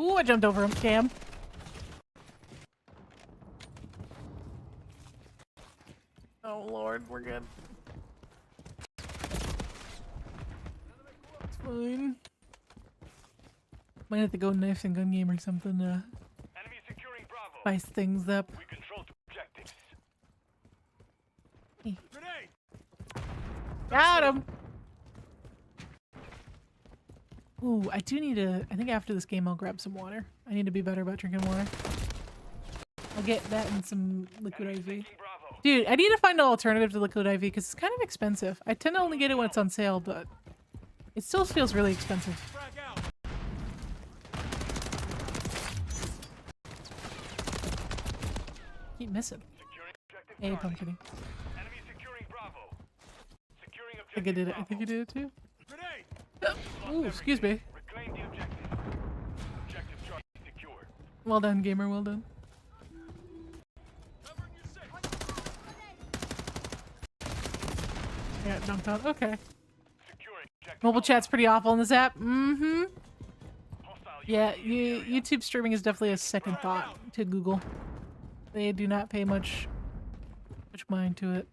Ooh, I jumped over him. Damn. Oh lord, we're good. It's fine. Might have to go knife and gun game or something to Enemy securing Bravo. spice things up. We control the objectives. Grenade! Got him! Ooh, I do need to... I think after this game I'll grab some water. I need to be better about drinking water. I'll get that and some liquid IV. Taking Bravo. Dude, I need to find an alternative to liquid IV because it's kind of expensive. I tend to only get it when it's on sale, but it still feels really expensive. Frag out! Keep missing. Securing objective Hey, Charlie. pumpkining. Enemy securing Bravo. Securing I think I objective did it. I Bravo. think you did it too. Grenade! Ooh, excuse me. Reclaim the objective. Objective Charlie secured. Well done, gamer. Well done. Covering your six. I got dunked on. Okay. Securing objective Mobile Alpha. chat's pretty awful in this app. Mm-hmm. Hostile Yeah, UAV in the area. YouTube streaming is definitely a second thought to Google. They do not pay much mind to it.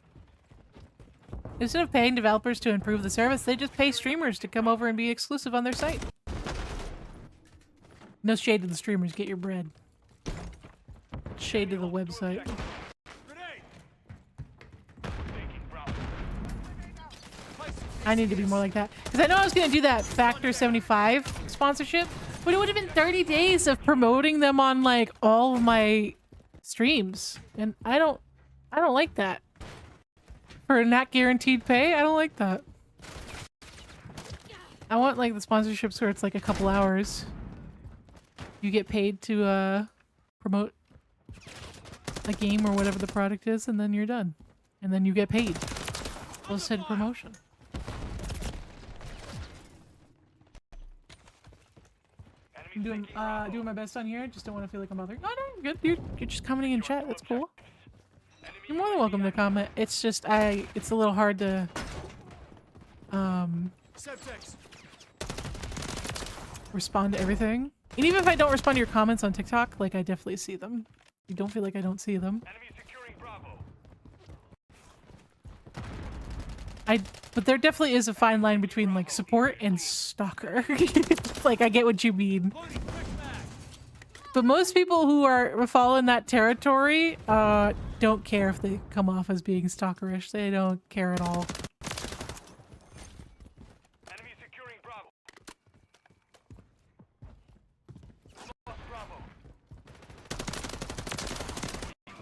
Instead of paying developers to improve the service, they just pay streamers to come over and be exclusive on their site. No shade to the streamers, get your bread. Shade to the website. Grenade! Taking Bravo. I need to be more like that. Because I know I was going to do that Factor 75 sponsorship, but it would have been 30 days of promoting them on like all of my streams. And I don't like that. For not guaranteed pay, I don't like that. I want like the sponsorships where it's like a couple hours. You get paid to promote a game or whatever the product is, and then you're done. And then you get paid. Well said promotion. I'm doing my best on here. Just don't want to feel like I'm bothering. No, you're good, dude. You're just commenting in chat. That's cool. You're more than welcome to comment. It's just it's a little hard to Semtex. respond to everything. And even if I don't respond to your comments on TikTok, like I definitely see them. You don't feel like I don't see them. Enemy securing Bravo. But there definitely is a fine line between like support and stalker. Like I get what you mean. Loading quick mag. But most people who are following that territory don't care if they come off as being stalkerish. They don't care at all. Enemy securing Bravo. Lost Bravo.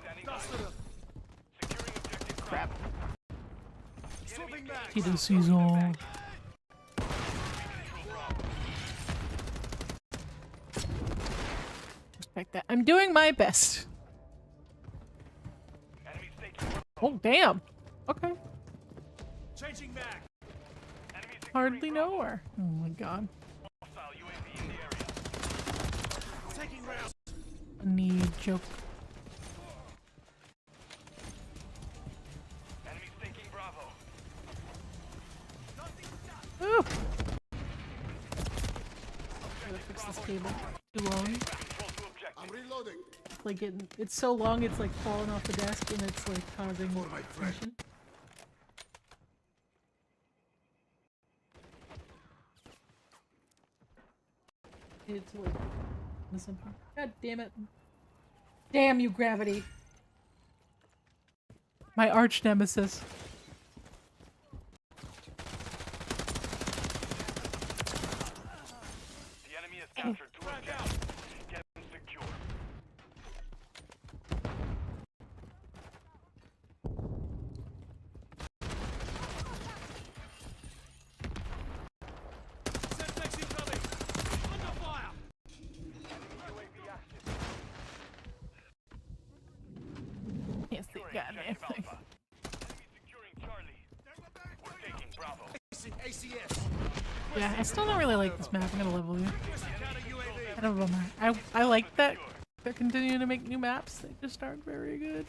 Standing by. Dusted him. Securing objective Crap. Swapping mag. Qui the season. Respect that. I'm doing my best. Enemies taking Bravo. Oh damn. Okay. Changing mag. Enemy securing Hardly Bravo. know her. Oh my god. Hostile UAV in the area. Taking rounds. Need joke. Enemies taking Bravo. Ooh. Gotta fix this cable. Too long. Control to objective. I'm reloading. Like it's so long it's like falling off the desk and it's like causing tension. It's like listen. God damn it. Damn you, gravity. My arch nemesis. The enemy has captured two objectives. Get them secure. Semtex incoming. Under fire. UAV active. Can't see goddamn Objective thing. Alpha. Enemy securing Charlie. We're taking Bravo. ACS. Yeah, I still don't really like this map. I'm gonna level you. Counter UAV. Kind of a bummer. I like that they're continuing to make new maps. They just aren't very good.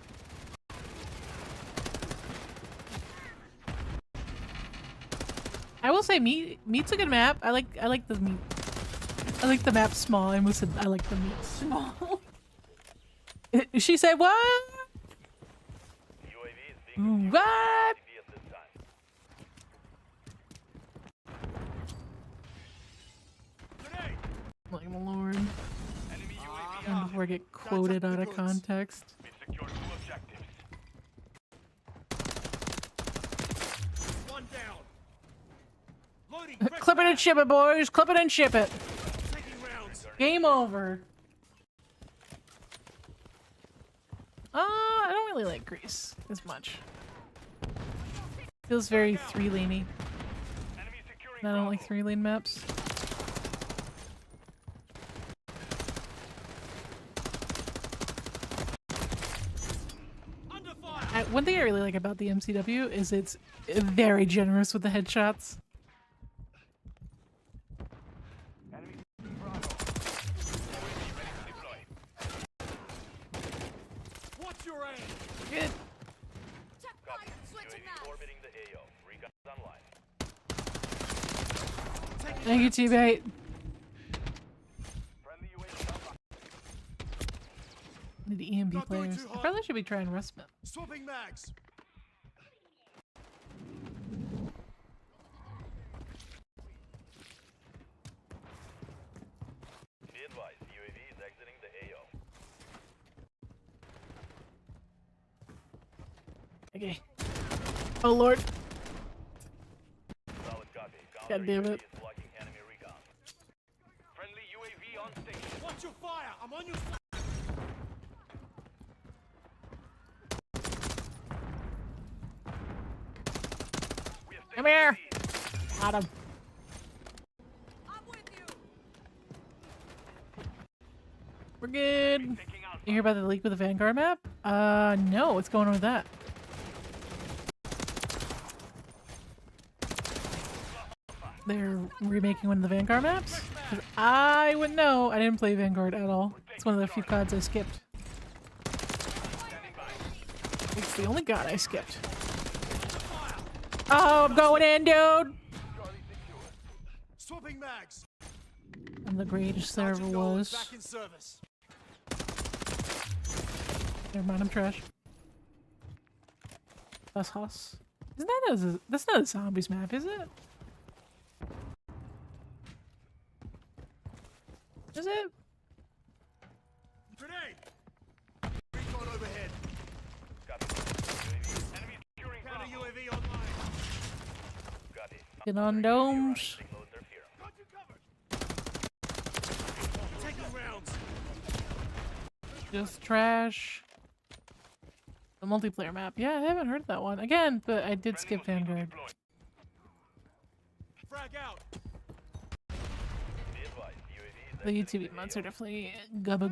I will say meat's a good map. I like the meat. I like the map small. I almost said I like the map small. She said what? What? My lord. And before I get quoted out of context. One down. Loading. Clip it and ship it, boys. Clip it and ship it. Taking rounds. Game over. I don't really like Greece as much. Feels very 3-laney. I don't like 3-lane maps. Under fire. One thing I really like about the MCW is it's very generous with the headshots. What's your aim? Good. Thank you, T-Bait. Need EMB Not going players. too I hot. probably should be trying Rustman. Swapping mags. Be advised, UAV is exiting the AO. Okay. Oh lord. Solid copy. God damn it. Is blocking enemy recon. Friendly UAV on station. Watch your fire. I'm on your side. Come here. Got him. I'm with you. We're good. You hear about the leak with the Vanguard map? No. What's going on with that? They're remaking one of the Vanguard maps? 'Cause I wouldn't know. I didn't play Vanguard at all. It's one of the few CODs I skipped. It's the only god I skipped. Oh, I'm going in, dude! Swapping mags. I'm the greatest there ever Sergeant Nolan's was. back in service. Never mind, I'm trash. That's Hoss. That's not a zombies map, is it? Is it? Grenade. Recon overhead. Enemy securing Counter Bravo. UAV online. Got it. Get on domes. Signal interference. Got you covered. Taking rounds. Just trash. The multiplayer map. Yeah, I haven't heard that one. Again, but I did skip Vanguard. Frag out. Be advised, UAV is The YouTube mods are definitely gabagoo.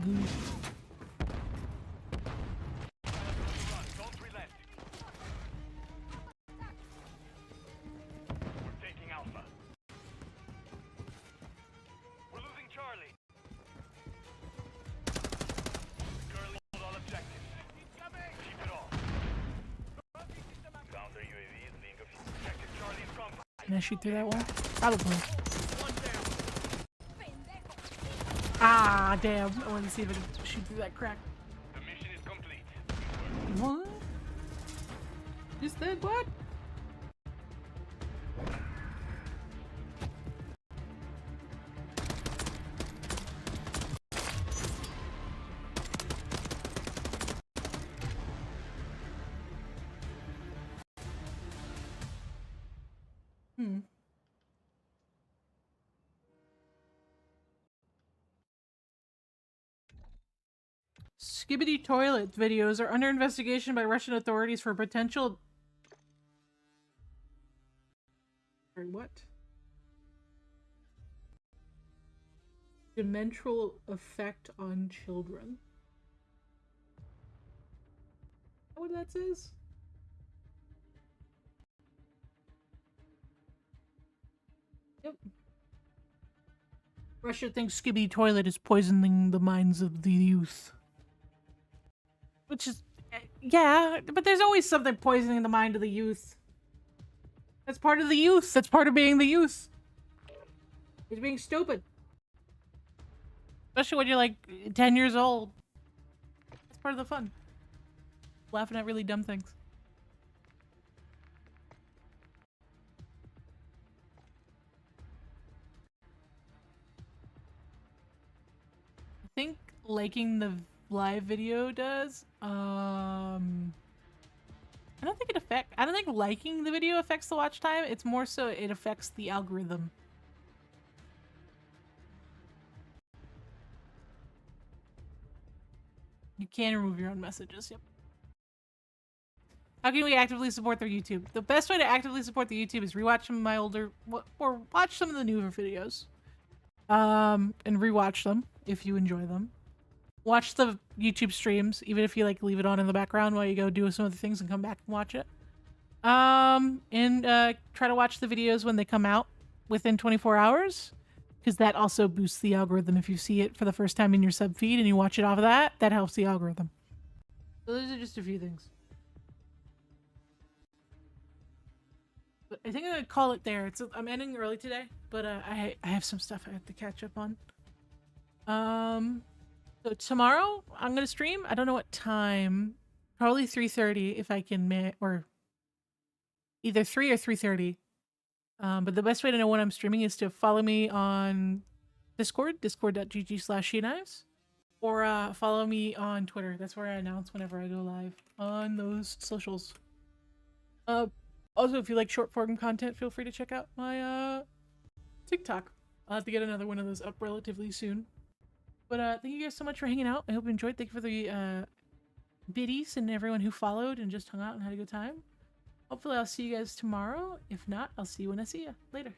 Don't relent. We're taking Alpha. We're losing Charlie. Currently hold all objectives. Keep it all. Counter UAV is being objective Charlie is compromised. Can I shoot through that wall? Probably. One down. Ah, damn. I wanted to see if I could shoot through that crack. The mission is complete. What? Just that what? Skibbity toilet videos are under investigation by Russian authorities for potential... Sorry, what? Demential effect on children. Is that what that says? Yep. Russia thinks Skibbity toilet is poisoning the minds of the youth. Which is, yeah, but there's always something poisoning the mind of the youth. That's part of the youth. That's part of being the youth. It's being stupid. Especially when you're like 10 years old. It's part of the fun. Laughing at really dumb things. I think liking the live video does. I don't think I don't think liking the video affects the watch time. It's more so it affects the algorithm. You can remove your own messages. Yep. How can we actively support their YouTube? The best way to actively support the YouTube is rewatch some of my older or watch some of the newer videos. And rewatch them if you enjoy them. Watch the YouTube streams, even if you like leave it on in the background while you go do some other things and come back and watch it. And try to watch the videos when they come out within 24 hours, because that also boosts the algorithm. If you see it for the first time in your sub feed and you watch it off of that, that helps the algorithm. So those are just a few things. But I think I'm gonna call it there. I'm ending early today, but I have some stuff I have to catch up on. So tomorrow I'm gonna stream. I don't know what time. Probably 3:30 if I can, or either 3 or 3:30. But the best way to know when I'm streaming is to follow me on Discord, discord.gg/SheKnives, or follow me on Twitter. That's where I announce whenever I go live on those socials. Also, if you like short form content, feel free to check out my TikTok. I'll have to get another one of those up relatively soon. But thank you guys so much for hanging out. I hope you enjoyed. Thank you for the biddies and everyone who followed and just hung out and had a good time. Hopefully I'll see you guys tomorrow. If not, I'll see you when I see you. Later.